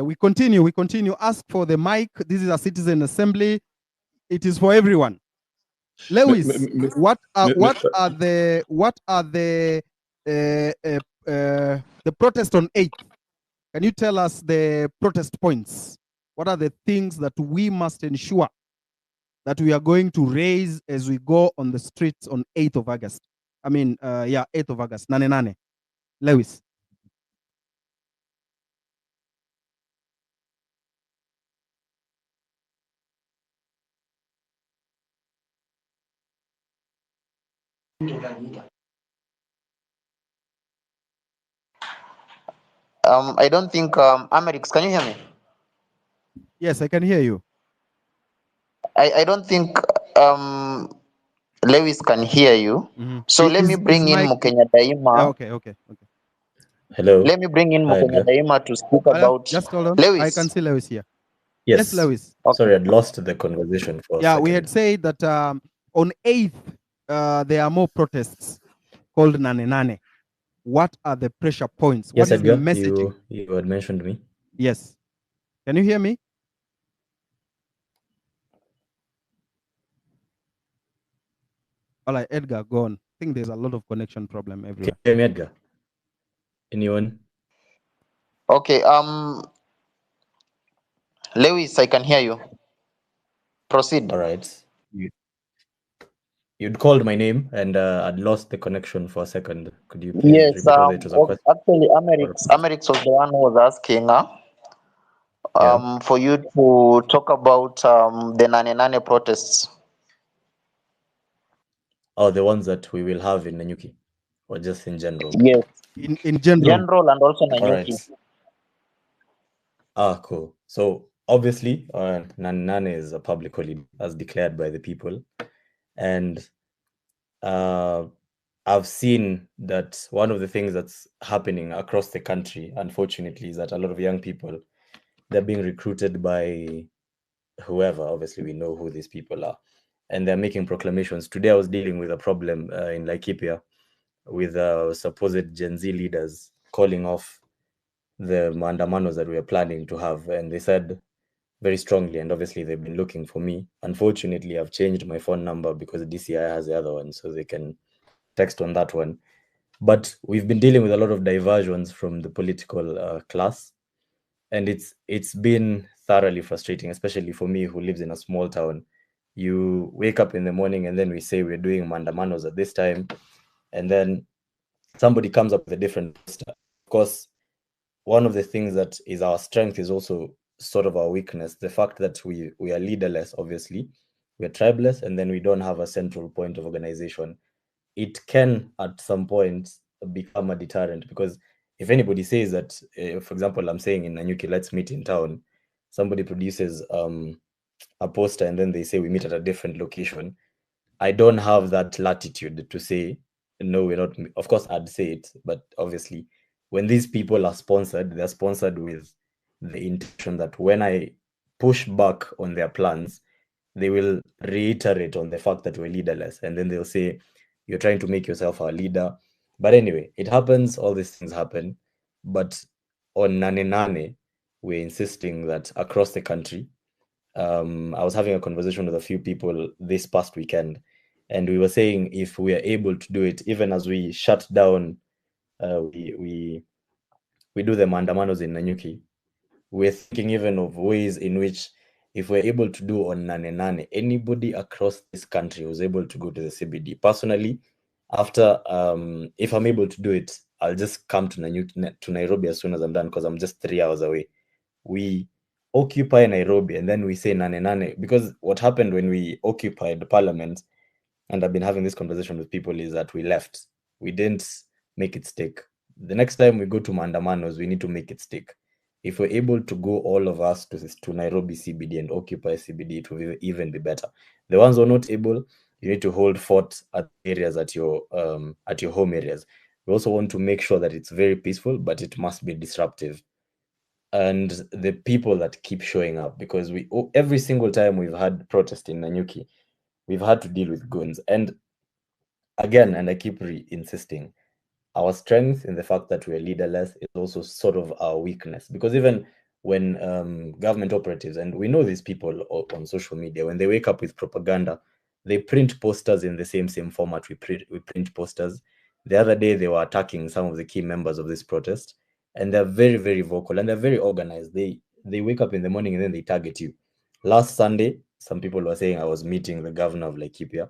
We continue. Ask for the mic. This is a citizen assembly. It is for everyone. Lewis, what are the protest on 8th? Can you tell us the protest points? What are the things that we must ensure that we are going to raise as we go on the streets on 8th of August? 8th of August. Nane. Lewis. I don't think Amerix, can you hear me? Yes, I can hear you. I don't think Lewis can hear you. So let me bring in Mukenya Daima. Okay. Hello. Let me bring in Mukenya Daima to speak about just hold on. Lewis. I can see Lewis here. Yes, Lewis. Sorry, I'd lost the conversation for a second. We had said that on 8th, there are more protests called Nane. What are the pressure points? Yes, what is Edgar, the messaging? You had mentioned me. Yes. Can you hear me? All right, Edgar, go on. I think there's a lot of connection problem everywhere. Can you hear me, Edgar? Anyone? Okay, Lewis, I can hear you. Proceed. All right. You'd called my name and I'd lost the connection for a second. Could you please repeat whether it was a question? Actually, Amerix was the one who was asking for you to talk about the Nane protests. Oh, the ones that we will have in Nanyuki, or just in general? Yes. In general. General and also Nanyuki. All right. Cool. So obviously, Nane is a public holiday as declared by the people. And I've seen that one of the things that's happening across the country, unfortunately, is that a lot of young people, they're being recruited by whoever. Obviously, we know who these people are. And they're making proclamations. Today, I was dealing with a problem in Laikipia with supposed Gen Z leaders calling off the maandamanos that we are planning to have. And they said very strongly, and obviously they've been looking for me. Unfortunately, I've changed my phone number because DCI has the other one, so they can text on that one. But we've been dealing with a lot of diversions from the political class, and it's been thoroughly frustrating, especially for me who lives in a small town. You wake up in the morning and then we say we're doing mandamanos at this time, and then somebody comes up with a different poster. Of course, one of the things that is our strength is also sort of our weakness. The fact that we are leaderless, obviously, we're tribeless, and then we don't have a central point of organization. It can, at some point, become a deterrent, because if anybody says that, for example, I'm saying in Nanyuki, let's meet in town, somebody produces a poster and then they say we meet at a different location, I don't have that latitude to say, no, we're not. Of course, I'd say it, but obviously, when these people are sponsored, they're sponsored with the intention that when I push back on their plans, they will reiterate on the fact that we're leaderless. And then they'll say, you're trying to make yourself our leader. But anyway, it happens, all these things happen. But on Nane, we're insisting that across the country, I was having a conversation with a few people this past weekend, and we were saying if we are able to do it, even as we shut down we do the mandamanos in Nanyuki, we're thinking even of ways in which, if we're able to do on Nane, anybody across this country was able to go to the CBD. Personally, after if I'm able to do it, I'll just come to Nairobi as soon as I'm done, because I'm just 3 hours away. We occupy Nairobi and then we say Nane, because what happened when we occupied the parliament, and I've been having this conversation with people, is that we left. We didn't make it stick. The next time we go to mandamanos, we need to make it stick. If we're able to go all of us to Nairobi CBD and occupy CBD, it will even be better. The ones who are not able, you need to hold fort at areas at your home areas. We also want to make sure that it's very peaceful, but it must be disruptive. And the people that keep showing up, because every single time we've had protest in Nanyuki, we've had to deal with goons. And again, and I keep insisting, our strength in the fact that we're leaderless is also sort of our weakness, because even when government operatives, and we know these people on social media, when they wake up with propaganda, they print posters in the same format we print posters. The other day, they were attacking some of the key members of this protest, and they're very, very vocal, and they're very organized. They wake up in the morning and then they target you. Last Sunday, some people were saying I was meeting the governor of Laikipia.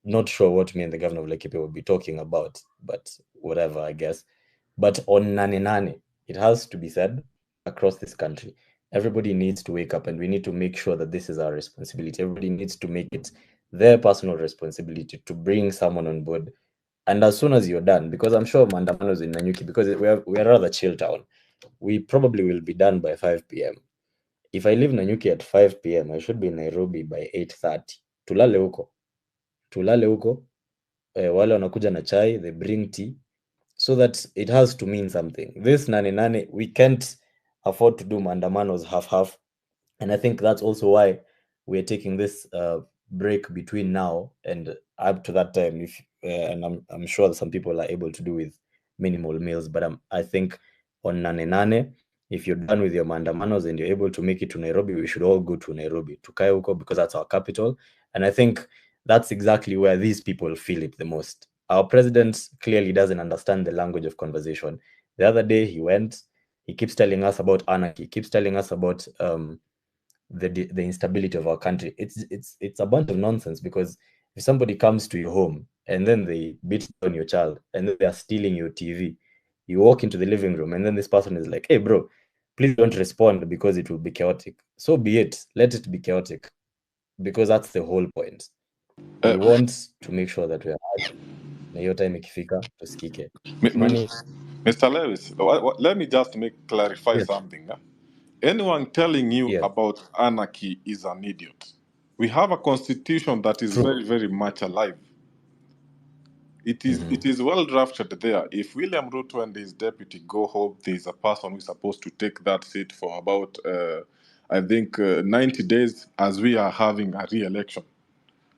Not sure what me and the governor of Laikipia will be talking about, but whatever, I guess. But on Nane, it has to be said, across this country, everybody needs to wake up, and we need to make sure that this is our responsibility. Everybody needs to make it their personal responsibility to bring someone on board. And as soon as you're done, because I'm sure Mandamanos in Nanyuki, because we are a rather chill town, we probably will be done by 5 p.m. If I leave Nanyuki at 5 p.m., I should be in Nairobi by 8:30. Tulale huko, wale wanakuja na chai, they bring tea, so that it has to mean something. This Nane, we can't afford to do mandamanos half. And I think that's also why we're taking this break between now and up to that time. And I'm sure that some people are able to do with minimal meals, but I think on Nane, if you're done with your mandamanos and you're able to make it to Nairobi, we should all go to Nairobi, to Kayuko, because that's our capital. And I think that's exactly where these people feel it the most. Our president clearly doesn't understand the language of conversation. The other day he keeps telling us about anarchy, he keeps telling us about the instability of our country. It's a bunch of nonsense, because if somebody comes to your home and then they beat on your child and then they are stealing your TV, you walk into the living room and then this person is like, hey bro, please don't respond because it will be chaotic. So be it, let it be chaotic, because that's the whole point. We want to make sure that we are heard, na hiyo time ikifika tusikike. Mr. Lewis, let me just clarify something. Anyone telling you about anarchy is an idiot. We have a constitution that is very, very much alive. It is well drafted there. If William Ruto and his deputy go home, there is a person who is supposed to take that seat for about, 90 days, as we are having a re-election.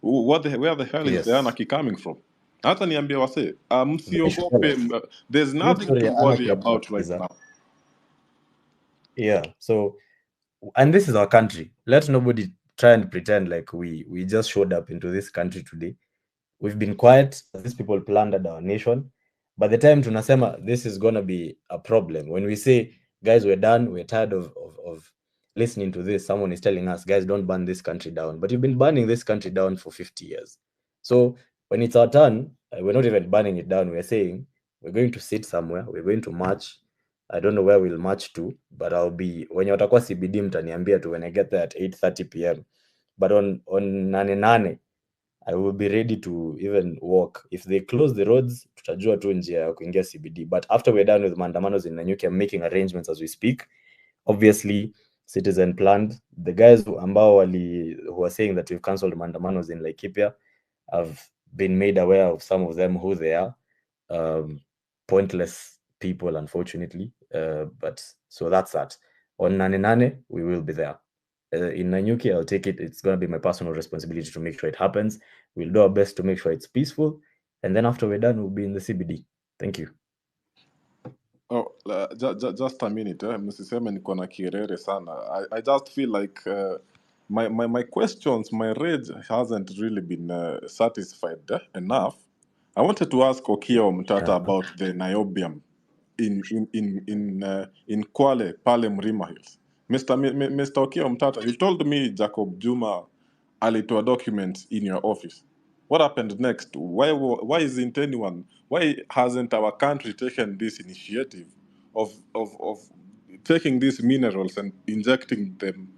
Where the hell is the anarchy coming from? Hata niambie wase, msiogope, there's nothing to worry about right now. Yeah, so, and this is our country. Let nobody try and pretend like we just showed up into this country today. We've been quiet as these people plundered our nation. By the time tunasema this is gonna be a problem, when we say, guys, we're done, we're tired of listening to this, someone is telling us, guys, don't burn this country down. But you've been burning this country down for 50 years. So when it's our turn, we're not even burning it down. We're saying we're going to sit somewhere, we're going to march. I don't know where we'll march to, but I'll be, when watakuwa CBD mtaniambia tu when I get there at 8:30 p.m. But on Nane, I will be ready to even walk. If they close the roads, tutajua tu njia ya kuingia CBD. But after we're done with mandamanos in Nanyuki, I'm making arrangements as we speak. Obviously, citizen planned. The guys who are saying that we've cancelled mandamanos in Laikipia, I've been made aware of some of them, who they are. Pointless people, unfortunately. But so that's that. On Nane, we will be there. In Nanyuki, I'll take it. It's going to be my personal responsibility to make sure it happens. We'll do our best to make sure it's peaceful. And then after we're done, we'll be in the CBD. Thank you. Oh, just a minute. Msiseme niko na kirere sana. I just feel like my questions, my rage hasn't really been satisfied enough. I wanted to ask Okiya Mtata about the niobium in Kwale, Pale Mrima Hills. Mr. Okiya Mtata, you told me Jacob Juma alitoa documents in your office. What happened next? Why isn't anyone? Why hasn't our country taken this initiative of taking these minerals and injecting them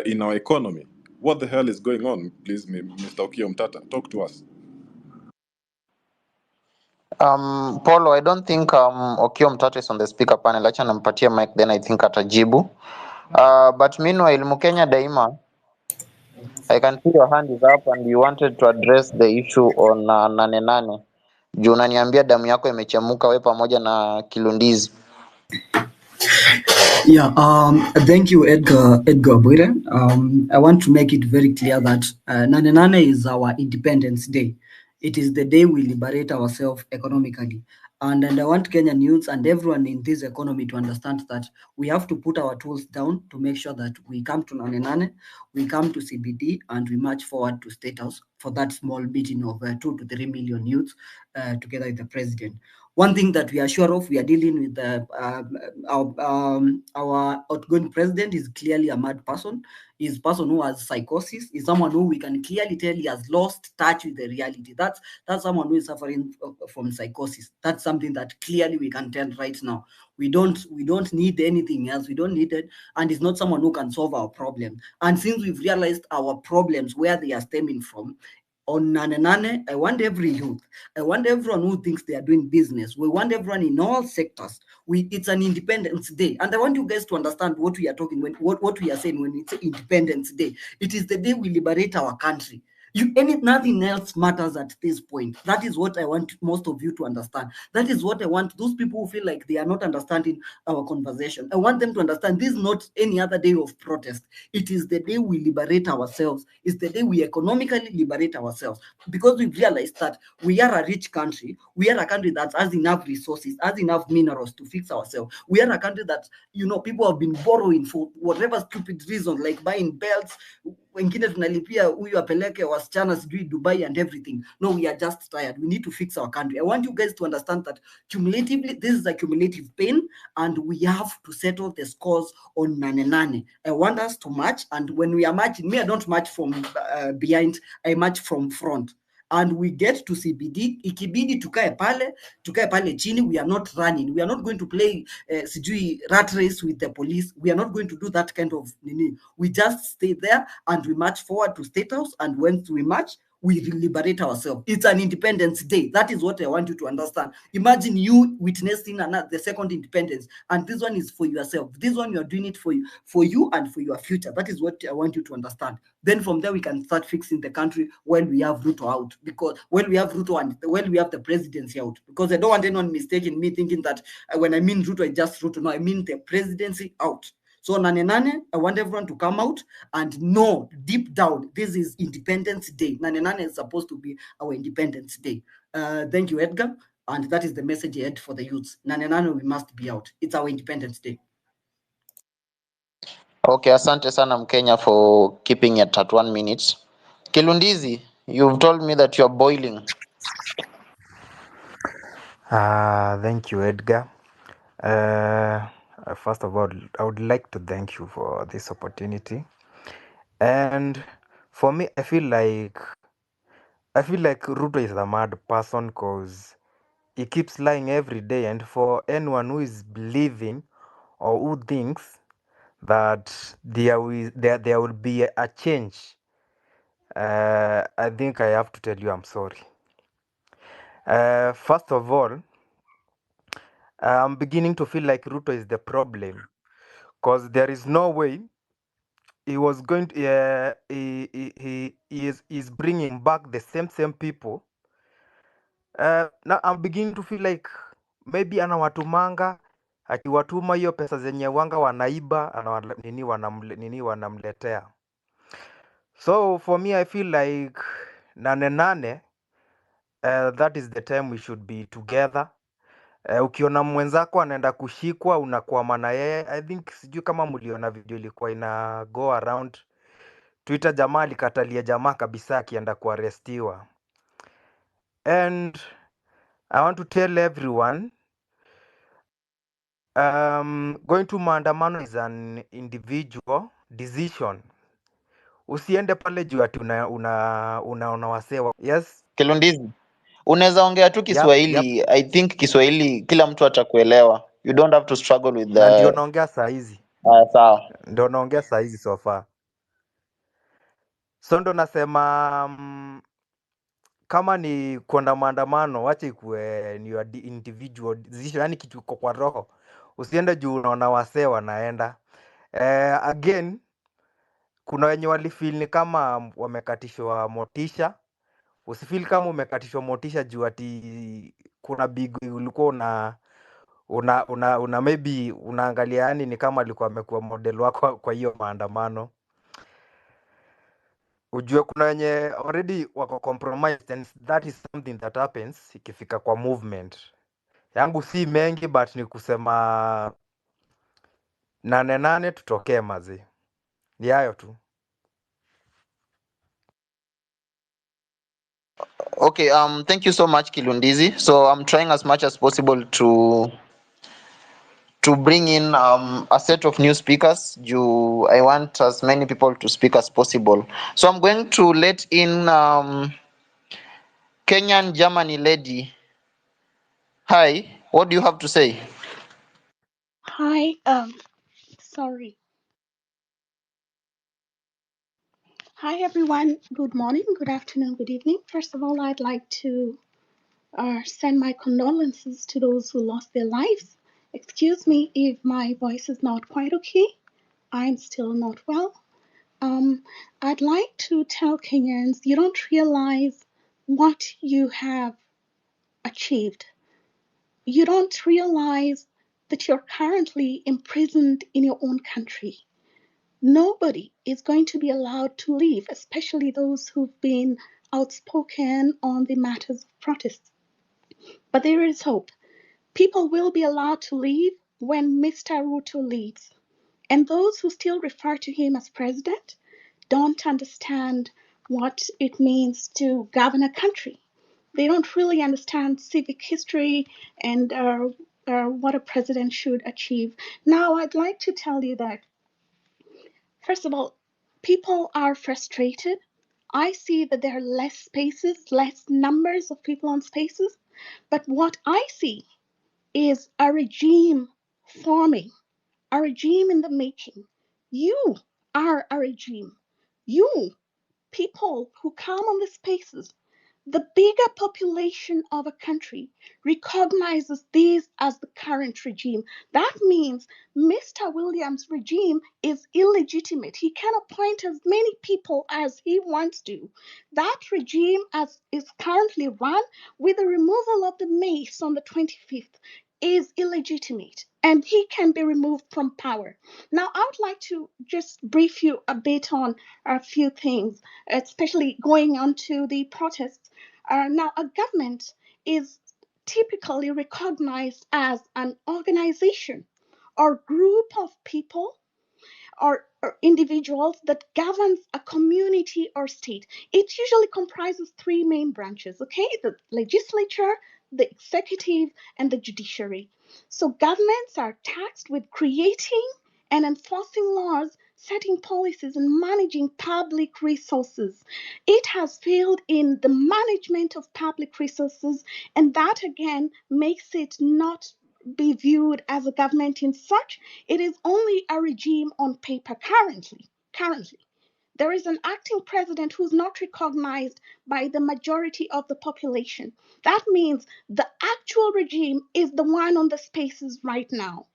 in our economy? What the hell is going on? Please, Mr. Okiya Mtata, talk to us. Paulo, I don't think Okiya Mtata is on the speaker panel. Acha nampatia mic, then I think atajibu. But meanwhile, Mukenya Daima, I can see your hand is up and you wanted to address the issue on nane nane. Juu unaniambia damu yako imechemuka we pamoja na Kilundizi. Yeah, thank you, Edgar Bwire. I want to make it very clear that Nane Nane is our Independence Day. It is the day we liberate ourselves economically. And I want Kenyan youths and everyone in this economy to understand that we have to put our tools down to make sure that we come to Nane Nane, we come to CBD, and we march forward to State House for that small meeting of 2 to 3 million youths together with the president. One thing that we are sure of, we are dealing with our outgoing president is clearly a mad person. He's a person who has psychosis. He's someone who we can clearly tell he has lost touch with the reality. That's someone who is suffering from psychosis. That's something that clearly we can tell right now. We don't need anything else. We don't need it, and it's not someone who can solve our problems. And since we've realized our problems, where they are stemming from, on Nane Nane, I want every youth, I want everyone who thinks they are doing business. We want everyone in all sectors. It's an Independence Day. And I want you guys to understand what we are talking when what we are saying when it's Independence Day. It is the day we liberate our country. Nothing else matters at this point. That is what I want most of you to understand. That is what I want those people who feel like they are not understanding our conversation. I want them to understand this is not any other day of protest. It is the day we liberate ourselves. It's the day we economically liberate ourselves, because we've realized that we are a rich country. We are a country that has enough resources, has enough minerals to fix ourselves. We are a country that, people have been borrowing for whatever stupid reason, like buying belts. Wengine tunalipia huyu apeleke wasichana sijui Dubai and everything. No, we are just tired. We need to fix our country. I want you guys to understand that cumulatively, this is a cumulative pain, and we have to settle the scores on Nane Nane. I want us to march, and when we are marching, I don't march from behind, I march from front. And we get to CBD, ikibidi tukae pale chini. We are not running. We are not going to play sijui rat race with the police. We are not going to do that kind of nini. We just stay there and we march forward to State House. And once we march, we liberate ourselves. It's an Independence Day. That is what I want you to understand. Imagine you witnessing the second independence, and this one is for yourself. This one you are doing it for you and for your future. That is what I want you to understand. Then from there we can start fixing the country when we have Ruto out, because when we have Ruto and when we have the presidency out, because I don't want anyone mistaking me thinking that when I mean Ruto, I just Ruto. No, I mean the presidency out. So Nane Nane, I want everyone to come out and know deep down, this is Independence Day. Nane Nane is supposed to be our Independence Day. Thank you, Edgar. And that is the message I had for the youths. Nane Nane, we must be out. It's our Independence Day. Okay, asante sana Mkenya for keeping it at 1 minute. Kilundizi, you've told me that you're boiling. Thank you, Edgar. First of all, I would like to thank you for this opportunity. And for me, I feel like Ruto is a mad person because he keeps lying every day. And for anyone who is believing or who thinks that there will be a change, I think I have to tell you I'm sorry. First of all, I'm beginning to feel like Ruto is the problem, because there is no way he was going to he is bringing back the same people. Now I'm beginning to feel like maybe anawatumanga, akiwatuma hiyo pesa zenye wanga wanaiba wanamletea. So for me, I feel like Nane Nane, that is the time we should be together. Ukiona mwenzako anaenda kushikwa unakwama na yeye. I think sijui kama mliona video ilikuwa ina go around Twitter, jamaa alikatalia jamaa kabisa akienda kuarestiwa. And I want to tell everyone, going to maandamano is an individual decision. Usiende pale juu ati unaona wasewa. Yes. Kilundizi, unaweza ongea tu Yep. Kiswahili. I think Kiswahili kila mtu atakuelewa. You don't have to struggle with Na ndio the naongea saa hizi. sawa. Ndio naongea saa hizi so far. So ndo nasema kama ni kwenda maandamano, wacha ikuwe ni your individual decision, yani kitu iko kwa roho. Usiende juu unaona wasee wanaenda. Again, kuna wenye walifeel ni kama wamekatishwa motisha. Usifeel kama umekatishwa motisha juu ati kuna big ulikuwa una maybe unaangalia, yani ni kama alikuwa amekuwa model wako kwa hiyo maandamano. Ujue kuna wenye already wako compromised, and that is something that happens ikifika kwa movement. Yangu si mengi, but ni kusema 8 tutokee mazi. Ni hayo tu. Okay, thank you so much Kilundizi. So I'm trying as much as possible to bring in a set of new speakers. I want as many people to speak as possible. So I'm going to let in Kenyan Germany lady. Hi, what do you have to say? Hi, sorry. Hi, everyone. Good morning, good afternoon, good evening. First of all, I'd like to send my condolences to those who lost their lives. Excuse me if my voice is not quite okay. I'm still not well. I'd like to tell Kenyans, you don't realize what you have achieved. You don't realize that you're currently imprisoned in your own country. Nobody is going to be allowed to leave, especially those who've been outspoken on the matters of protest. But there is hope. People will be allowed to leave when Mr. Ruto leaves. And those who still refer to him as president don't understand what it means to govern a country. They don't really understand civic history and what a president should achieve. Now, I'd like to tell you that, first of all, people are frustrated. I see that there are less spaces, less numbers of people on spaces. But what I see is a regime forming, a regime in the making. You are a regime. You, people who come on the spaces, the bigger population of a country recognizes this as the current regime. That means Mr. Williams' regime is illegitimate. He can appoint as many people as he wants to. That regime, as is currently run, with the removal of the mace on the 25th, is illegitimate, and he can be removed from power. Now, I would like to just brief you a bit on a few things, especially going on to the protests. Now, a government is typically recognized as an organization or group of people or individuals that governs a community or state. It usually comprises three main branches, okay? The legislature, the executive, and the judiciary. So governments are tasked with creating and enforcing laws, setting policies, and managing public resources. It has failed in the management of public resources, and that again makes it not be viewed as a government in such. It is only a regime on paper currently. There is an acting president who's not recognized by the majority of the population. That means the actual regime is the one on the spaces right now.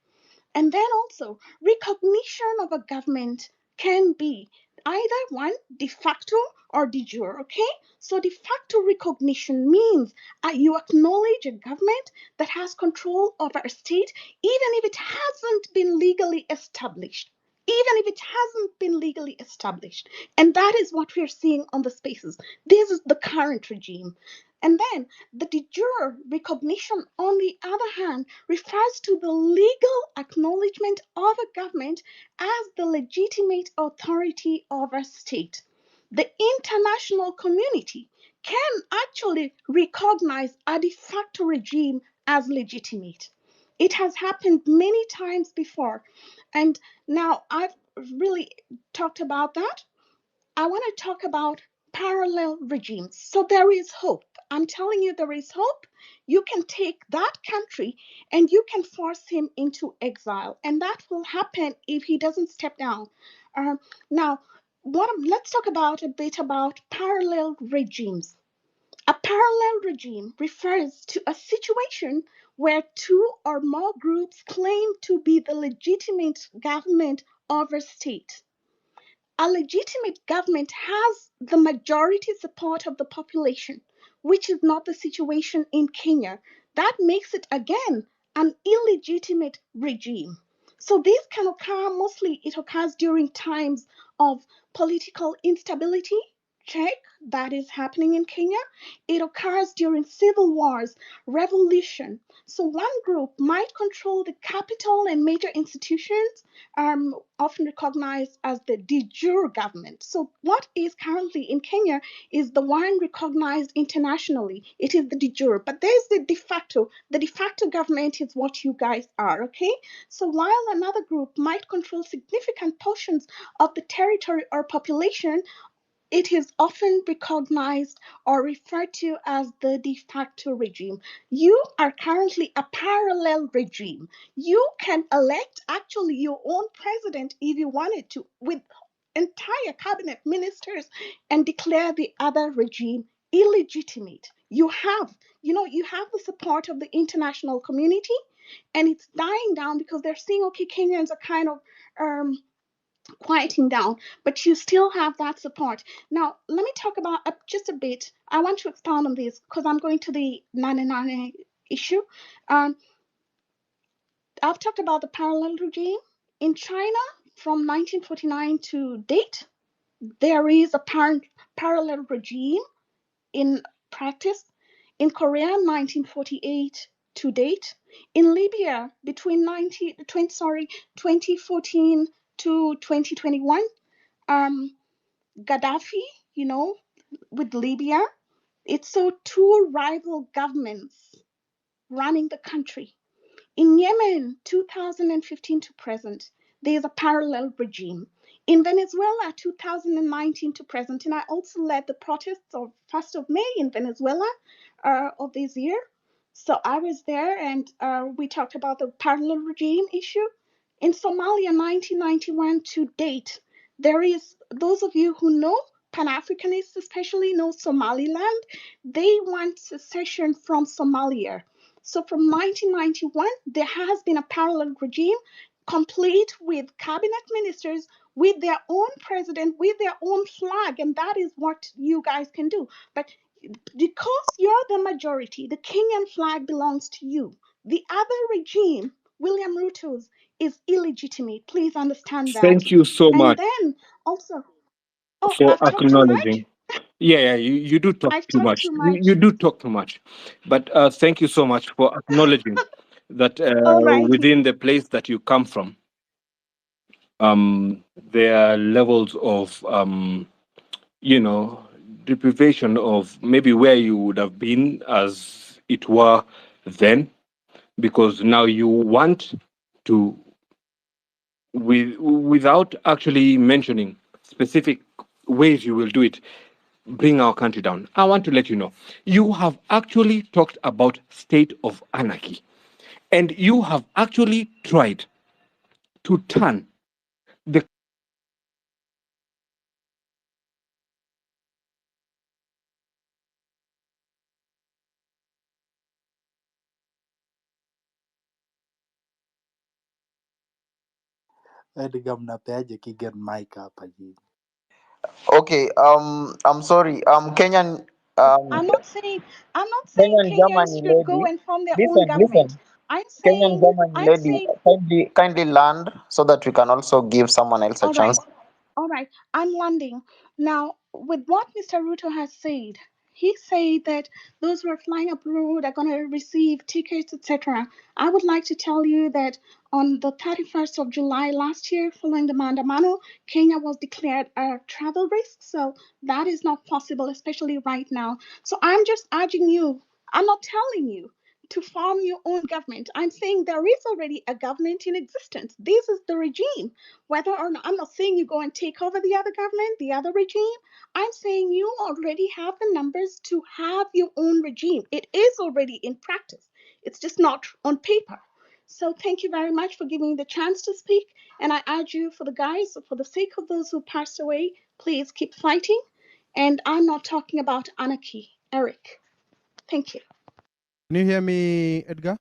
And then also, recognition of a government can be either one, de facto or de jure, okay? So de facto recognition means you acknowledge a government that has control over a state, even if it hasn't been legally established. Even if it hasn't been legally established. And that is what we're seeing on the spaces. This is the current regime. And then the de jure recognition, on the other hand, refers to the legal acknowledgement of a government as the legitimate authority of a state. The international community can actually recognize a de facto regime as legitimate. It has happened many times before. And now I've really talked about that. I want to talk about parallel regimes. So there is hope. I'm telling you, there is hope. You can take that country and you can force him into exile. And that will happen if he doesn't step down. Now, let's talk about a bit about parallel regimes. A parallel regime refers to a situation where two or more groups claim to be the legitimate government of a state. A legitimate government has the majority support of the population, which is not the situation in Kenya. That makes it, again, an illegitimate regime. So this can occur, mostly it occurs during times of political instability. Check, that is happening in Kenya. It occurs during civil wars, revolution. So one group might control the capital and major institutions, often recognized as the de jure government. So what is currently in Kenya is the one recognized internationally. It is the de jure, but there's the de facto. The de facto government is what you guys are, okay? So while another group might control significant portions of the territory or population, it is often recognized or referred to as the de facto regime. You are currently a parallel regime. You can elect actually your own president if you wanted to, with entire cabinet ministers, and declare the other regime illegitimate. You have the support of the international community, and it's dying down because they're seeing, okay, Kenyans are kind of quieting down, but you still have that support. Now, let me talk about just a bit. I want to expound on this because I'm going to the Nane issue. I've talked about the parallel regime. In China, from 1949 to date, there is a parallel regime in practice. In Korea, 1948 to date. In Libya, between 2014 to 2021, Gaddafi, with Libya, it's so two rival governments running the country. In Yemen, 2015 to present, there is a parallel regime. In Venezuela, 2019 to present, and I also led the protests of 1st of May in Venezuela of this year. So I was there, and we talked about the parallel regime issue. In Somalia, 1991 to date, there is, those of you who know, Pan-Africanists especially know Somaliland, they want secession from Somalia. So from 1991, there has been a parallel regime, complete with cabinet ministers, with their own president, with their own flag, and that is what you guys can do. But because you're the majority, the Kenyan flag belongs to you. The other regime, William Ruto's, is illegitimate. Please understand that. Thank you so much. And then also, for I've talked too much. acknowledging. Yeah, you do talk I've too talked much. too much. You do talk too much. But thank you so much for acknowledging that Alrighty. within the place that you come from, there are levels of, deprivation of maybe where you would have been as it were then, because now you want to, without actually mentioning specific ways you will do it, bring our country down. I want to let you know, you have actually talked about state of anarchy, and you have actually tried to turn the Edgar, mnapeaje Kigen mic hapa jini? Okay, I'm sorry. Kenyan, I'm not saying Kenyan Kenyans Germany should go lady. and form their own Listen, government. listen. I'm Kenyan saying Germany lady, kindly land so that we can also give someone else a chance. all right. I'm landing. Now, with what Mr. Ruto has said, he said that those who are flying abroad are going to receive tickets, etc. I would like to tell you that on the 31st of July last year, following the Maandamano, Kenya was declared a travel risk. So that is not possible, especially right now. So I'm just urging you, I'm not telling you to form your own government. I'm saying there is already a government in existence. This is the regime. Whether or not, I'm not saying you go and take over the other government, the other regime. I'm saying you already have the numbers to have your own regime. It is already in practice. It's just not on paper. So thank you very much for giving me the chance to speak. And I urge you, for the guys, for the sake of those who passed away, please keep fighting. And I'm not talking about anarchy, Eric. Thank you. Can you hear me, Edgar?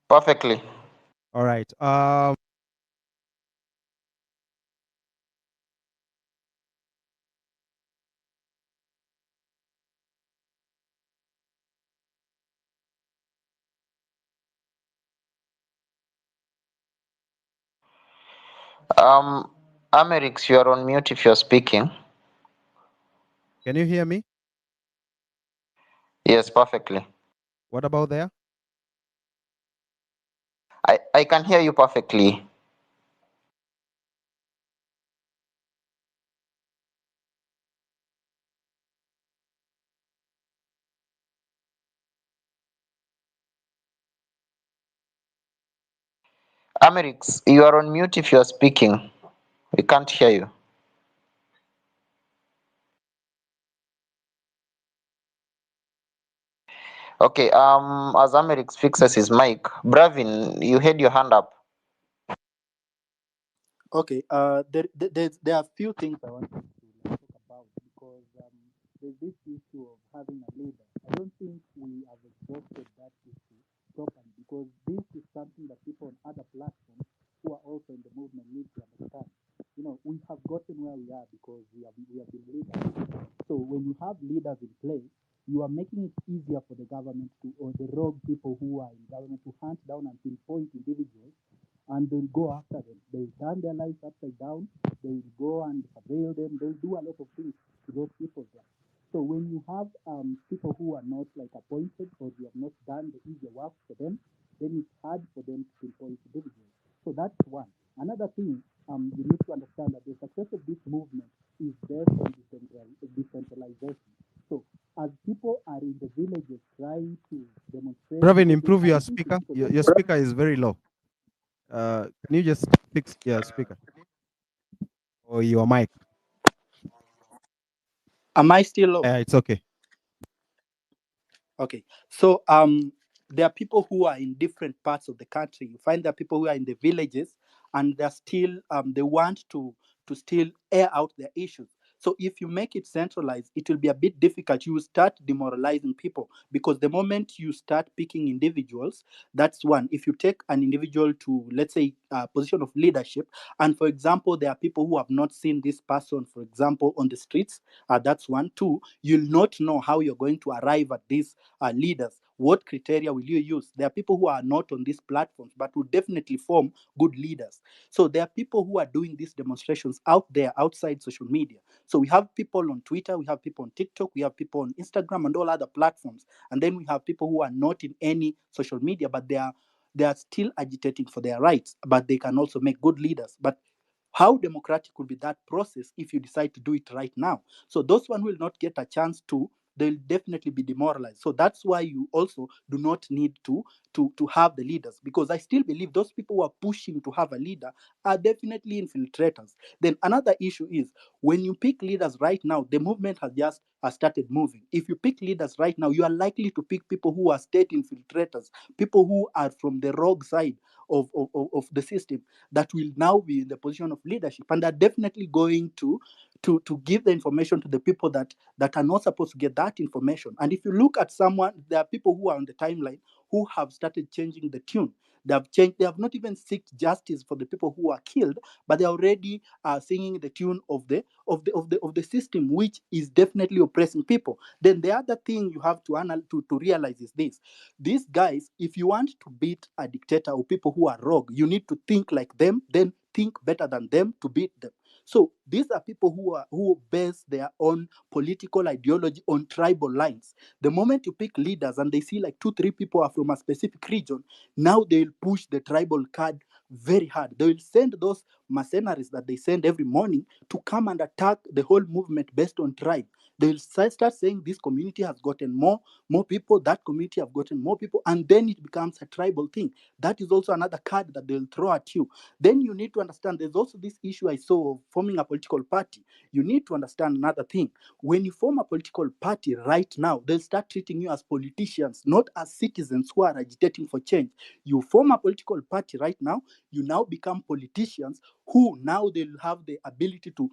Perfectly. All right. Amerix, you are on mute if you're speaking. Can you hear me? Yes, perfectly. What about there? I can hear you perfectly. Amerix, you are on mute if you are speaking. We can't hear you. Okay, as Amerix fixes his mic, Bravin, you had your hand up. Okay, there are few things I want to talk about because there's this issue of having a leader. I don't think we have exhausted that issue properly because this is something that people on other platforms who are also in the movement need to understand. You know, we have gotten where we are because we have been leaders. So when you have leaders in place, you are making it easier for the government to, or the rogue people who are in government, to hunt down and pinpoint individuals, and they'll go after them. They'll turn their lives upside down. They'll go and surveil them. They'll do a lot of things to those people there. So when you have people who are not like appointed, or you have not done the easier work for them, then it's hard for them to pinpoint individuals. So that's one. Another thing you need to understand that the success of this movement is based on decentralization. So as people are in the villages trying to demonstrate, Bravin, improve your speaker. Your speaker is very low. Can you just fix your speaker or your mic? Am I still low? It's okay. Okay. So there are people who are in different parts of the country. You find there are people who are in the villages, and they're still they want to still air out their issues. So if you make it centralized, it will be a bit difficult. You will start demoralizing people because the moment you start picking individuals, that's one. If you take an individual to, let's say, a position of leadership, and for example, there are people who have not seen this person, for example, on the streets, that's one. Two, you'll not know how you're going to arrive at these leaders. What criteria will you use? There are people who are not on these platforms, but will definitely form good leaders. So there are people who are doing these demonstrations out there, outside social media. So we have people on Twitter, we have people on TikTok, we have people on Instagram and all other platforms. And then we have people who are not in any social media, but they are still agitating for their rights, but they can also make good leaders. But how democratic will be that process if you decide to do it right now? So those one will not get a chance to, they'll definitely be demoralized. So that's why you also do not need to have the leaders, because I still believe those people who are pushing to have a leader are definitely infiltrators. Then another issue is, when you pick leaders right now, the movement has just started moving. If you pick leaders right now, you are likely to pick people who are state infiltrators, people who are from the rogue side of the system, that will now be in the position of leadership, and are definitely going to give the information to the people that are not supposed to get that information. And if you look at someone, there are people who are on the timeline who have started changing the tune. They have changed. They have not even sought justice for the people who are killed, but they are already singing the tune of the system, which is definitely oppressing people. Then the other thing you have to realize is this: these guys, if you want to beat a dictator or people who are rogue, you need to think like them, then think better than them to beat them. So these are people who base their own political ideology on tribal lines. The moment you pick leaders and they see like 2-3 people are from a specific region, now they'll push the tribal card very hard. They will send those mercenaries that they send every morning to come and attack the whole movement based on tribe. They'll start saying this community has gotten more people, that community have gotten more people, and then it becomes a tribal thing. That is also another card that they'll throw at you. Then you need to understand there's also this issue I saw of forming a political party. You need to understand another thing. When you form a political party right now, they'll start treating you as politicians, not as citizens who are agitating for change. You form a political party right now, you now become politicians who now they'll have the ability to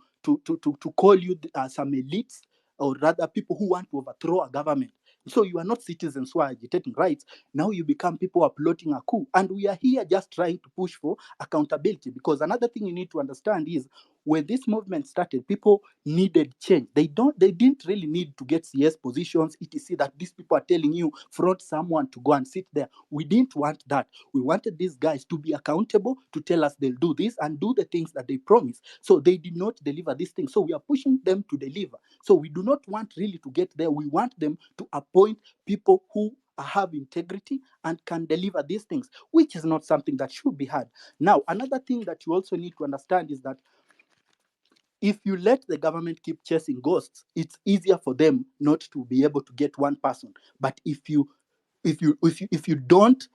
call you some elites, or rather people who want to overthrow a government. So you are not citizens who are agitating rights. Now you become people who are plotting a coup. And we are here just trying to push for accountability. Because another thing you need to understand is when this movement started, people needed change. They didn't really need to get CS positions, etc. That these people are telling you, fraud someone to go and sit there. We didn't want that. We wanted these guys to be accountable, to tell us they'll do this and do the things that they promised. So they did not deliver these things. So we are pushing them to deliver. So we do not want really to get there. We want them to appoint people who have integrity and can deliver these things, which is not something that should be hard. Now, another thing that you also need to understand is that if you let the government keep chasing ghosts, it's easier for them not to be able to get one person. But if you don't,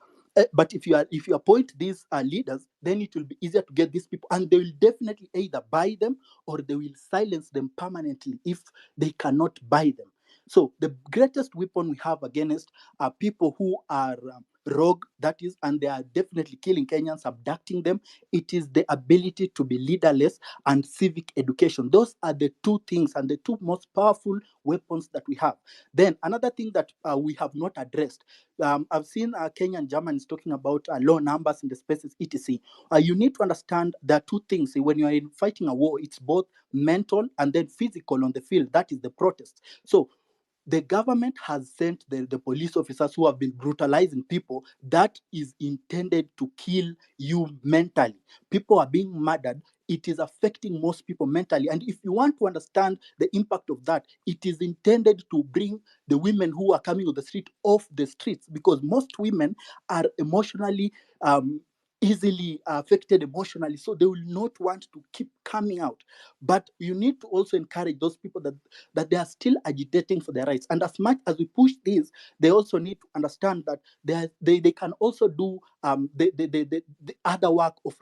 but if you appoint these leaders, then it will be easier to get these people, and they will definitely either buy them or they will silence them permanently if they cannot buy them. So the greatest weapon we have against are people who are rogue, that is, and they are definitely killing Kenyans, abducting them. It is the ability to be leaderless and civic education. Those are the two things and the two most powerful weapons that we have. Then another thing that we have not addressed, I've seen Kenyan Germans talking about low numbers in the spaces, etc. You need to understand there are two things. When you are fighting a war, it's both mental and then physical on the field. That is the protest. So the government has sent the police officers who have been brutalizing people. That is intended to kill you mentally. People are being murdered. It is affecting most people mentally. And if you want to understand the impact of that, it is intended to bring the women who are coming on the street off the streets, because most women are emotionally easily affected emotionally, so they will not want to keep coming out. But you need to also encourage those people that they are still agitating for their rights. And as much as we push this, they also need to understand that they can also do the other work of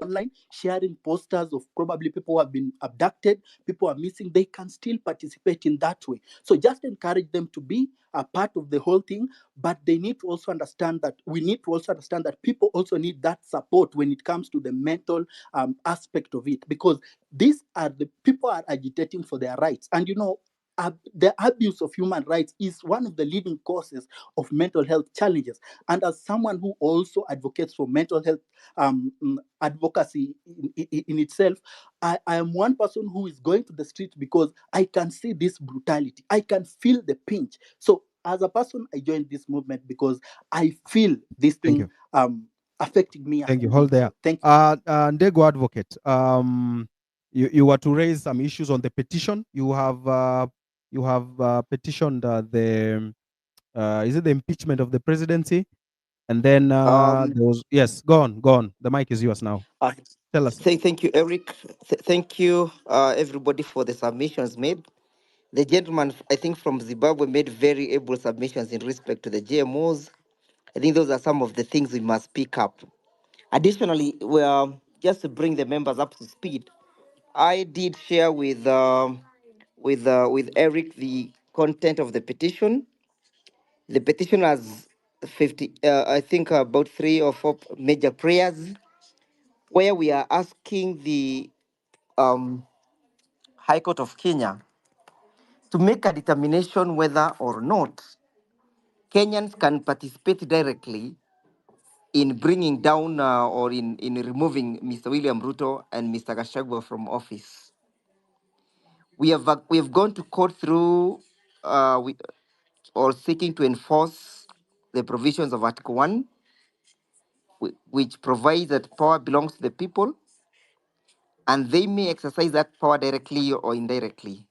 online, sharing posters of probably people who have been abducted, people are missing. They can still participate in that way. So just encourage them to be a part of the whole thing, but they need to also understand that we need to also understand that people also need that support when it comes to the mental aspect of it, because these are the people are agitating for their rights. And the abuse of human rights is one of the leading causes of mental health challenges. And as someone who also advocates for mental health advocacy in itself, I am one person who is going to the street because I can see this brutality. I can feel the pinch. So as a person, I joined this movement because I feel this Thank thing you. affecting me. Thank you. Hold there. Thank you. Ndego Advocate, you were to raise some issues on the petition. You have petitioned the is it the impeachment of the presidency? And then there was, yes, go on. The mic is yours now. Tell us. Thank you, Eric. Thank you, everybody, for the submissions made. The gentleman, I think, from Zimbabwe made very able submissions in respect to the GMOs. I think those are some of the things we must pick up. Additionally, just to bring the members up to speed, I did share with Eric the content of the petition. The petition has 50, I think, about 3 or 4 major prayers, where we are asking the High Court of Kenya to make a determination whether or not Kenyans can participate directly in bringing down or in removing Mr. William Ruto and Mr. Gachagua from office. We have gone to court through or seeking to enforce the provisions of Article 1, which provides that power belongs to the people, and they may exercise that power directly or indirectly.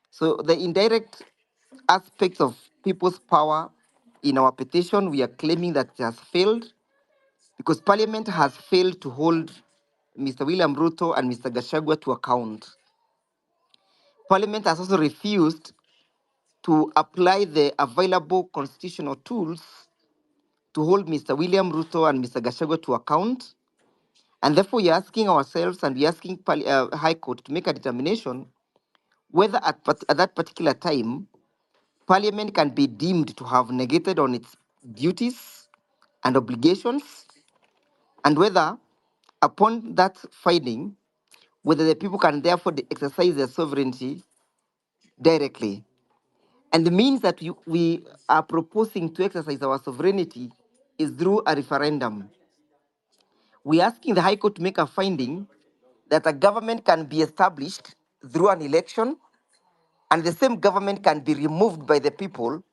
So the indirect aspects of people's power in our petition, we are claiming that it has failed because Parliament has failed to hold Mr. William Ruto and Mr. Gachagua to account. Parliament has also refused to apply the available constitutional tools to hold Mr. William Ruto and Mr. Gachagua to account. And therefore, we're asking ourselves and we're asking High Court to make a determination whether at that particular time, Parliament can be deemed to have negated on its duties and obligations, and whether, upon that finding, whether the people can therefore exercise their sovereignty directly. And the means that we are proposing to exercise our sovereignty is through a referendum. We're asking the High Court to make a finding that a government can be established through an election, and the same government can be removed by the people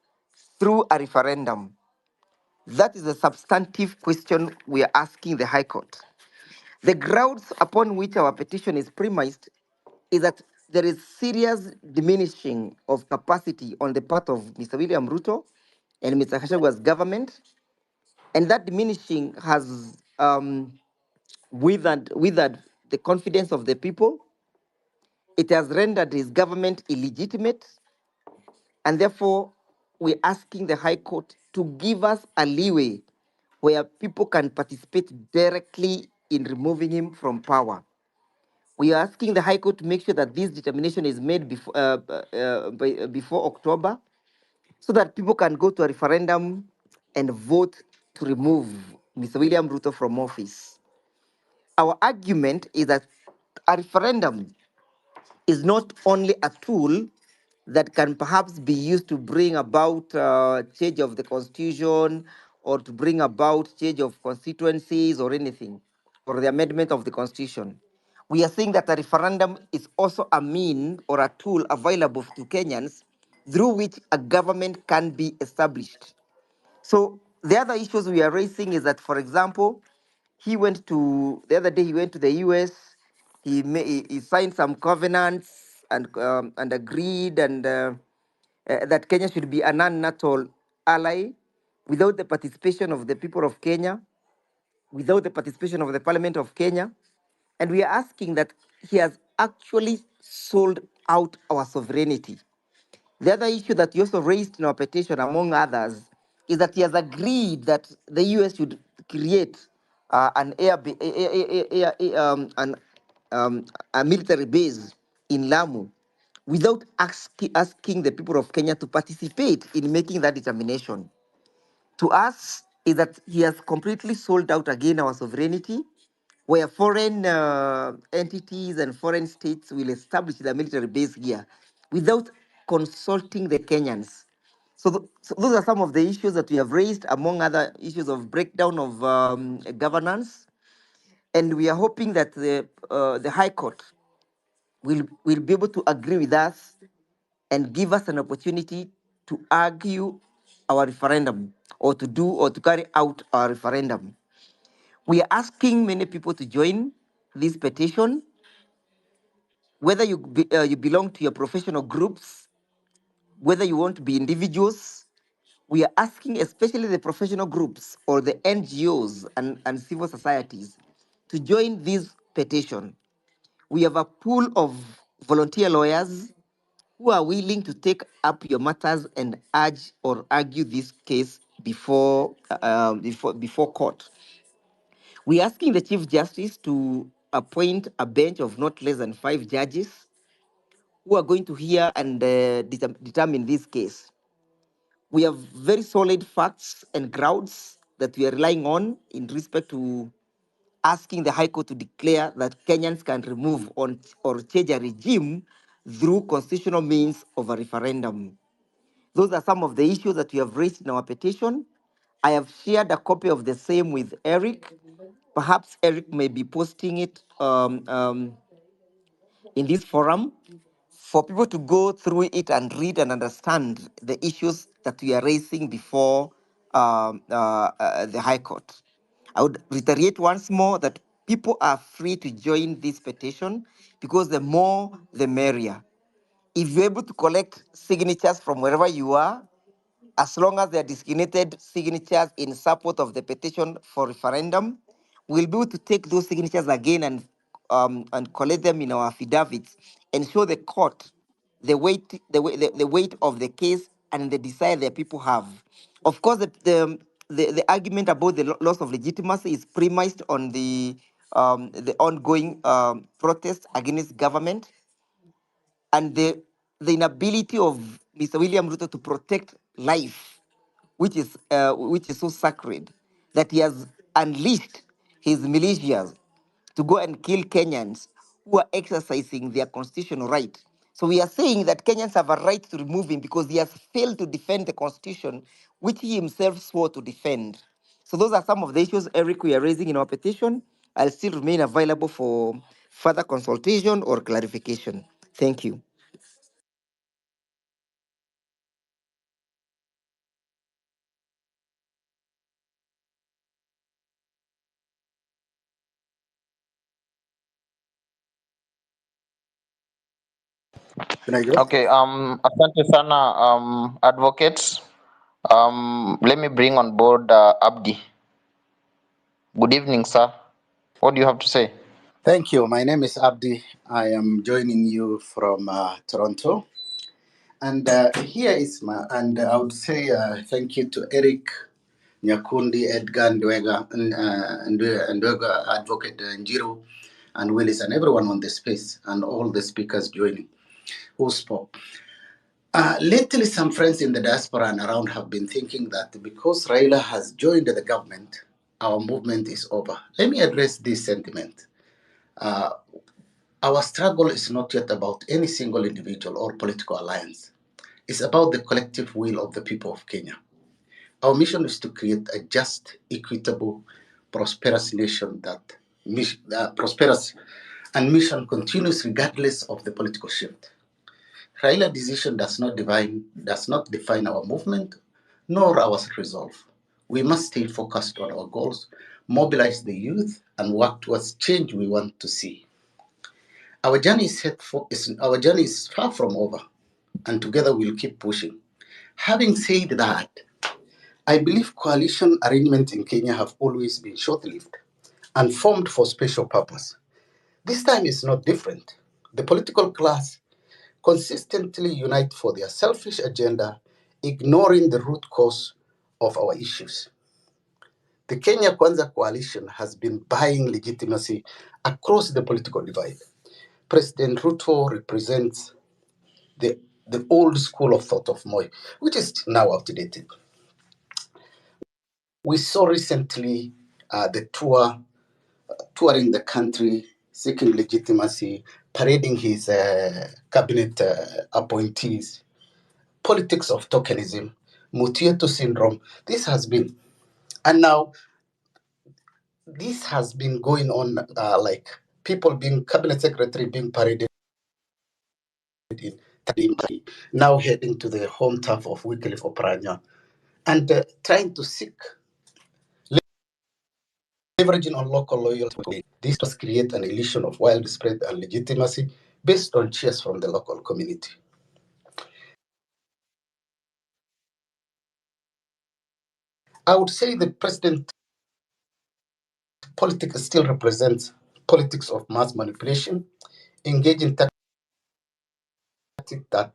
through a referendum. That is the substantive question we are asking the High Court. The grounds upon which our petition is premised is that there is serious diminishing of capacity on the part of Mr. William Ruto and Mr. Gashagua's government, and that diminishing has withered the confidence of the people. It has rendered his government illegitimate, and therefore we're asking the High Court to give us a leeway where people can participate directly in removing him from power. We are asking the High Court to make sure that this determination is made before October, so that people can go to a referendum and vote to remove Mr. William Ruto from office. Our argument is that a referendum is not only a tool that can perhaps be used to bring about change of the constitution or to bring about change of constituencies or anything, or the amendment of the constitution. We are saying that a referendum is also a mean or a tool available to Kenyans through which a government can be established. So the other issues we are raising is that, for example, the other day he went to the US, he signed some covenants and agreed that Kenya should be a non-NATO ally without the participation of the people of Kenya, without the participation of the Parliament of Kenya. And we are asking that he has actually sold out our sovereignty. The other issue that you also raised in our petition, among others, is that he has agreed that the US should create a military base in Lamu without asking the people of Kenya to participate in making that determination. To us, is that he has completely sold out again our sovereignty, where foreign entities and foreign states will establish their military base here without consulting the Kenyans. So those are some of the issues that we have raised, among other issues of breakdown of governance. And we are hoping that the High Court will be able to agree with us and give us an opportunity to argue our referendum or to carry out our referendum. We are asking many people to join this petition, whether you belong to your professional groups, whether you want to be individuals. We are asking especially the professional groups or the NGOs and civil societies to join this petition. We have a pool of volunteer lawyers who are willing to take up your matters and urge or argue this case before court. We're asking the Chief Justice to appoint a bench of not less than 5 judges who are going to hear and determine this case. We have very solid facts and grounds that we are relying on in respect to asking the High Court to declare that Kenyans can remove or change a regime through constitutional means of a referendum. Those are some of the issues that we have raised in our petition. I have shared a copy of the same with Eric. Perhaps Eric may be posting it in this forum for people to go through it and read and understand the issues that we are raising before the High Court. I would reiterate once more that people are free to join this petition because the more, the merrier. If you're able to collect signatures from wherever you are, as long as they are designated signatures in support of the petition for referendum, we'll be able to take those signatures again and collect them in our affidavits and show the court the weight of the case and the desire that people have. Of course, the argument about the loss of legitimacy is premised on the ongoing protest against government and the inability of Mr. William Ruto to protect life, which is so sacred, that he has unleashed his militias to go and kill Kenyans who are exercising their constitutional right. So we are saying that Kenyans have a right to remove him because he has failed to defend the constitution, which he himself swore to defend. So those are some of the issues, Eric, we are raising in our petition. I'll still remain available for further consultation or clarification. Thank you. Can I go? Okay, asante sana, advocates. Let me bring on board Abdi. Good evening, sir. What do you have to say? Thank you. My name is Abdi. I am joining you from Toronto. And here is and I would say thank you to Eric, Nyakundi, Edgar, Ndwega, Advocate Njiru, and Willis, and everyone on the space, and all the speakers joining who spoke. Lately, some friends in the diaspora and around have been thinking that because Raila has joined the government, our movement is over. Let me address this sentiment. Our struggle is not yet about any single individual or political alliance. It's about the collective will of the people of Kenya. Our mission is to create a just, equitable, prosperous nation that prosperous and mission continues regardless of the political shift. Raila's decision does not define our movement nor our resolve. We must stay focused on our goals, mobilize the youth, and work towards change we want to see. Our journey is far from over, and together we'll keep pushing. Having said that, I believe coalition arrangements in Kenya have always been short-lived and formed for special purpose. This time is not different. The political class consistently unite for their selfish agenda, ignoring the root cause of our issues. The Kenya Kwanza coalition has been buying legitimacy across the political divide. President Ruto represents the old school of thought of Moi, which is now outdated. We saw recently the touring the country, seeking legitimacy, parading his cabinet appointees, politics of tokenism, Mutieto syndrome. This has been going on like people being cabinet secretary being paraded in now heading to the home turf of Wycliffe Oparanya and trying to seek leveraging on local loyalty. This does create an illusion of widespread and legitimacy based on cheers from the local community. I would say the president politics still represents politics of mass manipulation, engaging tactics that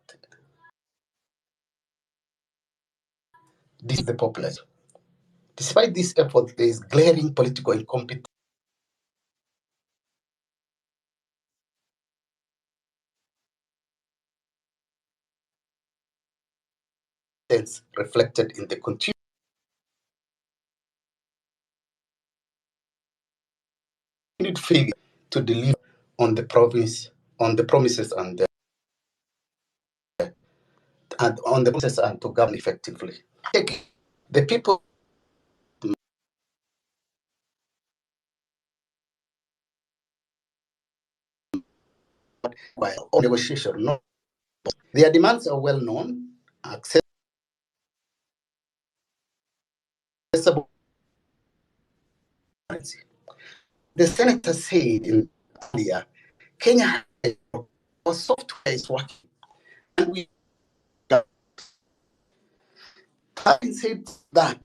deceive the populace. Despite this effort, there is glaring political incompetence reflected in the continued failure to deliver on the promises and on the process and to govern effectively. The people while on negotiation, no. Their demands are well known, accessible. The senator said in earlier, Kenya, our software is working, and we. Having said that,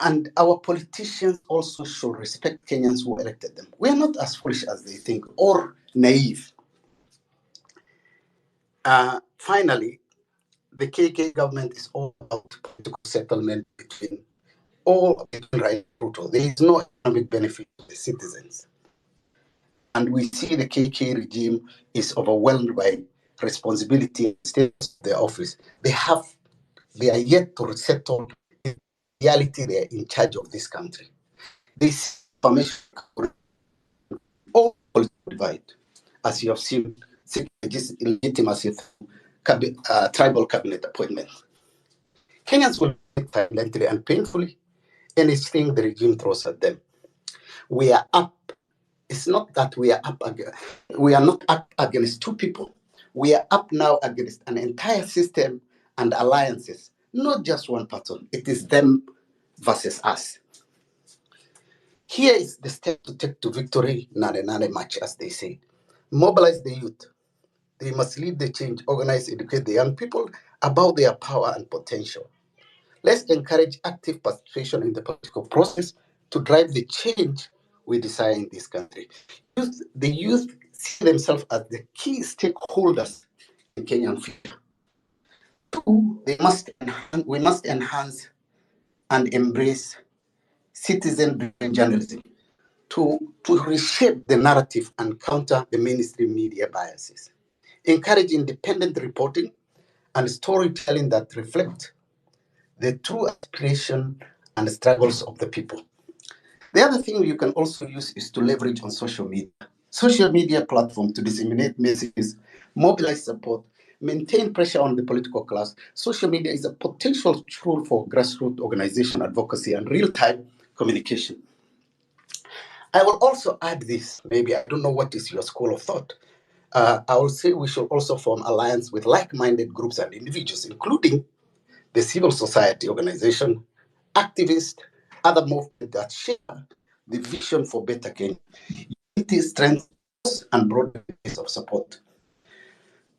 and our politicians also should respect Kenyans who elected them. We are not as foolish as they think or naive. Finally, the KK government is all about political settlement between Raila and Ruto. There is no economic benefit to the citizens. And we see the KK regime is overwhelmed by responsibility and status of their office. They are yet to settle. In reality, they are in charge of this country. This information all divide, as you have seen, legitimacy through tribal cabinet appointment. Kenyans will wait silently and painfully anything the regime throws at them. We are up. It's not that we are up against. We are not up against two people. We are up now against an entire system and alliances, not just one person. It is them versus us. Here is the step to take to victory, nane match, as they say. Mobilize the youth. They must lead the change, organize, educate the young people about their power and potential. Let's encourage active participation in the political process to drive the change we desire in this country. The youth see themselves as the key stakeholders in Kenyan future. Two, we must enhance and embrace citizen-driven journalism to reshape the narrative and counter the mainstream media biases. Encourage independent reporting and storytelling that reflect the true aspiration and struggles of the people. The other thing you can also use is to leverage on social media. Social media platform to disseminate messages, mobilize support, maintain pressure on the political class. Social media is a potential tool for grassroots organization, advocacy, and real-time communication. I will also add this, maybe I don't know what is your school of thought. I will say we should also form alliance with like-minded groups and individuals, including the civil society organization, activists, other movements that share the vision for better Kenya. Unity strengthens and broaden the base of support.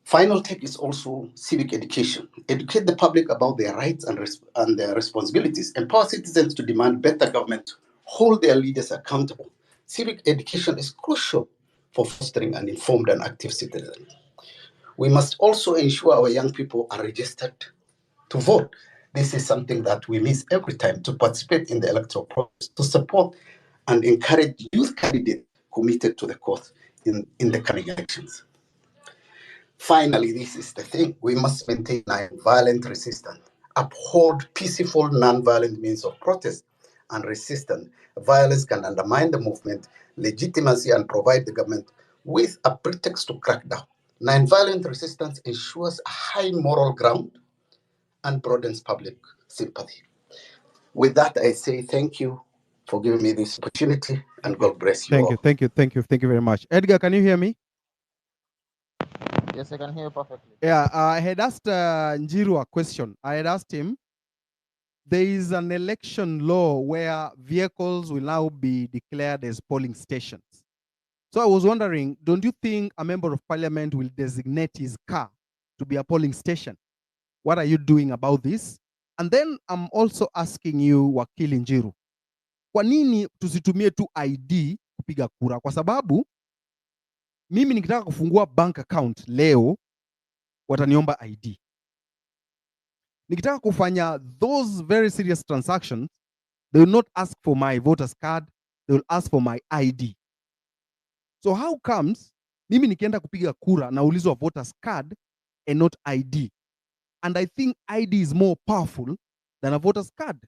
Final take is also civic education. Educate the public about their rights and their responsibilities. Empower citizens to demand better government. Hold their leaders accountable. Civic education is crucial for fostering an informed and active citizen. We must also ensure our young people are registered to vote. This is something that we miss every time, to participate in the electoral process, to support and encourage youth candidates committed to the cause in the coming elections. Finally, this is the thing, we must maintain violent resistance, uphold peaceful, non-violent means of protest and resistance. Violence can undermine the movement legitimacy and provide the government with a pretext to crack down. Non-violent resistance ensures a high moral ground and broadens public sympathy. With that, I say thank you for giving me this opportunity, and God bless you all. Thank you very much. Edgar, can you hear me? Yes, I can hear you perfectly. Yeah, I had asked Njiru a question. I had asked him, there is an election law where vehicles will now be declared as polling stations. So I was wondering, don't you think a member of parliament will designate his car to be a polling station? What are you doing about this? And then I'm also asking you, Wakili Njiru, kwa nini tusitumie tu ID kupiga kura? Kwa sababu mimi nikitaka kufungua bank account leo wataniomba ID. Nikitaka kufanya those very serious transactions, they will not ask for my voter's card, they will ask for my ID. So how comes mimi nikienda kupiga kura naulizwa voter's card and not ID? And I think ID is more powerful than a voter's card.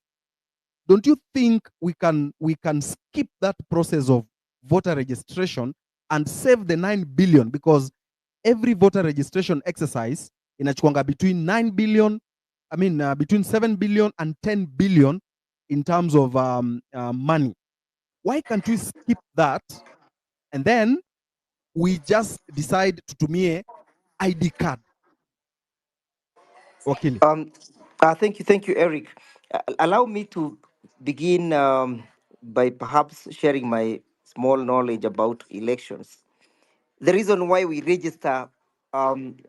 Don't you think we can skip that process of voter registration and save the 9 billion, because every voter registration exercise inachukuanga between 9 billion, between 7 billion and 10 billion in terms of money. Why can't we skip that and then we just decide to tumie ID card? Wakili. Thank you, Eric. Allow me to begin by perhaps sharing my small small knowledge about elections. The reason why we register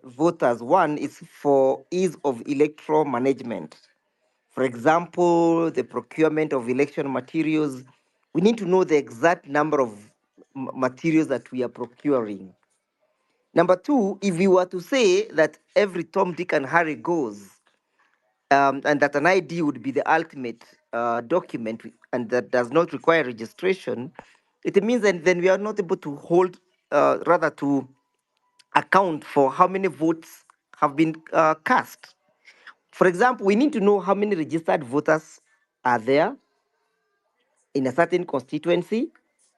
voters, one, is for ease of electoral management. For example, the procurement of election materials. We need to know the exact number of materials that we are procuring. Number two, if we were to say that every Tom, Dick, and Harry goes, and that an ID would be the ultimate document and that does not require registration, it means that then we are not able to hold, rather to account for how many votes have been cast. For example, we need to know how many registered voters are there in a certain constituency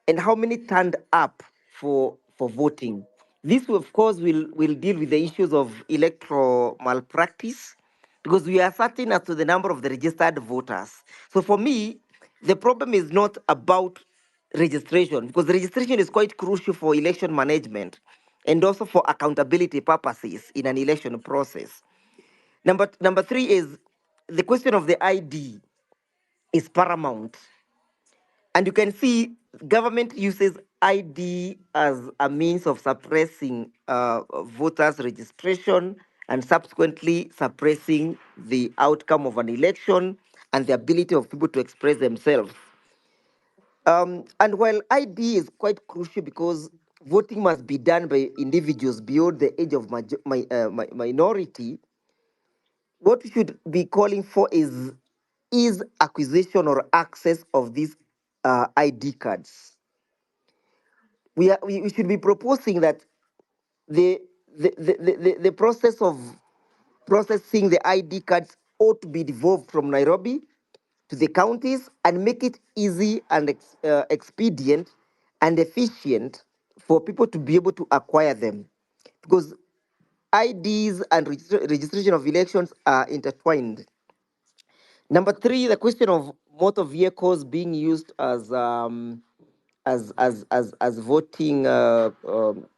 and how many turned up for voting. This, of course, will deal with the issues of electoral malpractice because we are certain as to the number of the registered voters. So for me, the problem is not about registration because registration is quite crucial for election management and also for accountability purposes in an election process. Number three is the question of the ID is paramount. And you can see government uses ID as a means of suppressing voters' registration and subsequently suppressing the outcome of an election and the ability of people to express themselves. And while ID is quite crucial because voting must be done by individuals beyond the age of minority, what we should be calling for is acquisition or access of these ID cards. We should be proposing that the process of processing the ID cards ought to be devolved from Nairobi to the counties and make it easy and expedient and efficient for people to be able to acquire them. Because IDs and registration of elections are intertwined. Number three, the question of motor vehicles being used as voting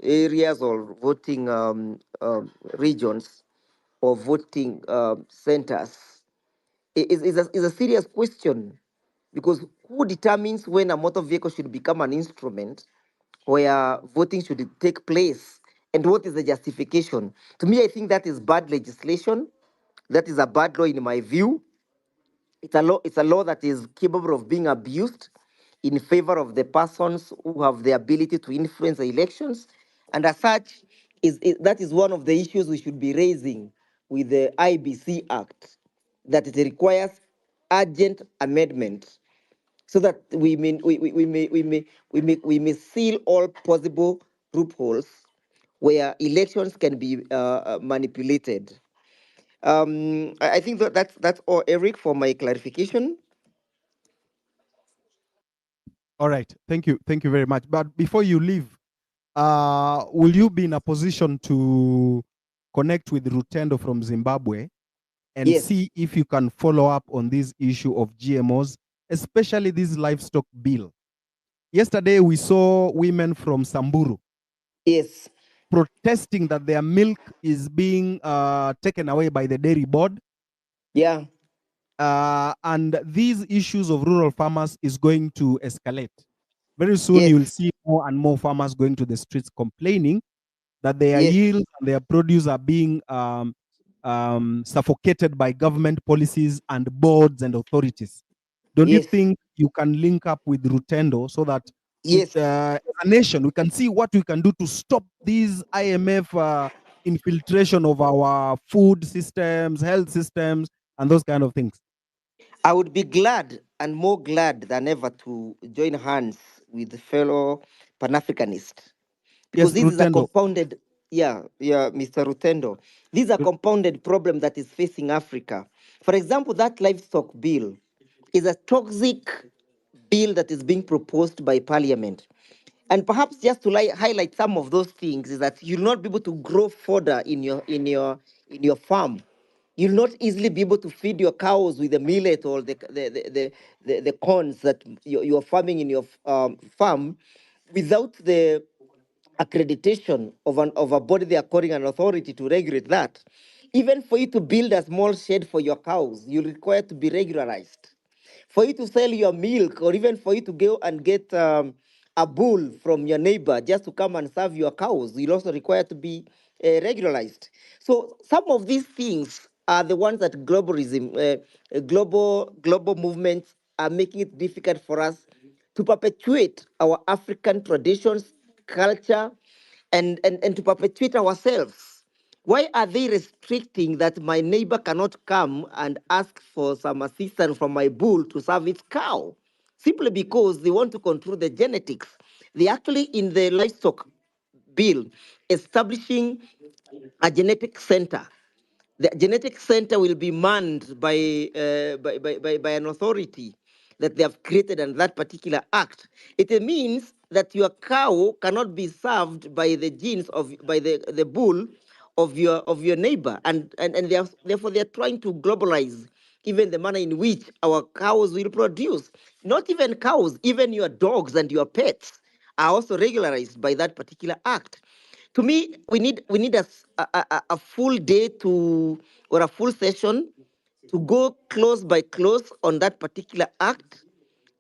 areas or voting regions or voting centers is a serious question because who determines when a motor vehicle should become an instrument where voting should take place and what is the justification? To me, I think that is bad legislation. That is a bad law in my view. It's a law that is capable of being abused in favor of the persons who have the ability to influence the elections. And as such, that is one of the issues we should be raising with the IBC Act, that it requires urgent amendment so that we may seal all possible loopholes where elections can be manipulated. I think that's all, Eric, for my clarification. All right. Thank you very much. But before you leave, will you be in a position to connect with Rutendo from Zimbabwe and Yes. see if you can follow up on this issue of GMOs, especially this livestock bill? Yesterday, we saw women from Samburu Yes. protesting that their milk is being taken away by the dairy board. Yeah. And these issues of rural farmers is going to escalate. Very soon, Yes. you will see more and more farmers going to the streets complaining that their Yes. yields and their produce are being suffocated by government policies and boards and authorities. Don't you Yes. think you can link up with Rutendo so that Yes. as a nation, we can see what we can do to stop these IMF infiltration of our food systems, health systems, and those kind of things? I would be glad and more glad than ever to join hands with fellow Pan-Africanists because Yes, this is a Rutendo. compounded, Mr. Rutendo. This is a compounded problem that is facing Africa. For example, that livestock bill is a toxic bill that is being proposed by Parliament. And perhaps just to highlight some of those things is that you'll not be able to grow fodder in your farm. You'll not easily be able to feed your cows with the millet or the corns that you're farming in your farm without the accreditation of a body they are calling an authority to regulate that. Even for you to build a small shed for your cows, you require to be regularized. For you to sell your milk, or even for you to go and get a bull from your neighbor just to come and serve your cows will also require to be regularized. So some of these things are the ones that global movements are making it difficult for us to perpetuate our African traditions, culture, and to perpetuate ourselves. Why are they restricting that my neighbor cannot come and ask for some assistance from my bull to serve its cow? Simply because they want to control the genetics. They actually, in the livestock bill, establishing a genetic center. The genetic center will be manned by an authority that they have created in that particular act. It means that your cow cannot be served by the genes of the bull of your neighbor, and therefore they are trying to globalize even the manner in which our cows will produce. Not even cows, even your dogs and your pets are also regularized by that particular act. To me, we need a full day to, or a full session to go close by close on that particular act.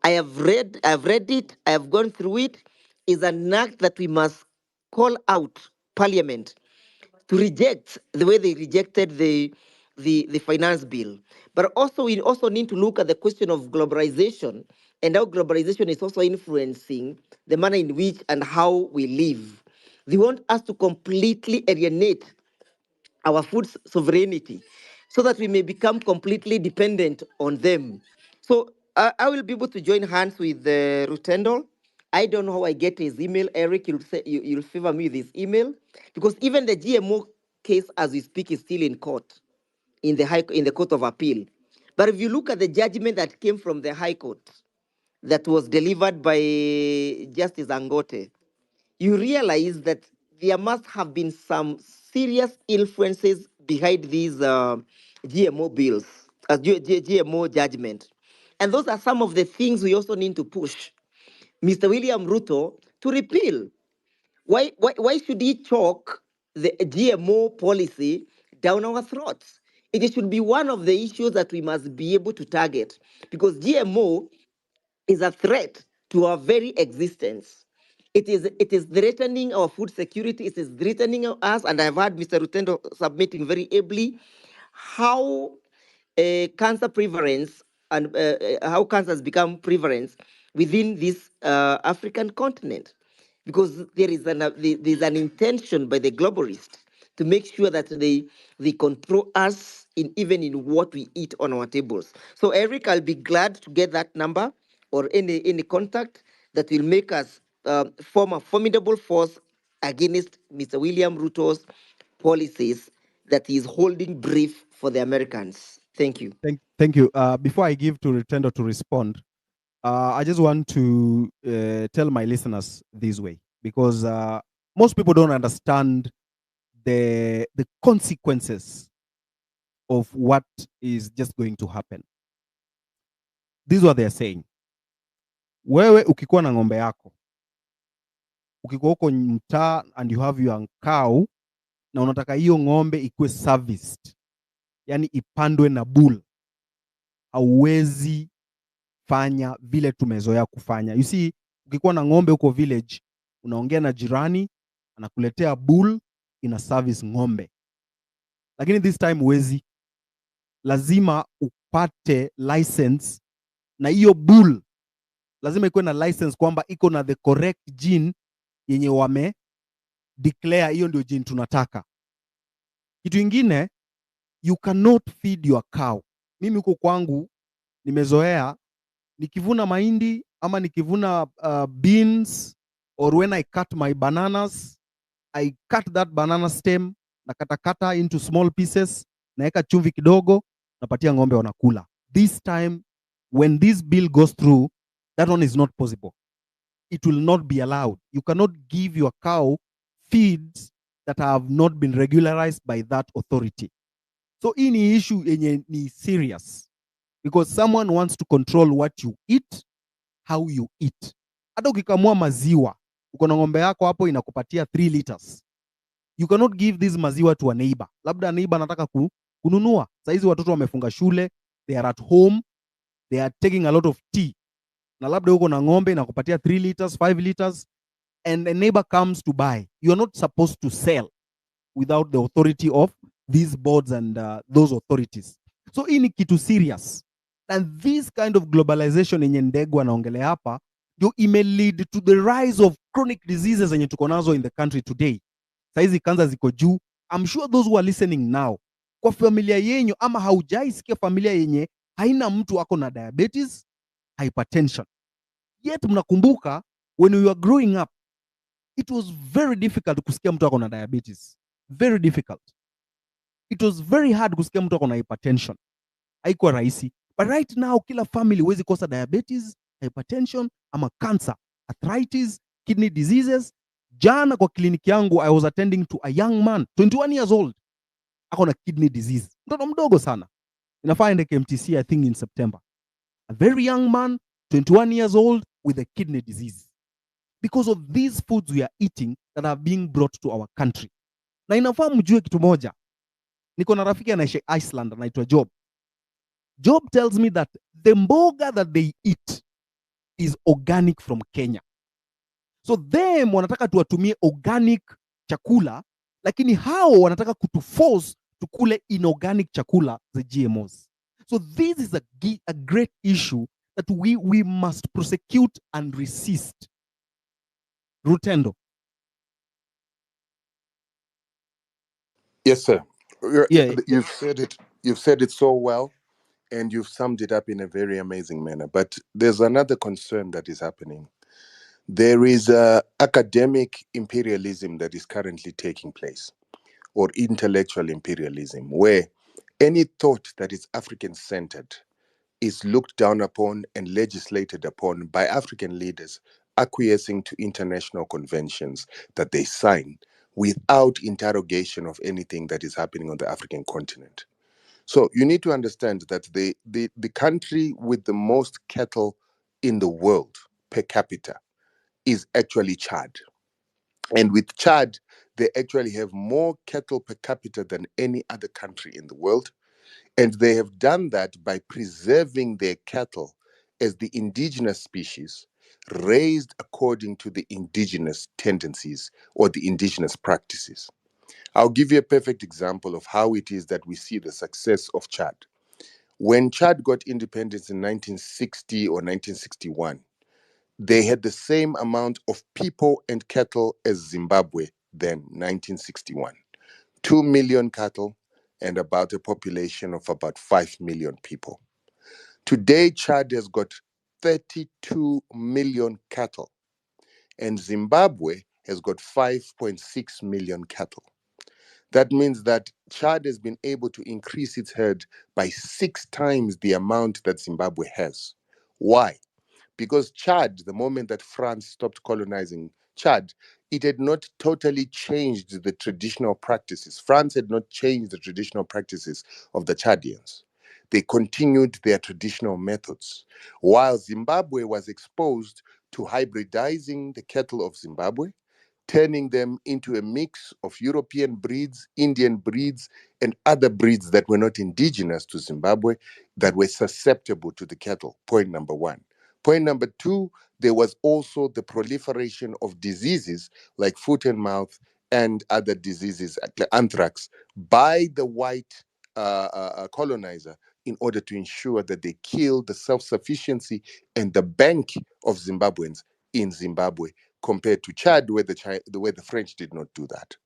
I've read it, I have gone through it. Is an act that we must call out Parliament to reject the way they rejected the finance bill. But also we also need to look at the question of globalization and how globalization is also influencing the manner in which and how we live. They want us to completely alienate our food sovereignty so that we may become completely dependent on them. So I will be able to join hands with Rutendo. I don't know how I get his email. Eric, you'll favor me with his email, because even the GMO case as we speak is still in court, in the Court of Appeal. But if you look at the judgment that came from the High Court that was delivered by Justice Angote, you realize that there must have been some serious influences behind these GMO bills, GMO judgment. And those are some of the things we also need to push Mr. William Ruto to repeal. Why should he chalk the GMO policy down our throats? It should be one of the issues that we must be able to target, because GMO is a threat to our very existence. It is threatening our food security. It is threatening us, and I've heard Mr. Rutendo submitting very ably how cancer prevalence and how cancer has become prevalence within this African continent, because there's an intention by the globalists to make sure that they control us even in what we eat on our tables. So Eric, I'll be glad to get that number or any contact that will make us form a formidable force against Mr. William Ruto's policies that is holding brief for the Americans. Thank you. Thank you. Before I give to Retendo to respond, I just want to tell my listeners this way, because most people don't understand the consequences of what is just going to happen. This is what they're saying. Wewe ukikuwa na ng'ombe yako, ukikuwa huko mtaa and you have your cow, na unataka hiyo ng'ombe ikuwe serviced, yani ipandwe na bull, hauwezi fanya vile tumezoea kufanya. You see, ukikuwa na ng'ombe huko village, unaongea na jirani, anakuletea bull, ina service ng'ombe. Lakini this time huwezi, lazima upate license, na hiyo bull lazima ikuwe na license kwamba iko na the correct gene yenye wame declare hiyo ndio gene tunataka. Kitu ingine, you cannot feed your cow. Mimi huko kwangu nimezoea nikivuna mahindi ama nikivuna beans, or when I cut my bananas, I cut that banana stem na katakata into small pieces, naeka chumvi kidogo, napatia ng'ombe wanakula. This time when this bill goes through, that one is not possible. It will not be allowed. You cannot give your cow feeds that have not been regularized by that authority. So hii ni issue yenye ni serious, because someone wants to control what you eat, how you eat. Hata ukikamua maziwa, uko na ng'ombe yako hapo inakupatia 3 liters. You cannot give this maziwa to a neighbor. Labda neighbor anataka kununua. Saizi watoto wamefunga shule, they are at home, they are taking a lot of tea. na labda uko na ng'ombe na kupatia 3 liters 5 liters and a neighbor comes to buy, you are not supposed to sell without the authority of these boards and those authorities. So hii ni kitu serious, and this kind of globalization yenye Ndegwa anaongelea hapa ndio ime lead to the rise of chronic diseases zenye tuko nazo in the country today. Saizi kanza ziko juu. I'm sure those who are listening now, kwa familia yenyu ama haujaisikia familia yenye haina mtu ako na diabetes, hypertension. Yet mnakumbuka when we were growing up, it was very difficult kusikia mtu ako na diabetes. Very difficult. It was very hard kusikia mtu ako na hypertension. Haikuwa rahisi. But right now kila family huwezi kosa diabetes, hypertension ama cancer, arthritis, kidney diseases. Jana kwa kliniki yangu I was attending to a young man 21 years old ako na kidney disease. Mtoto mdogo sana. Inafaa ende KMTC I think in September. A very young man 21 years old with a kidney disease because of these foods we are eating that are being brought to our country. Na inafaa mjue kitu moja. Niko na rafiki anaishi Iceland anaitwa Job. Job tells me that the mboga that they eat is organic from Kenya. So them wanataka tuwatumie organic chakula, lakini hao wanataka kutuforce tukule inorganic chakula za GMOs. So this is a great issue that we must prosecute and resist. Rutendo. Yes, sir. Yeah. You've said it so well, and you've summed it up in a very amazing manner. But there's another concern that is happening. There is academic imperialism that is currently taking place, or intellectual imperialism, where any thought that is African-centered is looked down upon and legislated upon by African leaders acquiescing to international conventions that they sign without interrogation of anything that is happening on the African continent. So you need to understand that the country with the most cattle in the world per capita is actually Chad. And with Chad, they actually have more cattle per capita than any other country in the world. And they have done that by preserving their cattle as the indigenous species, raised according to the indigenous tendencies or the indigenous practices. I'll give you a perfect example of how it is that we see the success of Chad. When Chad got independence in 1960 or 1961, they had the same amount of people and cattle as Zimbabwe then, 1961. 2 million cattle and about a population of about 5 million people. Today, Chad has got 32 million cattle, and Zimbabwe has got 5.6 million cattle. That means that Chad has been able to increase its herd by 6 times the amount that Zimbabwe has. Why? Because Chad, the moment that France stopped colonizing Chad, it had not totally changed the traditional practices. France had not changed the traditional practices of the Chadians. They continued their traditional methods, while Zimbabwe was exposed to hybridizing the cattle of Zimbabwe, turning them into a mix of European breeds, Indian breeds, and other breeds that were not indigenous to Zimbabwe that were susceptible to the cattle. Point number one. Point number two, there was also the proliferation of diseases like foot and mouth and other diseases, like anthrax, by the white colonizer in order to ensure that they kill the self-sufficiency and the bank of Zimbabweans in Zimbabwe, compared to Chad, where the French did not do that.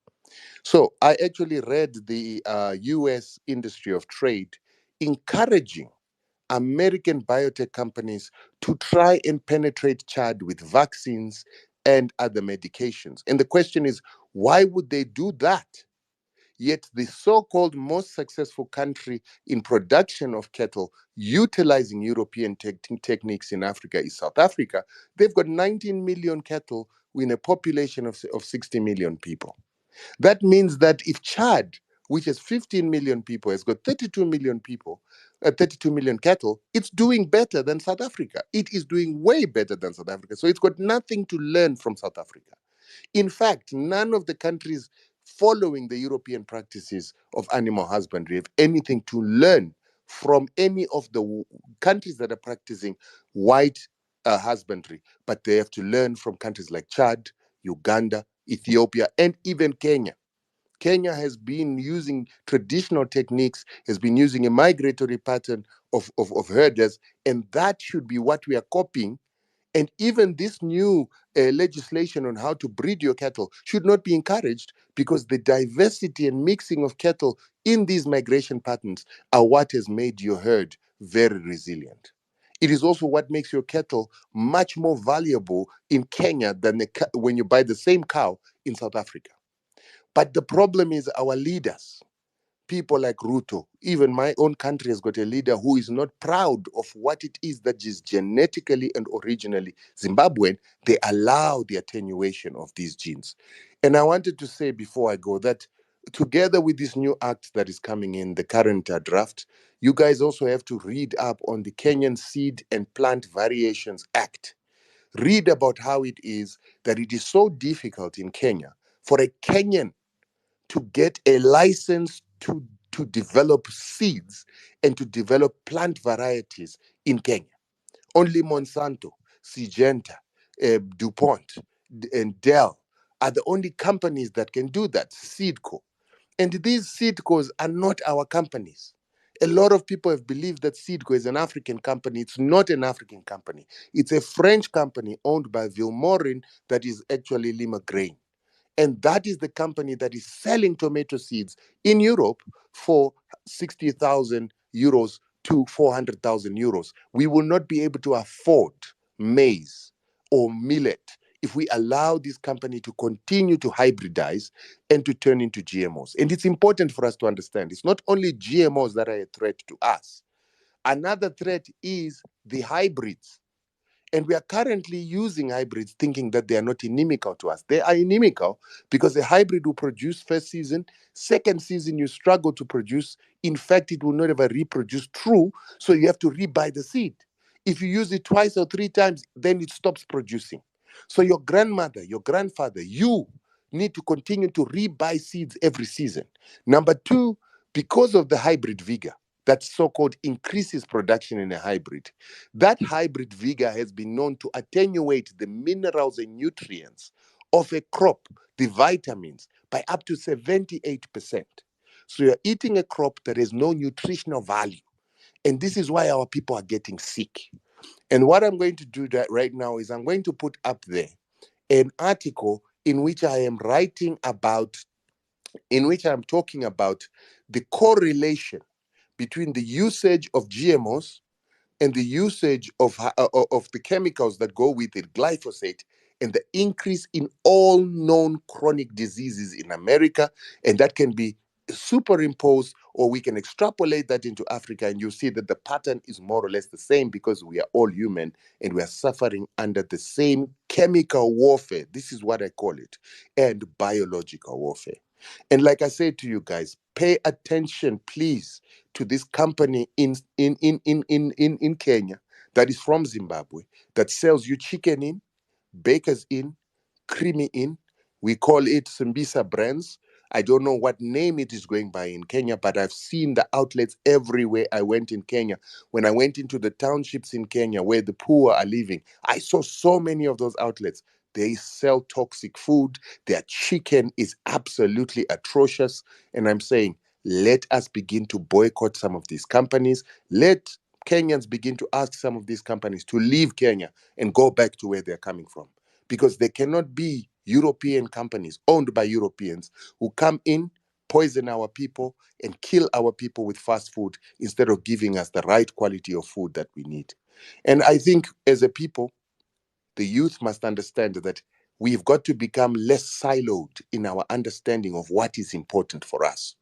So I actually read the US Industry of Trade encouraging American biotech companies to try and penetrate Chad with vaccines and other medications. And the question is, why would they do that? Yet the so-called most successful country in production of cattle utilizing European techniques in Africa is South Africa. They've got 19 million cattle in a population of 60 million people. That means that if Chad, which has 15 million people, has got 32 million people, 32 million cattle, it's doing better than South Africa. It is doing way better than South Africa. So it's got nothing to learn from South Africa. In fact, none of the countries following the European practices of animal husbandry have anything to learn from any of the countries that are practicing white husbandry, but they have to learn from countries like Chad, Uganda, Ethiopia, and even Kenya. Kenya has been using traditional techniques, has been using a migratory pattern of herders, and that should be what we are copying. And even this new legislation on how to breed your cattle should not be encouraged, because the diversity and mixing of cattle in these migration patterns are what has made your herd very resilient. It is also what makes your cattle much more valuable in Kenya than when you buy the same cow in South Africa. But the problem is our leaders, people like Ruto. Even my own country has got a leader who is not proud of what it is that is genetically and originally Zimbabwean. They allow the attenuation of these genes. And I wanted to say before I go that together with this new act that is coming in, the current draft, you guys also have to read up on the Kenyan Seed and Plant Variations Act. Read about how it is that it is so difficult in Kenya for a Kenyan to get a license to develop seeds and to develop plant varieties in Kenya. Only Monsanto, Syngenta, DuPont, and Dell are the only companies that can do that, Seedco. And these Seedcos are not our companies. A lot of people have believed that Seedco is an African company. It's not an African company. It's a French company owned by Vilmorin that is actually Lima Grain. And that is the company that is selling tomato seeds in Europe for 60,000 euros to 400,000 euros. We will not be able to afford maize or millet if we allow this company to continue to hybridize and to turn into GMOs. And it's important for us to understand it's not only GMOs that are a threat to us. Another threat is the hybrids. And we are currently using hybrids thinking that they are not inimical to us. They are inimical because a hybrid will produce first season, second season you struggle to produce. In fact, it will not ever reproduce true, so you have to rebuy the seed. If you use it twice or three times, then it stops producing. So your grandmother, your grandfather, you need to continue to rebuy seeds every season. Number two, because of the hybrid vigor, that so-called increases production in a hybrid. That hybrid vigor has been known to attenuate the minerals and nutrients of a crop, the vitamins, by up to 78%. So you're eating a crop that has no nutritional value. And this is why our people are getting sick. And what I'm going to do right now is I'm going to put up there an article in which I am writing about, in which I'm talking about the correlation between the usage of GMOs and the usage of the chemicals that go with it, glyphosate, and the increase in all known chronic diseases in America. And that can be superimposed, or we can extrapolate that into Africa, and you see that the pattern is more or less the same, because we are all human and we are suffering under the same chemical warfare. This is what I call it, and biological warfare. And like I said to you guys, pay attention, please, to this company in Kenya that is from Zimbabwe that sells you chicken in, Baker's in, Creamy in. We call it Simbisa Brands. I don't know what name it is going by in Kenya, but I've seen the outlets everywhere I went in Kenya. When I went into the townships in Kenya where the poor are living, I saw so many of those outlets. They sell toxic food. Their chicken is absolutely atrocious. And I'm saying, let us begin to boycott some of these companies. Let Kenyans begin to ask some of these companies to leave Kenya and go back to where they're coming from. Because they cannot be European companies owned by Europeans who come in, poison our people, and kill our people with fast food instead of giving us the right quality of food that we need. And I think as a people, the youth must understand that we've got to become less siloed in our understanding of what is important for us.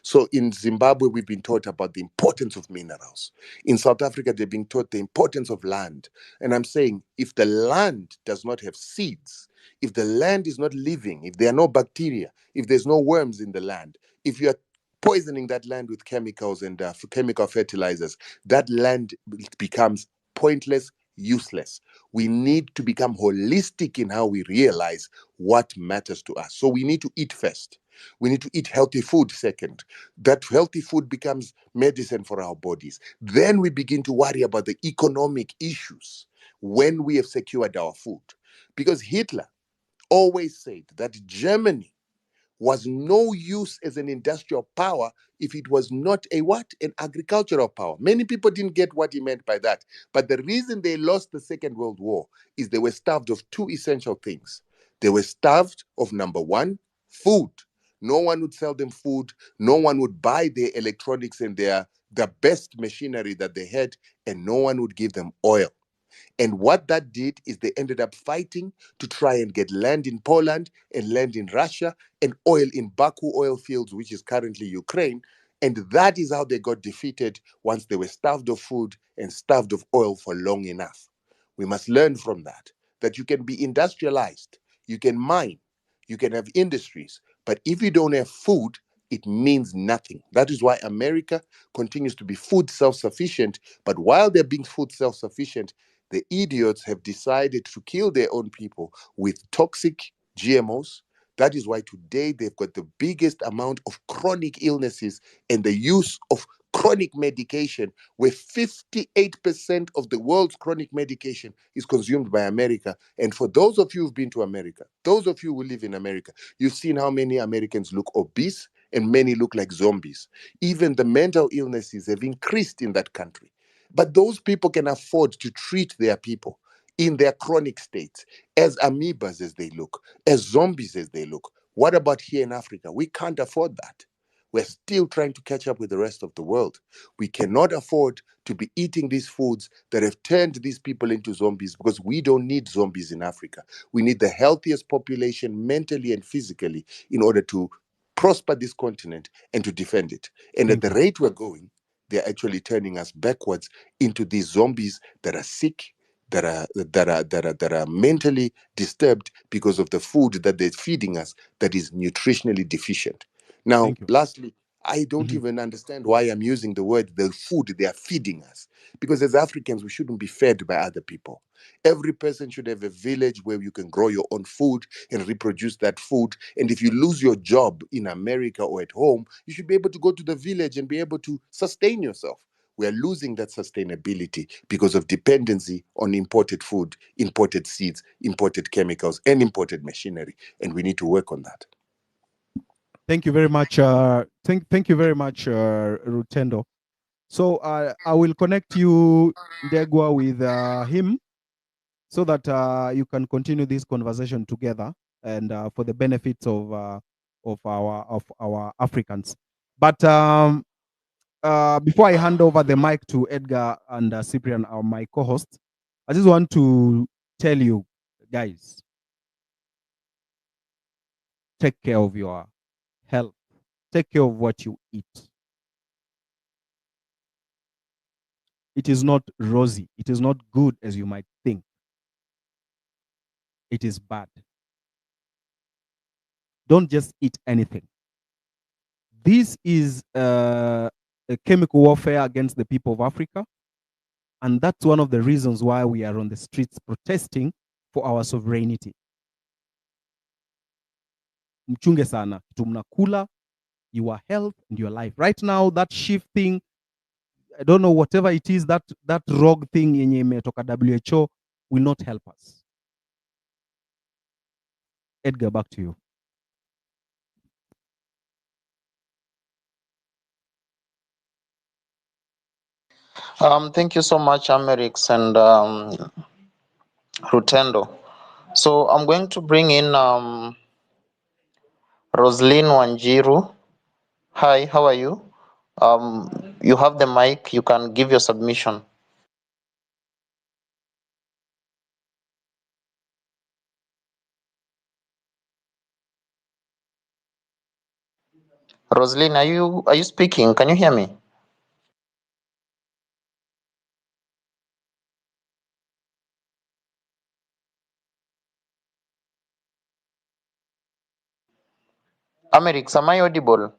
So in Zimbabwe, we've been taught about the importance of minerals. In South Africa, they've been taught the importance of land. And I'm saying, if the land does not have seeds, if the land is not living, if there are no bacteria, if there's no worms in the land, if you are poisoning that land with chemicals and chemical fertilizers, that land becomes pointless, useless. We need to become holistic in how we realize what matters to us. So we need to eat first. We need to eat healthy food second. That healthy food becomes medicine for our bodies. Then we begin to worry about the economic issues. when we have secured our food. Because Hitler always said that Germany was no use as an industrial power if it was not a what? An agricultural power. Many people didn't get what he meant by that. But the reason they lost the Second World War is they were starved of two essential things. They were starved of, number one, food. No one would sell them food. No one would buy their electronics and the best machinery that they had, and no one would give them oil. And what that did is they ended up fighting to try and get land in Poland and land in Russia and oil in Baku oil fields, which is currently Ukraine. And that is how they got defeated once they were starved of food and starved of oil for long enough. We must learn from that you can be industrialized, you can mine, you can have industries, but if you don't have food, it means nothing. That is why America continues to be food self-sufficient. But while they're being food self-sufficient, the idiots have decided to kill their own people with toxic GMOs. That is why today they've got the biggest amount of chronic illnesses and the use of chronic medication, where 58% of the world's chronic medication is consumed by America. And for those of you who've been to America, those of you who live in America, you've seen how many Americans look obese and many look like zombies. Even the mental illnesses have increased in that country. But those people can afford to treat their people in their chronic states as amoebas as they look, as zombies as they look. What about here in Africa? We can't afford that. We're still trying to catch up with the rest of the world. We cannot afford to be eating these foods that have turned these people into zombies, because we don't need zombies in Africa. We need the healthiest population mentally and physically in order to prosper this continent and to defend it. And at the rate we're going, they're actually turning us backwards into these zombies that are sick, that are mentally disturbed because of the food that they're feeding us that is nutritionally deficient. Now, lastly, I don't even understand why I'm using the word the food they are feeding us. Because as Africans, we shouldn't be fed by other people. Every person should have a village where you can grow your own food and reproduce that food. And if you lose your job in America or at home, you should be able to go to the village and be able to sustain yourself. We are losing that sustainability because of dependency on imported food, imported seeds, imported chemicals, and imported machinery. And we need to work on that. Thank you very much. Thank you very much, Rutendo. So I will connect you, Ndegwa, with him so that you can continue this conversation together and for the benefits of our Africans. But before I hand over the mic to Edgar and Cyprian, my co-hosts, I just want to tell you guys, take care of your health. Take care of what you eat. It is not rosy. It is not good as you might think. It is bad. Don't just eat anything. This is a chemical warfare against the people of Africa. And that's one of the reasons why we are on the streets protesting for our sovereignty. Mchunge sana, tumnakula, your health and your life. Right now, that shift thing, I don't know, whatever it is, that rogue thing yenye imetoka WHO will not help us. Edgar, back to you. Thank you so much, Amerix and Rutendo. So I'm going to bring in Roslyn Wanjiru. Hi, how are you? You have the mic. You can give your submission. Roslyn, are you speaking? Can you hear me? Amerix, am I audible?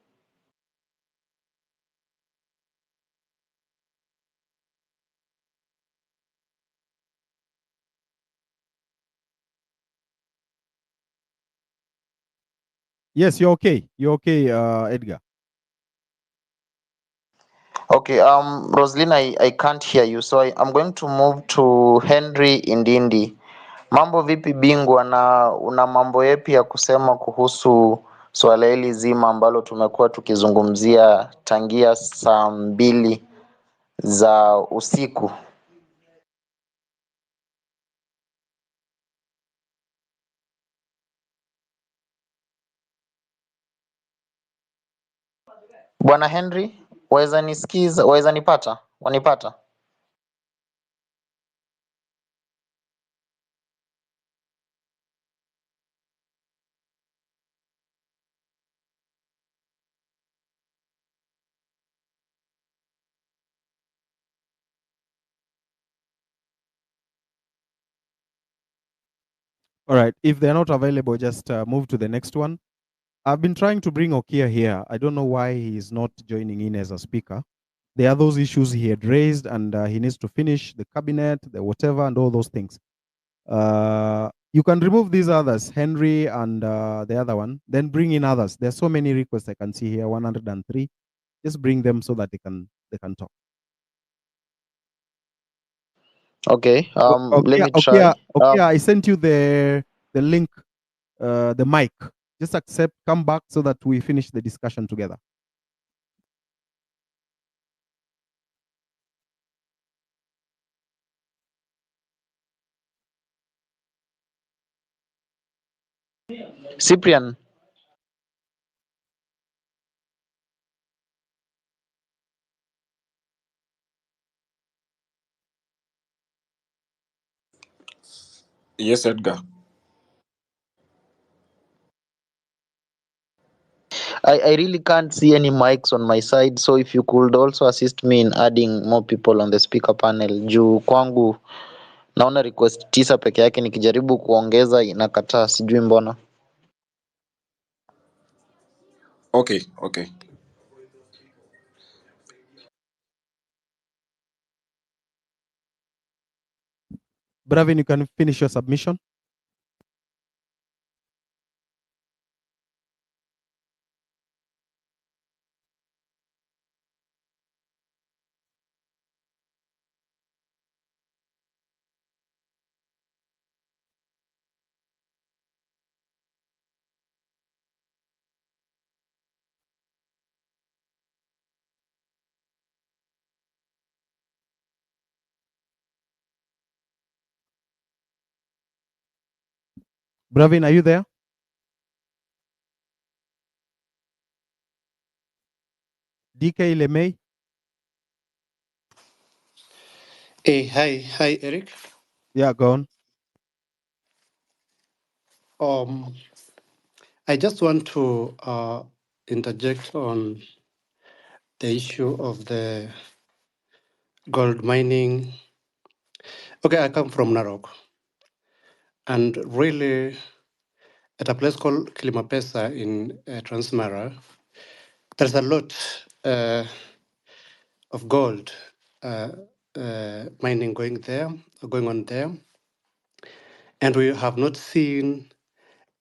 Yes, you're okay. You're okay, Edgar. Okay, Roslyn, I can't hear you, so I'm going to move to Henry Indindi. Mambo vipi bingwa, na una mambo yepi ya kusema kuhusu swala hili zima ambalo tumekuwa tukizungumzia tangia saa 2 za usiku? Bwana Henry, waweza nisikiza, waweza nipata? Wanipata? All right. If they're not available, just move to the next one. I've been trying to bring Okia here. I don't know why he is not joining in as a speaker. There are those issues he had raised, and he needs to finish the cabinet, the whatever, and all those things. You can remove these others, Henry and the other one, then bring in others. There's so many requests I can see here, 103. Just bring them so that they can talk. Okay, let me try. Okay, I sent you the link, the mic. Just accept, come back so that we finish the discussion together. Cyprian. Yes, Edgar. I really can't see any mics on my side, so if you could also assist me in adding more people on the speaker panel. Juu kwangu naona request 9 peke yake, nikijaribu kuongeza inakataa, sijui mbona. Okay. Bravin, you can finish your submission. Bravin, are you there? DK Lemay? Hey, hi, Eric. Yeah, go on. I just want to interject on the issue of the gold mining. Okay, I come from Narok, and really, at a place called Kilimapesa in Transmara, there's a lot of gold mining going on there, and we have not seen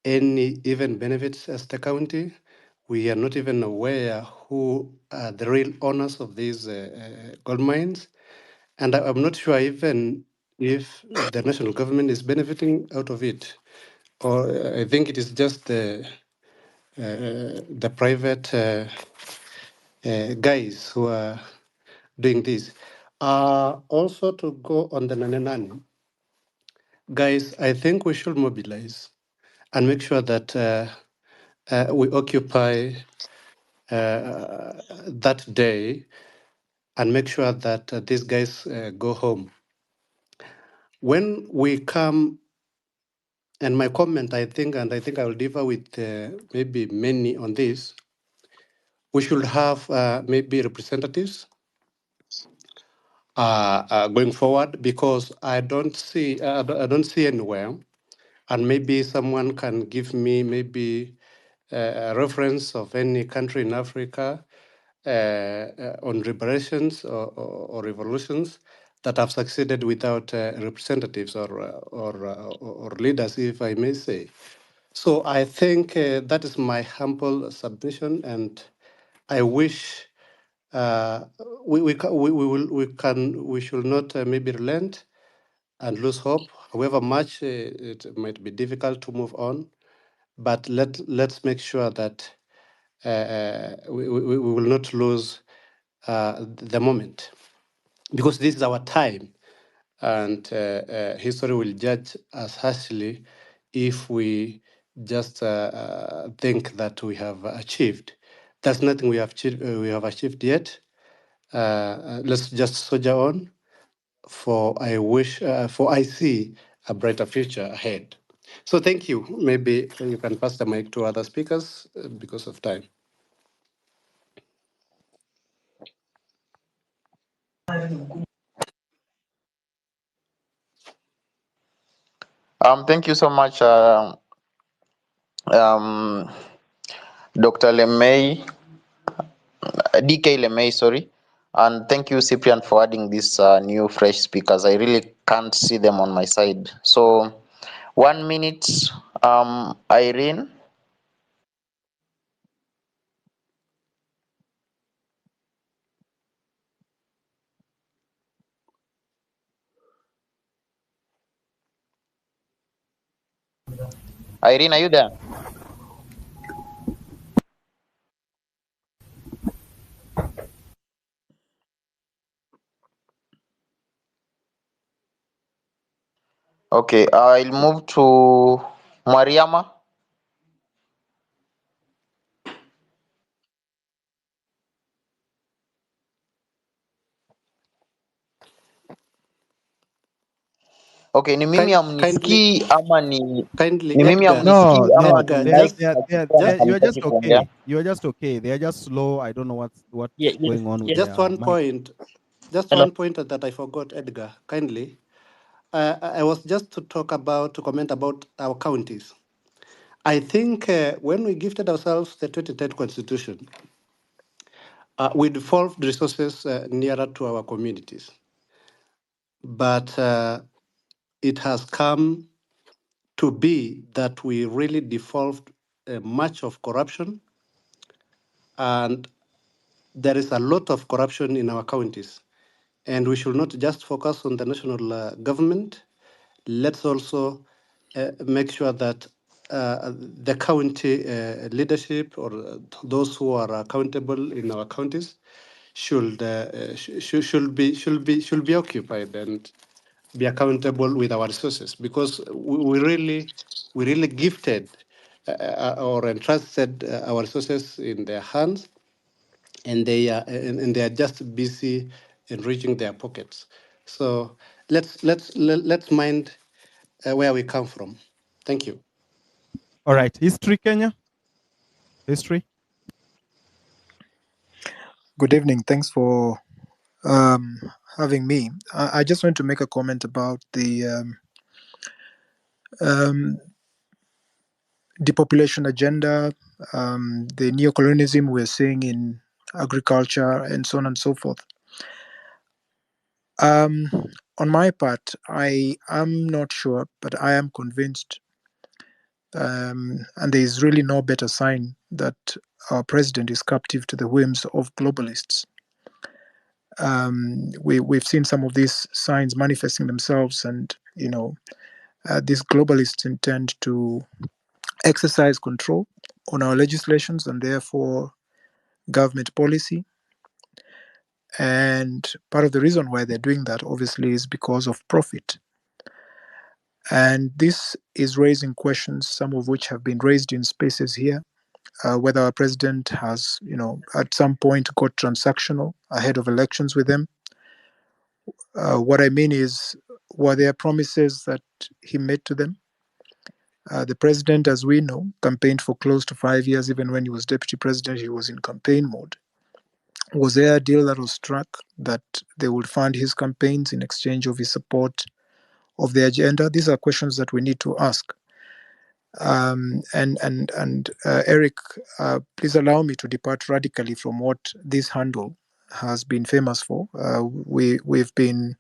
any even benefits as the county. We are not even aware who are the real owners of these gold mines. And I'm not sure even if the national government is benefiting out of it. Or I think it is just the private guys who are doing this. Also to go on the Nanenani, guys, I think we should mobilize and make sure that we occupy that day and make sure that these guys go home. When we come, and my comment, I think I will differ with maybe many on this, we should have maybe representatives going forward, because I don't see anywhere, and maybe someone can give me maybe a reference of any country in Africa on liberations or revolutions that have succeeded without representatives or leaders, if I may say. So I think that is my humble submission, and I wish we should not maybe relent and lose hope. However much it might be difficult to move on, but let's make sure that we will not lose the moment, because this is our time, and history will judge us harshly if we just think that we have achieved. There's nothing we have achieved yet. Let's just soldier on, for I see a brighter future ahead. So thank you. Maybe you can pass the mic to other speakers because of time. Thank you so much, Dr. Lemay, DK Lemay, sorry. And thank you, Cyprian, for adding these new fresh speakers. I really can't see them on my side. So 1 minute, Irene. Irene, are you there? Okay, I'll move to Mariama. Okay, ni mimi amnisikii ama ni mimi amnisikii No, Edgar, no, ama ni they're, mic they're, they're, na you're just halitaki kuongea? okay. You're just okay. They're just slow. I don't know what's Yes, going on with yes. just their one mic. point. Just Hello. one point that I forgot, Edgar. Kindly, I was just to comment about our counties. I think when we gifted ourselves the 2010 constitution, we devolved resources nearer to our communities. But it has come to be that we really devolved much of corruption, and there is a lot of corruption in our counties. And we should not just focus on the national government. Let's also make sure that the county leadership, or those who are accountable in our counties, should be occupied and be accountable with our resources, because we really gifted or entrusted our resources in their hands, and they are just busy enriching their pockets. So let's mind where we come from. Thank you. All right. History, Kenya. History. Good evening. Thanks for having me. I just want to make a comment about the depopulation agenda, the neocolonialism we're seeing in agriculture, and so on and so forth. On my part, I am not sure, but I am convinced, and there is really no better sign that our president is captive to the whims of globalists. We've seen some of these signs manifesting themselves, and these globalists intend to exercise control on our legislations and therefore government policy. And part of the reason why they're doing that, obviously, is because of profit. And this is raising questions, some of which have been raised in spaces here, whether our president has, at some point got transactional ahead of elections with them. What I mean is, were there promises that he made to them? The president, as we know, campaigned for close to 5 years. Even when he was deputy president, he was in campaign mode. Was there a deal that was struck that they would fund his campaigns in exchange of his support of the agenda? These are questions that we need to ask. Eric, please allow me to depart radically from what this handle has been famous for. We've been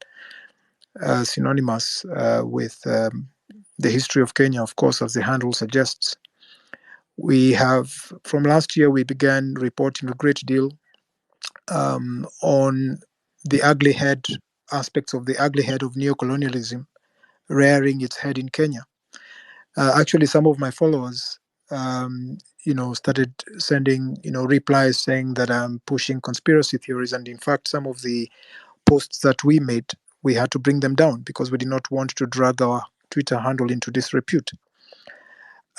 synonymous with the history of Kenya, of course, as the handle suggests. We have, from last year, we began reporting a great deal on the ugly head aspects of the ugly head of neocolonialism rearing its head in Kenya. Actually, some of my followers, started sending, replies saying that I'm pushing conspiracy theories, and in fact, some of the posts that we made, we had to bring them down because we did not want to drag our Twitter handle into disrepute.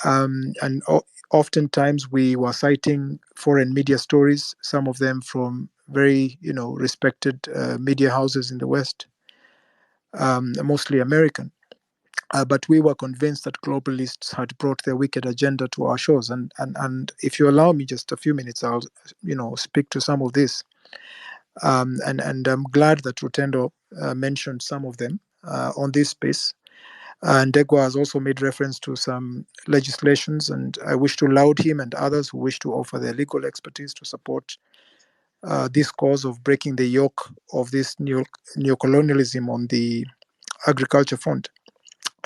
And oftentimes we were citing foreign media stories, some of them from very, respected media houses in the West, mostly American. But we were convinced that globalists had brought their wicked agenda to our shores. And if you allow me just a few minutes, I'll, speak to some of this. And I'm glad that Rutendo mentioned some of them on this space. And Ndegwa has also made reference to some legislations, and I wish to laud him and others who wish to offer their legal expertise to support this cause of breaking the yoke of this neocolonialism on the agriculture front.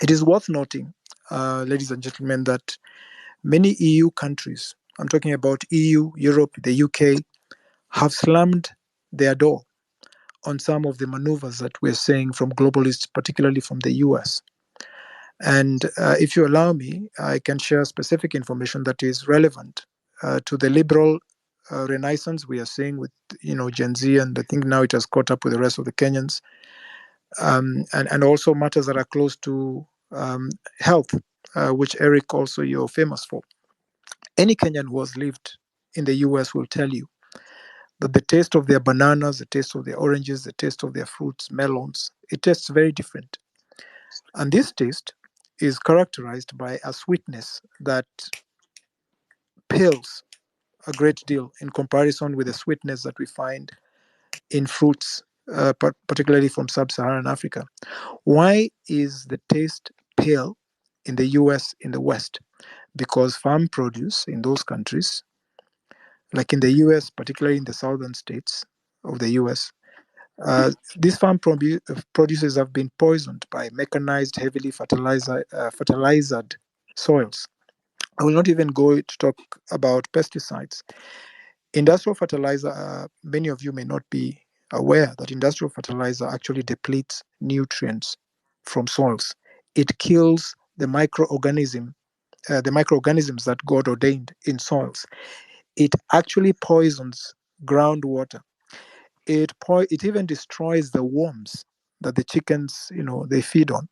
It is worth noting, ladies and gentlemen, that many EU countries, I'm talking about EU, Europe, the UK, have slammed their door on some of the maneuvers that we're seeing from globalists, particularly from the US. And if you allow me, I can share specific information that is relevant to the liberal renaissance we are seeing with, Gen Z, and I think now it has caught up with the rest of the Kenyans, and also matters that are close to health, which Eric also you're famous for. Any Kenyan who has lived in the US will tell you that the taste of their bananas, the taste of their oranges, the taste of their fruits, melons, it tastes very different. And this taste is characterized by a sweetness that pales a great deal in comparison with the sweetness that we find in fruits, particularly from sub-Saharan Africa. Why is the taste pale in the US, in the West? Because farm produce in those countries, like in the US, particularly in the southern states of the US, these farm produces have been poisoned by mechanized, heavily fertilized soils. I will not even go to talk about pesticides. Industrial fertilizer, many of you may not be aware that industrial fertilizer actually depletes nutrients from soils. It kills the microorganisms that God ordained in soils. It actually poisons groundwater. It even destroys the worms that the chickens, they feed on.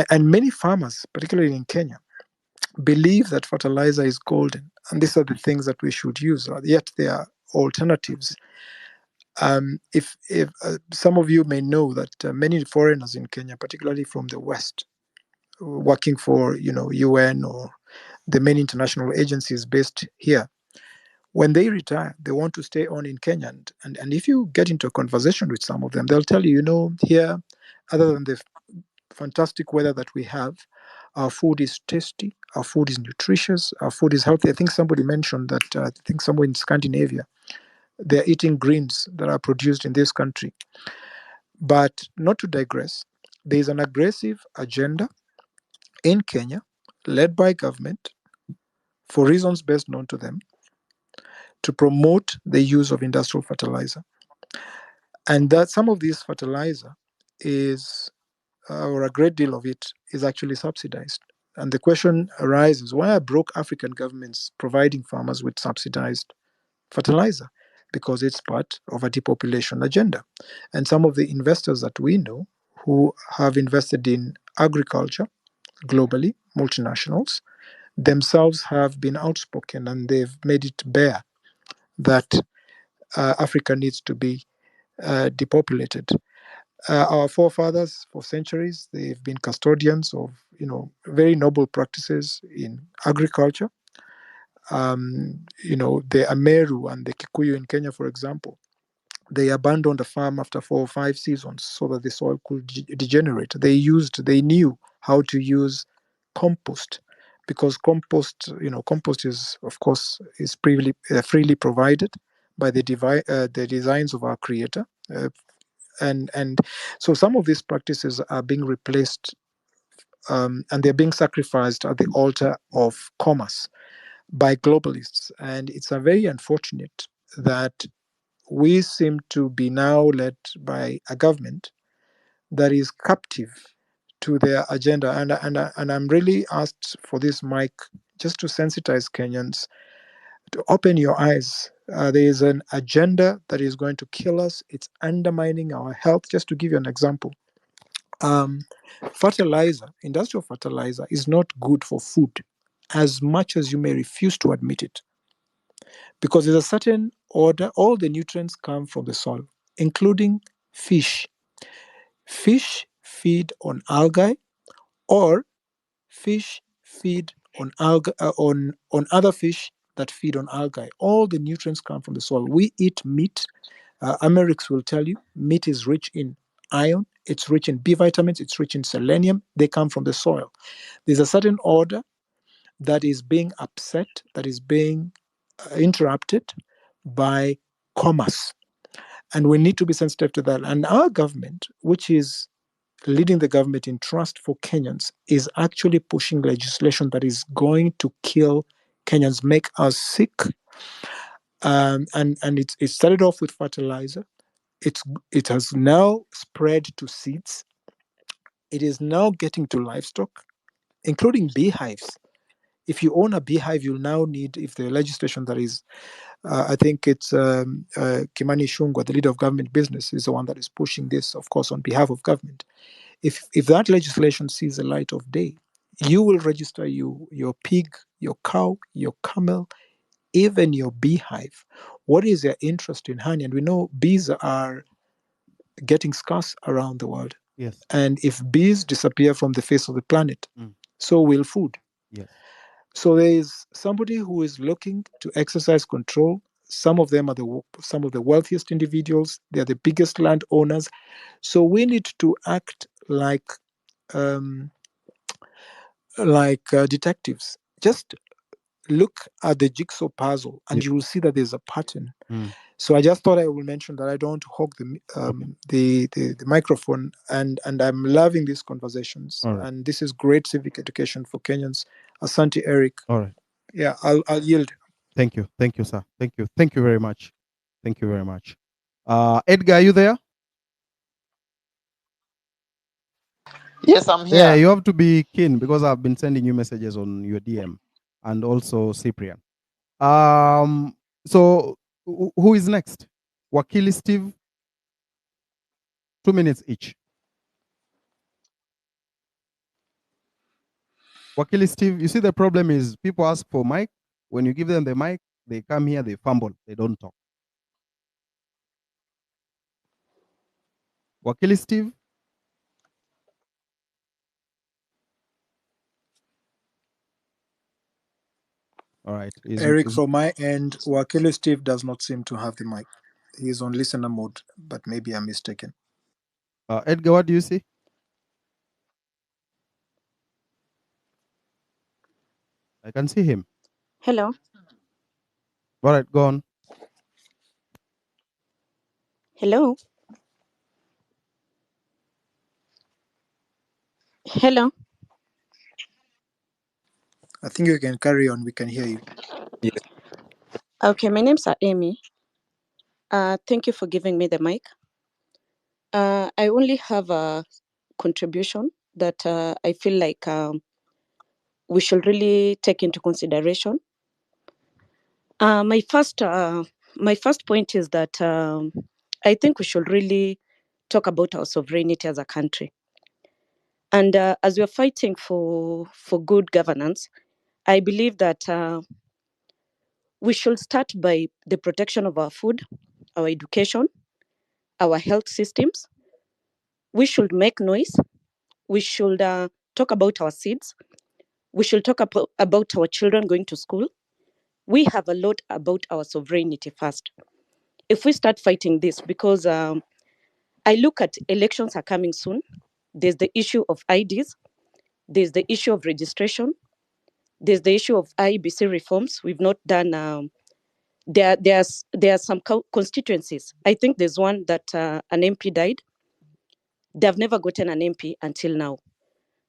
And many farmers, particularly in Kenya, believe that fertilizer is golden, and these are the things that we should use. Yet there are alternatives. If some of you may know that many foreigners in Kenya, particularly from the West, working for UN or the many international agencies based here, when they retire, they want to stay on in Kenya. And if you get into a conversation with some of them, they'll tell you, here, other than the fantastic weather that we have, our food is tasty, our food is nutritious, our food is healthy. I think somebody mentioned that, I think somewhere in Scandinavia, they're eating greens that are produced in this country. But not to digress, there's an aggressive agenda in Kenya, led by government, for reasons best known to them, to promote the use of industrial fertilizer. And that some of this fertilizer is, or a great deal of it, is actually subsidized. And the question arises, why are broke African governments providing farmers with subsidized fertilizer? Because it's part of a depopulation agenda. And some of the investors that we know who have invested in agriculture globally, multinationals, themselves have been outspoken, and they've made it bare that Africa needs to be depopulated. Our forefathers, for centuries, they've been custodians of very noble practices in agriculture. The Ameru and the Kikuyu in Kenya, for example, they abandoned a farm after 4 or 5 seasons so that the soil could degenerate. They knew how to use compost, because compost is, of course, is freely provided by the designs of our Creator. And so some of these practices are being replaced, and they're being sacrificed at the altar of commerce by globalists. And it's a very unfortunate that we seem to be now led by a government that is captive to their agenda. And I'm really asked for this mic just to sensitize Kenyans, to open your eyes. There is an agenda that is going to kill us. It's undermining our health. Just to give you an example, fertilizer, industrial fertilizer, is not good for food, as much as you may refuse to admit it, because there's a certain order. All the nutrients come from the soil, including fish. Fish feed on algae, or fish feed on algae, on other fish that feed on algae. All the nutrients come from the soil. We eat meat. Amerix will tell you meat is rich in iron, it's rich in B vitamins, it's rich in selenium. They come from the soil. There's a certain order that is being upset, that is being interrupted by commerce. And we need to be sensitive to that. And our government, which is leading the government in trust for Kenyans, is actually pushing legislation that is going to kill Kenyans, make us sick. And it started off with fertilizer. It has now spread to seeds. It is now getting to livestock, including beehives. If you own a beehive, you'll now need, if the legislation that is, I think it's Kimani Ichung'wah, the leader of government business, is the one that is pushing this, of course, on behalf of government. If that legislation sees the light of day, you will register your pig, your cow, your camel, even your beehive. What is their interest in honey? And we know bees are getting scarce around the world. Yes. And if bees disappear from the face of the planet, so will food. Yes. So there is somebody who is looking to exercise control. Some of them are some of the wealthiest individuals. They are the biggest landowners. So we need to act like detectives. Just look at the jigsaw puzzle, and you will see that there's a pattern. So I just thought I will mention that. I don't hog the microphone, and I'm loving these conversations. Right. And this is great civic education for Kenyans. Asante, Eric. All right. Yeah, I'll yield. Thank you, sir. Thank you very much. Thank you very much. Edgar, are you there? Yes, I'm here. Yeah, you have to be keen because I've been sending you messages on your DM, and also Cyprian. So who is next? Wakili Steve. 2 minutes each. Wakili Steve, you see the problem is people ask for mic. When you give them the mic, they come here, they fumble, they don't talk. Wakili Steve. All right. Eric, from my end, Wakili Steve does not seem to have the mic. He's on listener mode, but maybe I'm mistaken. Edgar, what do you see? I can see him. Hello. All right, go on. Hello. Hello. I think you can carry on. We can hear you. Yes. Okay, my name's Amy. Thank you for giving me the mic. I only have a contribution that I feel like we should really take into consideration. My first point is that I think we should really talk about our sovereignty as a country. And as we're fighting for good governance, I believe that we should start by the protection of our food, our education, our health systems. We should make noise. We should talk about our seeds. We should talk about our children going to school. We have a lot about our sovereignty first. If we start fighting this, because I look at elections are coming soon. There's the issue of IDs. There's the issue of registration. There's the issue of IEBC reforms. We've not done. There are some constituencies. I think there's one that an MP died. They've never gotten an MP until now.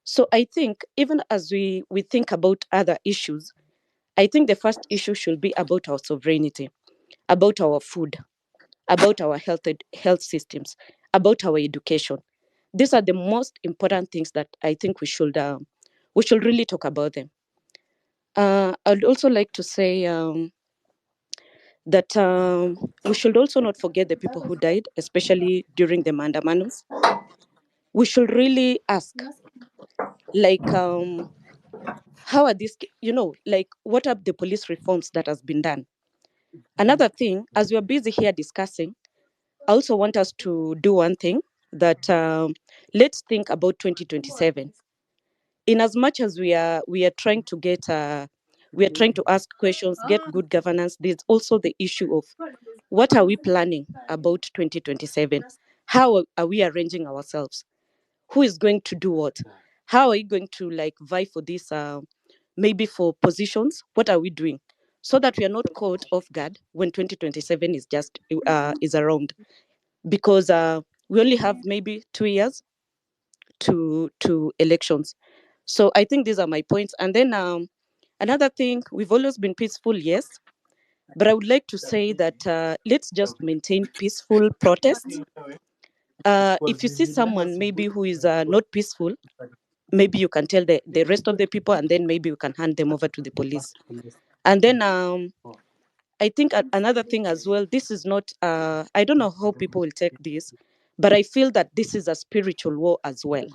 So I think even as we think about other issues, I think the first issue should be about our sovereignty. about our food, about our health systems, about our education. These are the most important things that I think we should really talk about them. I'd also like to say that we should also not forget the people who died, especially during the mandamanus. We should really ask, like, how are these, like, what are the police reforms that has been done? Another thing, as we're busy here discussing, I also want us to do one thing, that let's think about 2027. In as much as we are trying to get we are trying to ask questions, get good governance, there's also the issue of what are we planning about 2027? How are we arranging ourselves? Who is going to do what? How are you going to like vie for this maybe for positions? What are we doing? So that we are not caught off guard when 2027 is just is around. Because we only have maybe 2 years to elections. So I think these are my points. And then another thing, we've always been peaceful, yes, but I would like to say that let's just maintain peaceful protests. If you see someone maybe who is not peaceful, maybe you can tell the rest of the people, and then maybe you can hand them over to the police. And then I think another thing as well, this is not, I don't know how people will take this, but I feel that this is a spiritual war as well.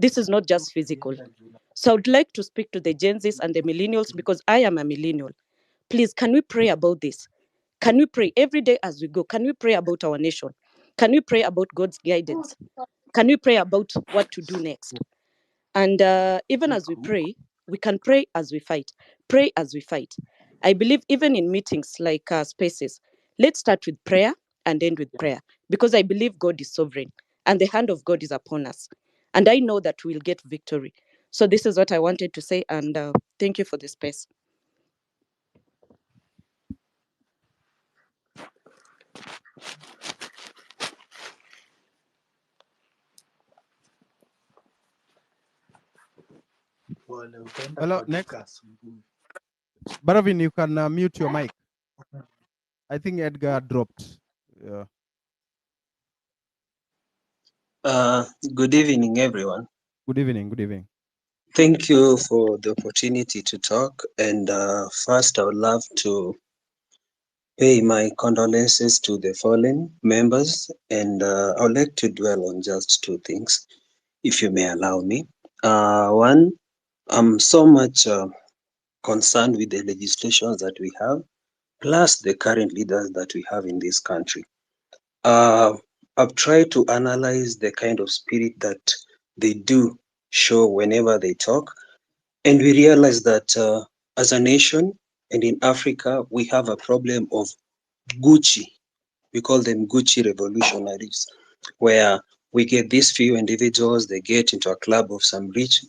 This is not just physical. So I would like to speak to the Gen Zs and the millennials, because I am a millennial. Please, can we pray about this? Can we pray every day as we go? Can we pray about our nation? Can we pray about God's guidance? Can we pray about what to do next? And even as we pray, we can pray as we fight. Pray as we fight. I believe even in meetings like spaces, let's start with prayer and end with prayer, because I believe God is sovereign and the hand of God is upon us. And I know that we'll get victory. So this is what I wanted to say, and thank you for the space. Hello, next. Baravin, you can mute your mic. I think Edgar dropped. Yeah. Good evening, everyone. Good evening. Good evening. Thank you for the opportunity to talk. And first, I would love to pay my condolences to the fallen members. And I would like to dwell on just two things, if you may allow me. One, I'm so much concerned with the legislations that we have, plus the current leaders that we have in this country. I've tried to analyze the kind of spirit that they do show whenever they talk. And we realize that as a nation and in Africa, we have a problem of Gucci. We call them Gucci revolutionaries, where we get these few individuals, they get into a club of some rich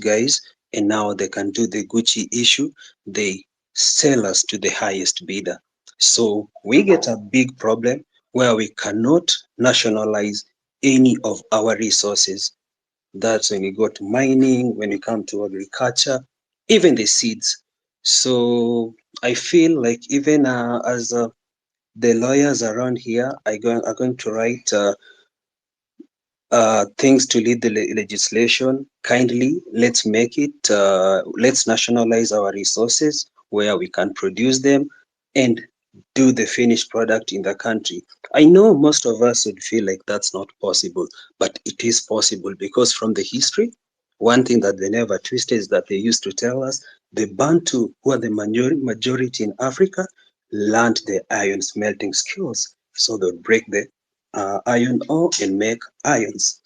guys, and now they can do the Gucci issue. They sell us to the highest bidder. So we get a big problem where we cannot nationalize any of our resources. That's when we go to mining, when we come to agriculture, even the seeds. So I feel like even as the lawyers around here are going to write things to lead the legislation. Kindly, let's make it, let's nationalize our resources where we can produce them and do the finished product in the country. I know most of us would feel like that's not possible, but it is possible, because from the history, one thing that they never twisted is that they used to tell us the Bantu, who are the majority in Africa, learned the iron smelting skills. So they would break the iron ore and make irons.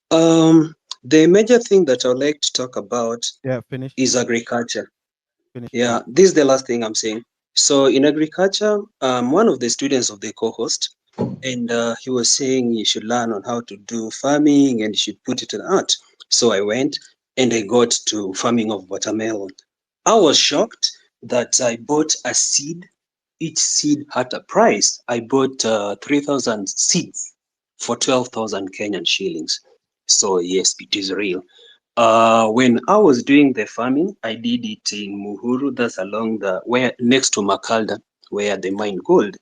The major thing that I would like to talk about is agriculture. Yeah, this is the last thing I'm saying. So in agriculture, one of the students of the co-host, and he was saying you should learn on how to do farming and you should put it in art. So I went and I got to farming of watermelon. I was shocked that I bought a seed. Each seed had a price. I bought 3,000 seeds for 12,000 Kenyan shillings. So yes, it is real. When I was doing the farming, I did it in Uhuru, that's along the where next to Makalda. where they mine gold.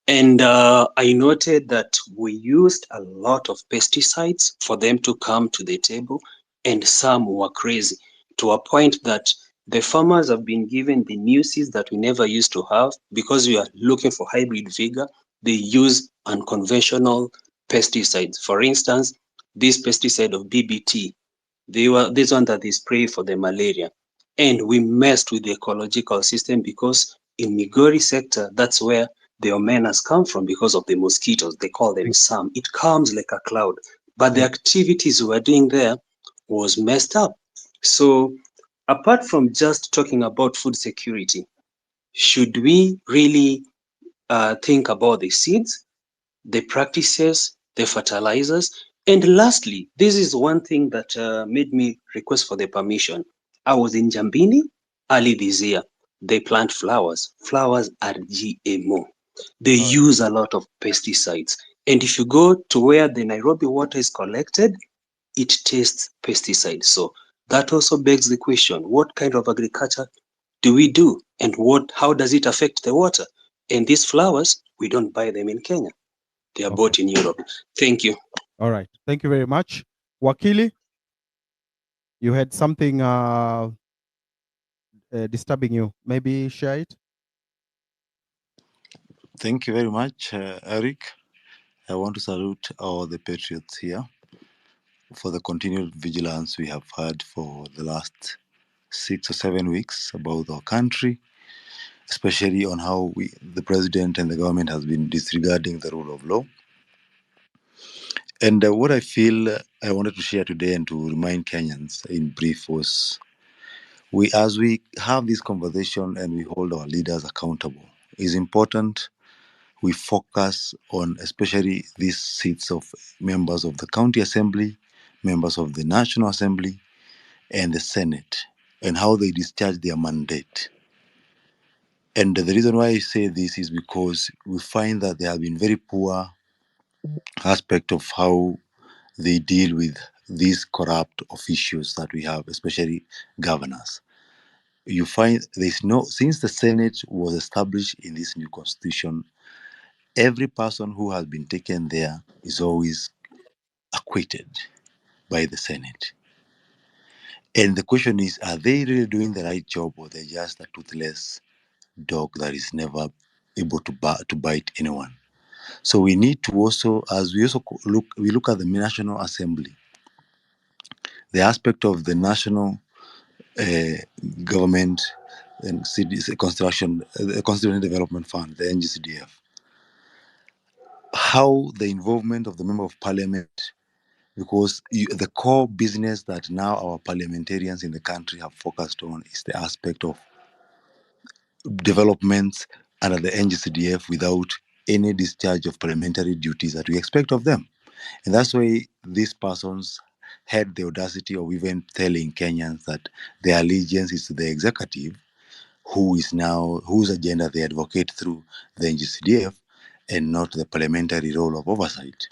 And I noted that we used a lot of pesticides for them to come to the table, and some were crazy to a point that the farmers have been given the new seeds that we never used to have because we are looking for hybrid vigor. They use unconventional pesticides. For instance, this pesticide of BBT, this one that they spray for the malaria. And we messed with the ecological system because in Migori sector, that's where the omenas come from because of the mosquitoes. They call them SAM. It comes like a cloud. But the activities we were doing there was messed up. So apart from just talking about food security, should we really think about the seeds, the practices, the fertilizers? And lastly, this is one thing that made me request for the permission. I was in Jambini early this year. They plant flowers. Flowers are GMO. They use a lot of pesticides. And if you go to where the Nairobi water is collected, it tastes pesticides. So that also begs the question, what kind of agriculture do we do? And how does it affect the water? And these flowers, we don't buy them in Kenya. They are bought in Europe. Thank you. All right. Thank you very much. Wakili, you had something disturbing you. Maybe share it? Thank you very much, Eric. I want to salute all the patriots here for the continued vigilance we have had for the last 6 or 7 weeks about our country, especially on how the president and the government has been disregarding the rule of law. And what I feel I wanted to share today and to remind Kenyans in brief was, as we have this conversation and we hold our leaders accountable, it's important we focus on especially these seats of members of the county assembly, members of the National Assembly, and the Senate, and how they discharge their mandate. And the reason why I say this is because we find that there have been very poor aspect of how they deal with these corrupt officials that we have, especially governors. You find since the Senate was established in this new constitution, every person who has been taken there is always acquitted by the Senate. And the question is, are they really doing the right job, or they're just a toothless dog that is never able to bite anyone? So we need to also, as we also look at the National Assembly, the aspect of the national government and construction, Constitutional Development Fund, the NGCDF, how the involvement of the member of parliament, because the core business that now our parliamentarians in the country have focused on is the aspect of developments under the NGCDF without any discharge of parliamentary duties that we expect of them. And that's why these persons had the audacity of even telling Kenyans that their allegiance is to the executive, whose agenda they advocate through the NGCDF, and not the parliamentary role of oversight.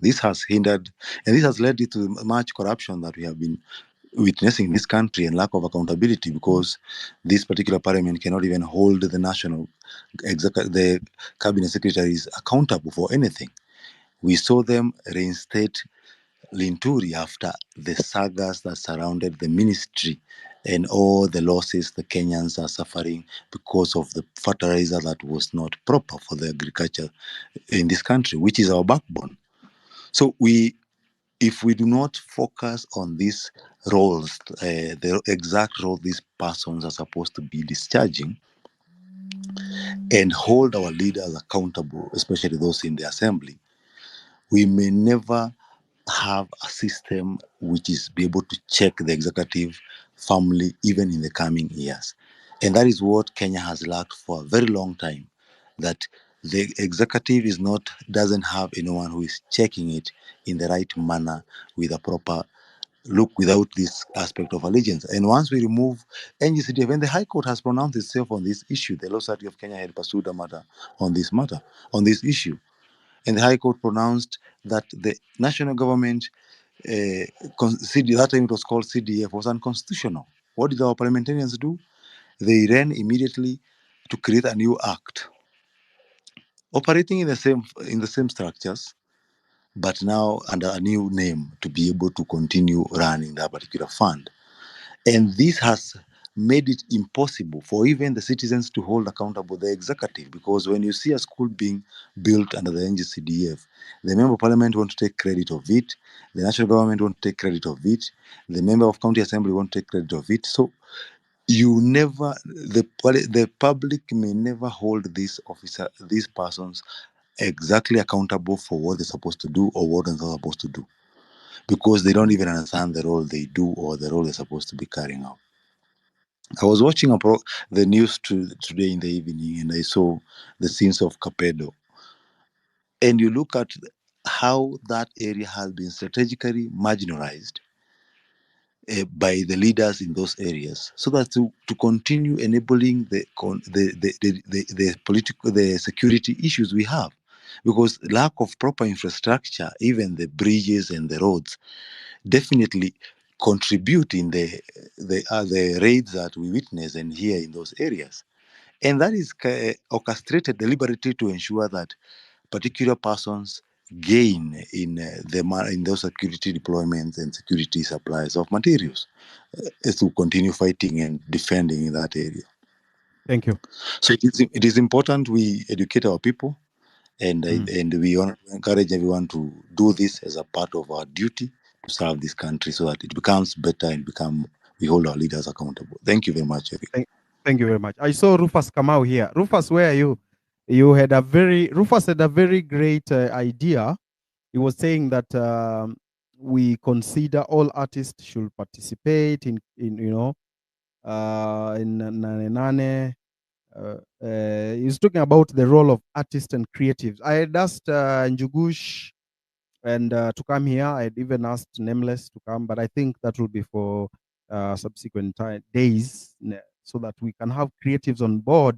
This has hindered, and this has led to much corruption that we have been witnessing in this country, and lack of accountability, because this particular parliament cannot even hold the cabinet secretaries accountable for anything. We saw them reinstate Linturi after the sagas that surrounded the ministry and all the losses the Kenyans are suffering because of the fertilizer that was not proper for the agriculture in this country, which is our backbone. So if we do not focus on these roles, the exact role these persons are supposed to be discharging, and hold our leaders accountable, especially those in the assembly, we may never have a system which is be able to check the executive firmly even in the coming years. And that is what Kenya has lacked for a very long time, that the executive doesn't have anyone who is checking it in the right manner with a proper look, without this aspect of allegiance. And once we remove NGCDF, and the High Court has pronounced itself on this issue, the Law Society of Kenya had pursued a matter on this issue. And the High Court pronounced that the national government, that time it was called CDF, was unconstitutional. What did our parliamentarians do? They ran immediately to create a new act operating in the same structures, but now under a new name to be able to continue running that particular fund. And this has made it impossible for even the citizens to hold accountable the executive, because when you see a school being built under the NGCDF, the member of parliament wants to take credit of it, the national government wants to take credit of it, the member of county assembly wants to take credit of it. So you never, the public may never hold these persons exactly accountable for what they're supposed to do or what they're not supposed to do, because they don't even understand the role they do or the role they're supposed to be carrying out. I was watching the news today in the evening, and I saw the scenes of Capedo. And you look at how that area has been strategically marginalized by the leaders in those areas, so that to continue enabling the political, the security issues we have, because lack of proper infrastructure, even the bridges and the roads, definitely contribute in the raids that we witness and hear in those areas. And that is orchestrated deliberately to ensure that particular persons gain in those security deployments and security supplies of materials to continue fighting and defending in that area. Thank you. So it is important we educate our people, and we encourage everyone to do this as a part of our duty to serve this country, so that it becomes better and we hold our leaders accountable. Thank you very much, Eric. Thank you very much. I saw Rufus Kamau here. Rufus, where are you? Rufus had a very great idea. He was saying that we consider all artists should participate in Nane Nane. He's talking about the role of artists and creatives. I had asked Njugush and to come here. I had even asked Nameless to come, but I think that will be for subsequent days, so that we can have creatives on board.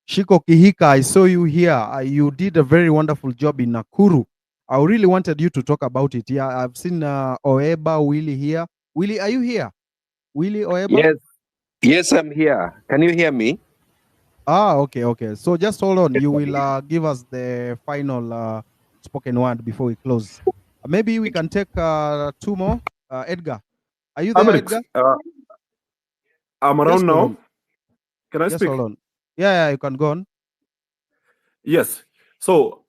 Shiko Kihika, I saw you here. You did a very wonderful job in Nakuru. I really wanted you to talk about it. Yeah, I've seen Oeba, Willie here. Willie, are you here? Willie Oeba? Yes, I'm here. Can you hear me? Okay. So just hold on. You will give us the final spoken word before we close. Maybe we can take two more. Edgar, are you there, Amerix, Edgar? I'm Just around hold now. on. Can I Just speak? hold on. Yeah, you can go on. Yes. So,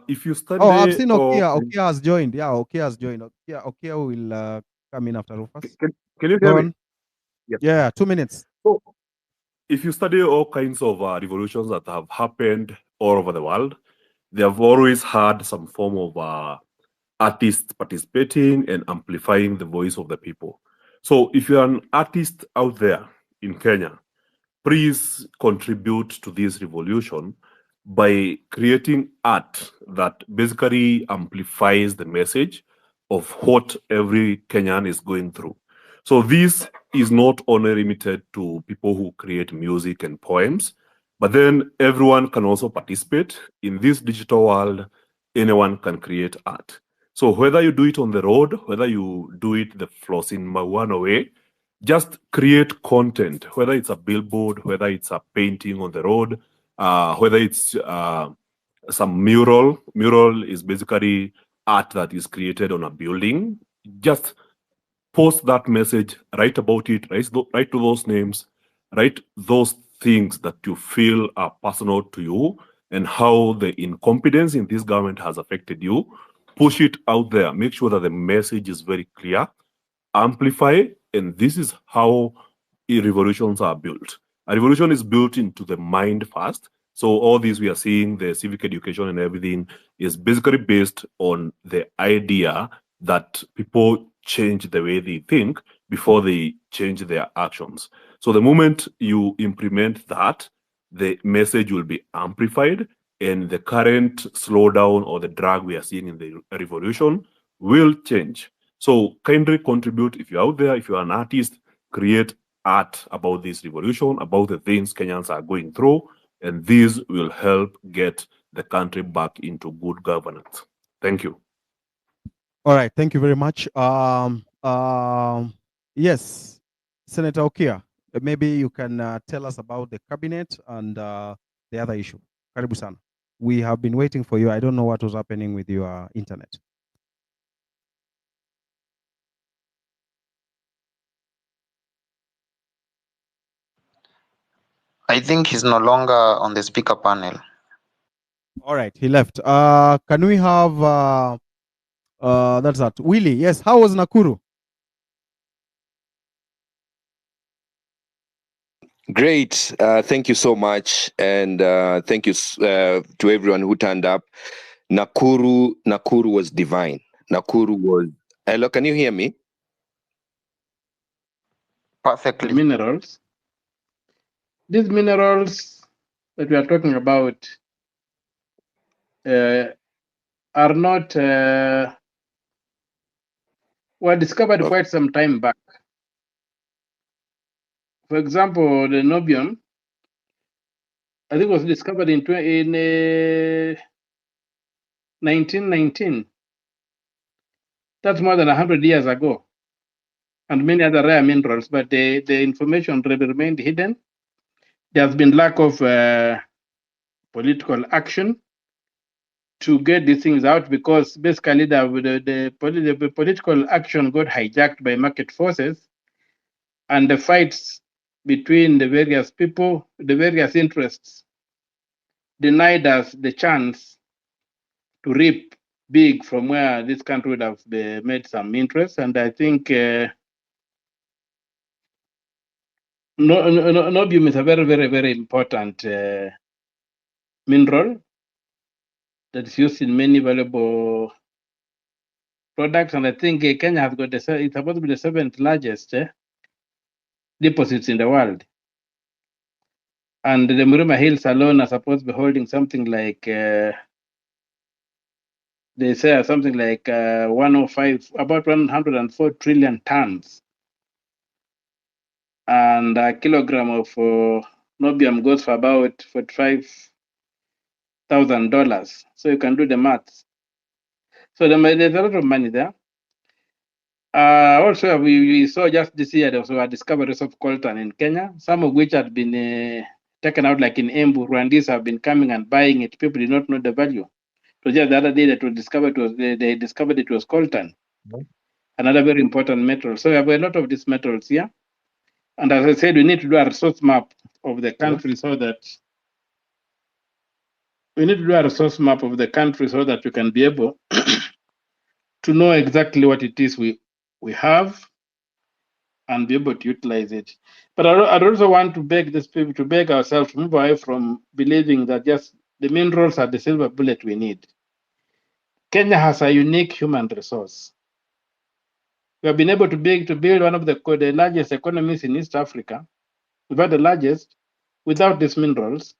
if you study... Oh, I've seen Okia. Okia has joined. Yeah, Okia has joined. Okia will come in after Rufus. Can you Go hear on. me? Yes. Yeah, 2 minutes. So, if you study all kinds of revolutions that have happened all over the world, they have always had some form of artists participating and amplifying the voice of the people. So if you're an artist out there in Kenya, please contribute to this revolution by creating art that basically amplifies the message of what every Kenyan is going through. So this is not only limited to people who create music and poems, but then everyone can also participate. In this digital world, anyone can create art. So whether you do it on the road, whether you do it the Flossing Mawana way, just create content, whether it's a billboard, whether it's a painting on the road, whether it's some mural. Mural is basically art that is created on a building. Just post that message, write about it, write to those names, write those things that you feel are personal to you and how the incompetence in this government has affected you. Push it out there. Make sure that the message is very clear. Amplify, and this is how revolutions are built. A revolution is built into the mind first. So all these we are seeing, the civic education and everything, is basically based on the idea that people change the way they think before they change their actions. So the moment you implement that, the message will be amplified, and the current slowdown or the drag we are seeing in the revolution will change. So kindly contribute. If you're out there, if you're an artist, create art about this revolution, about the things Kenyans are going through, and this will help get the country back into good governance. Thank you. All right, thank you very much. Yes, Senator Okia, maybe you can tell us about the cabinet and the other issue. Karibu sana. We have been waiting for you. I don't know what was happening with your internet. I think he's no longer on the speaker panel. All right, he left. Can we have that's that. Willie, yes, how was Nakuru? Great. Thank you so much. And thank you to everyone who turned up. Nakuru was divine. Nakuru was... Hello, can you hear me? Perfectly. The minerals. These minerals that we are talking about are not... were discovered quite some time back. For example, the nobium, I think, was discovered in 1919. That's more than 100 years ago. And many other rare minerals, but the information remained hidden. There has been lack of political action to get these things out, because basically the political action got hijacked by market forces, and the fights between the various people, the various interests, denied us the chance to reap big from where this country would have made some interest. And I think nobium is a very, very, very important mineral that is used in many valuable products. And I think Kenya has got it's supposed to be the 7th largest deposits in the world. And the Murima Hills alone are supposed to be holding something like, they say something like 105, about 104 trillion tons. And a kilogram of nobium goes for about $45,000. So you can do the maths. So there's a lot of money there. Also, we saw just this year there were discoveries of coltan in Kenya, some of which had been taken out, like in Embu. Rwandese have been coming and buying it. People did not know the value. So just the other day that was discovered, they discovered it was coltan, another very important metal. So we have a lot of these metals here. And as I said, we need to do a resource map of the country so that we can be able to know exactly what it is we have and be able to utilize it. But I'd also want to beg these people, to beg ourselves to move away from believing that just the minerals are the silver bullet we need. Kenya has a unique human resource. We have been able to build one of the largest economies in East Africa, in fact the largest, without these minerals.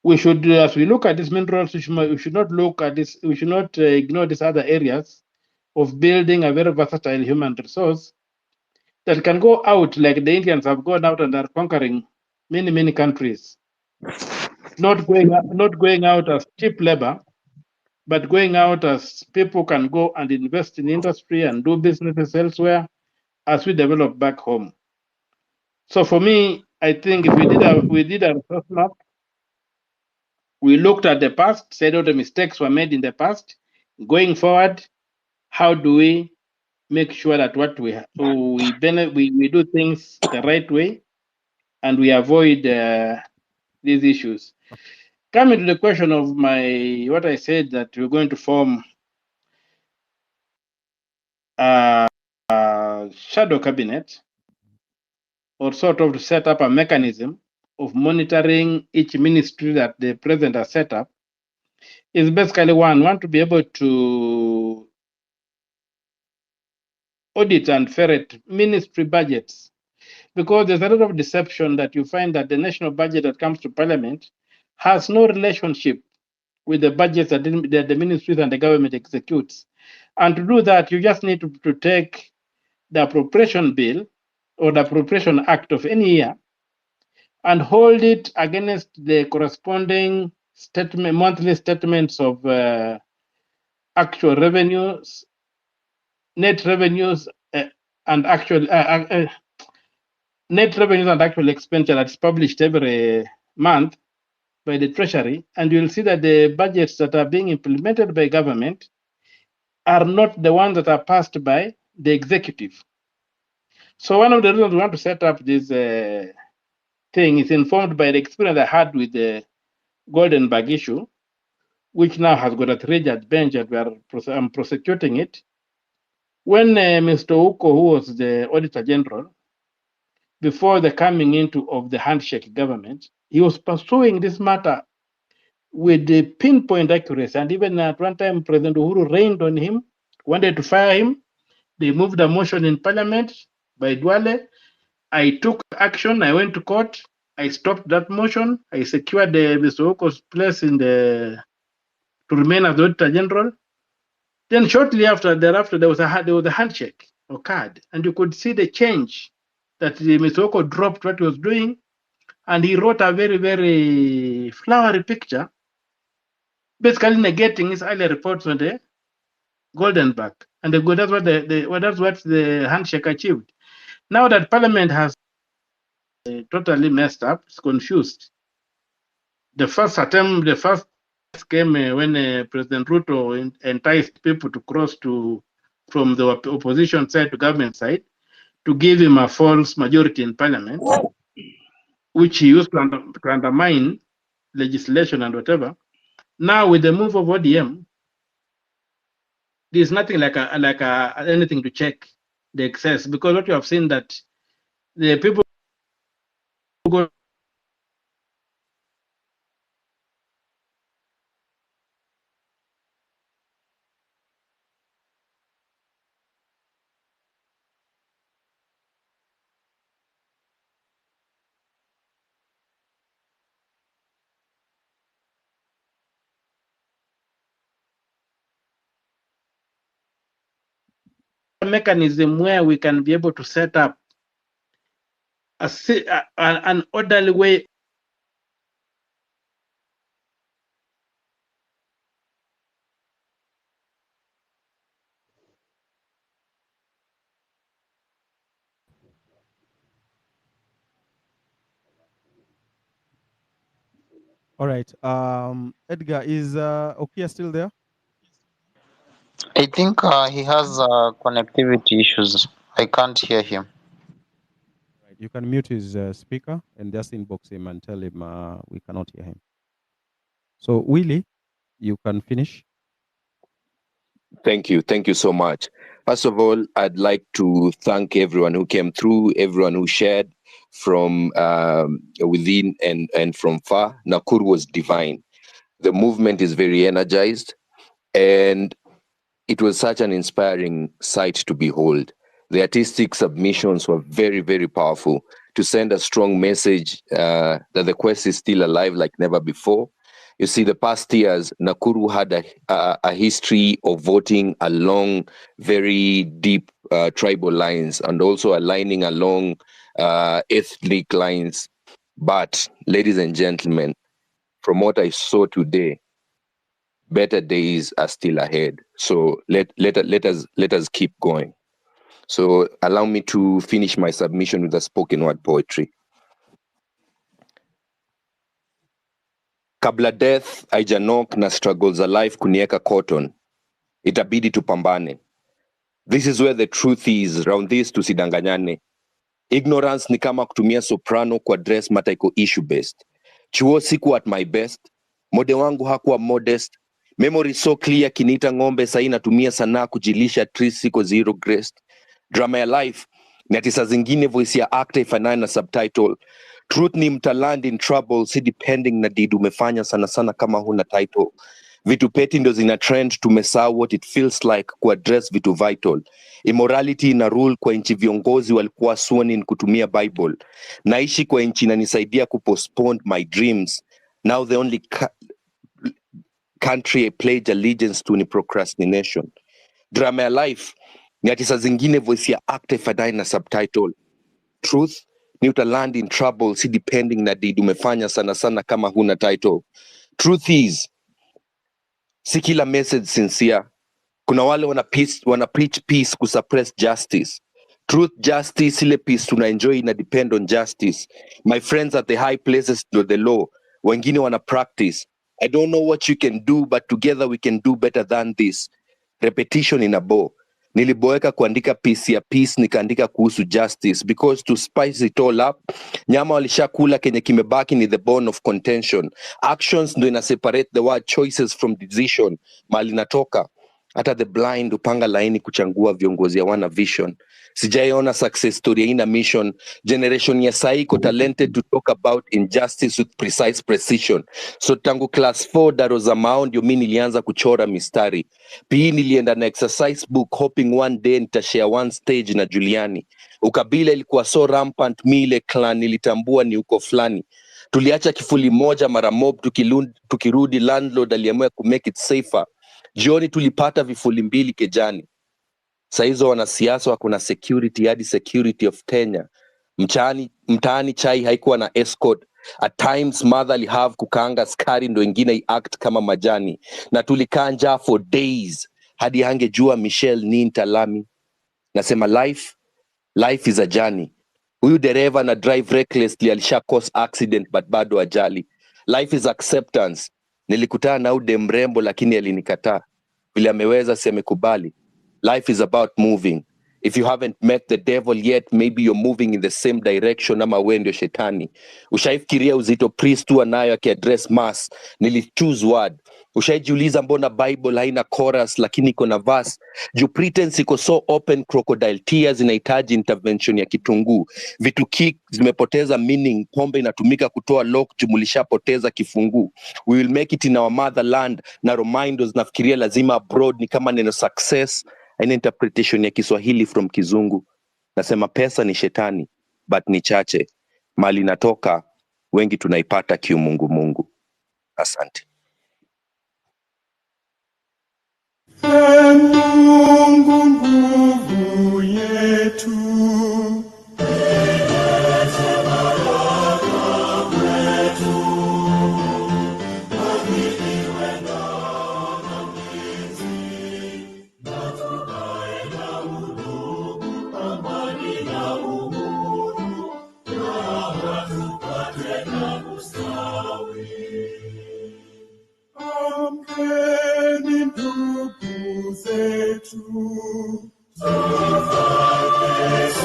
We should, as we look at these minerals, we should not look at this, we should not ignore these other areas of building a very versatile human resource that can go out like the Indians have gone out and are conquering many, many countries. Not going out as cheap labor, but going out as people can go and invest in industry and do businesses elsewhere as we develop back home. So for me, I think if we did a resource map, we looked at the past, said all the mistakes were made in the past. Going forward, how do we make sure that what we do things the right way, and we avoid these issues? Coming to the question of what I said, that we're going to form a shadow cabinet, or sort of to set up a mechanism of monitoring each ministry that the president has set up, is basically one to be able to audit and ferret ministry budgets, because there's a lot of deception that you find that the national budget that comes to parliament has no relationship with the budgets that the ministries and the government executes. And to do that, you just need to take the appropriation bill or the appropriation act of any year and hold it against the corresponding monthly statements of actual revenues, net revenues, and actual net revenues and actual expenditure that's published every month by the Treasury, and you'll see that the budgets that are being implemented by government are not the ones that are passed by the executive. So one of the reasons we want to set up this thing is informed by the experience I had with the Golden Bag issue, which now has got a three-judge bench and I'm prosecuting it. When Mr. Uko, who was the Auditor General, before the coming into of the handshake government, he was pursuing this matter with the pinpoint accuracy. And even at one time, President Uhuru rained on him, wanted to fire him. They moved a motion in parliament by Duale. I took action. I went to court. I stopped that motion. I secured Mr. Uko's place to remain as the Auditor General. Then shortly thereafter, there was a handshake occurred, and you could see the change that Mr. Oko dropped what he was doing, and he wrote a very, very flowery picture, basically negating his earlier reports on the Golden Bag. And that's what the handshake achieved. Now that Parliament has totally messed up, it's confused. The first attempt, came when President Ruto enticed people to cross from the opposition side to government side to give him a false majority in parliament, which he used to undermine legislation and whatever. Now with the move of ODM, there's nothing like anything to check the excess, because what you have seen that the people go mechanism where we can be able to set up an orderly way. All right. Edgar, is Okia still there? I think he has connectivity issues. I can't hear him. Right. You can mute his speaker and just inbox him and tell him we cannot hear him. So, Willie, you can finish. Thank you. Thank you so much. First of all, I'd like to thank everyone who came through, everyone who shared from within and from far. Nakuru was divine. The movement is very energized, and it was such an inspiring sight to behold. The artistic submissions were very, very powerful to send a strong message that the quest is still alive like never before. You see, the past years, Nakuru had a history of voting along very deep tribal lines and also aligning along ethnic lines. But, ladies and gentlemen, from what I saw today, better days are still ahead. So let us keep going. So allow me to finish my submission with a spoken word poetry. Kabla death haijanok na struggles za life kunieka cotton, itabidi tupambane. This is where the truth is, round this tusidanganyane. Ignorance ni kama kutumia soprano kwa dress mata iko issue based. Chuo siku at my best, mode wangu hakuwa modest. Memory so clear kiniita ngombe sahi natumia sanaa kujilisha trees siko zero graced. Drama ya life ni ati saa zingine voice ya actor ifanane na subtitle. Truth ni mtaland in trouble, si depending na deed umefanya sana sana kama huna title. Vitu peti ndo zina trend, tumesahau what it feels like kuaddress vitu vital. Immorality ina rule kwa nchi viongozi walikuwa sworn in kutumia Bible. Naishi kwa nchi inanisaidia kupostpone my dreams. Now the only country I pledge allegiance to ni procrastination. Drama ya life ni ati saa zingine voice ya actor ifadai na subtitle. Truth ni utaland in trouble, si depending na deed umefanya sana sana kama huna title. Truth is, si kila message sincere. Kuna wale wana preach peace kusuppress justice. Truth, justice, ile peace tuna enjoy ina depend on justice. My friends at the high places know the law. Wengine wana practice. I don't know what you can do, but together we can do better than this. Repetition in a bow. Niliboeka kuandika piece ya peace, nikaandika kuhusu justice, because to spice it all up, nyama walishakula, kenye kimebaki ni the bone of contention. Actions ndo ina separate the word choices from decision. Mali natoka, hata the blind upanga laini kuchangua viongozi ya wana vision. Sijaiona success story ina mission. Generation ya sai iko talented to talk about injustice with precise precision. So tangu class 4 daro za mao ndio mimi nilianza kuchora mistari. PE nilienda na exercise book hoping one day nitashare one stage na Juliani. Ukabila ilikuwa so rampant, mile clan nilitambua ni uko fulani. Tuliacha kifuli moja mara mob, tukirudi landlord aliamua ku make it safer. Jioni tulipata vifuli mbili kejani. Saizo wanasiasa wako na security hadi security of Kenya. Mtaani chai haikuwa na escort. At times mother ali have kukaanga skari ndo ingine act kama majani. Na tulikaa njaa for days hadi hangejua Michelle ni ntalami. Nasema life is a journey. Huyu dereva na drive recklessly alisha cause accident but bado ajali. Life is acceptance. Nilikutana na ude mrembo lakini alinikataa. Vile ameweza si amekubali. Life is about moving. If you haven't met the devil yet, maybe you're moving in the same direction ama wewe ndio shetani. Ushaifikiria uzito priest tu anayo akiaddress mass, nilichoose word. Ushaijiuliza mbona Bible haina chorus lakini iko na verse? Juu pretense iko so open, crocodile tears inahitaji intervention ya kitunguu. Vitu kick zimepoteza meaning, pombe inatumika kutoa lock jumulishapoteza kifunguu. We will make it in our motherland. Na reminders nafikiria lazima abroad ni kama neno success. Haina interpretation ya Kiswahili from Kizungu. Nasema pesa ni shetani, but ni chache. Mali natoka, wengi tunaipata kiumungu mungu. Asante. Mungu nguvu yetu. Amkeni ndugu zetu.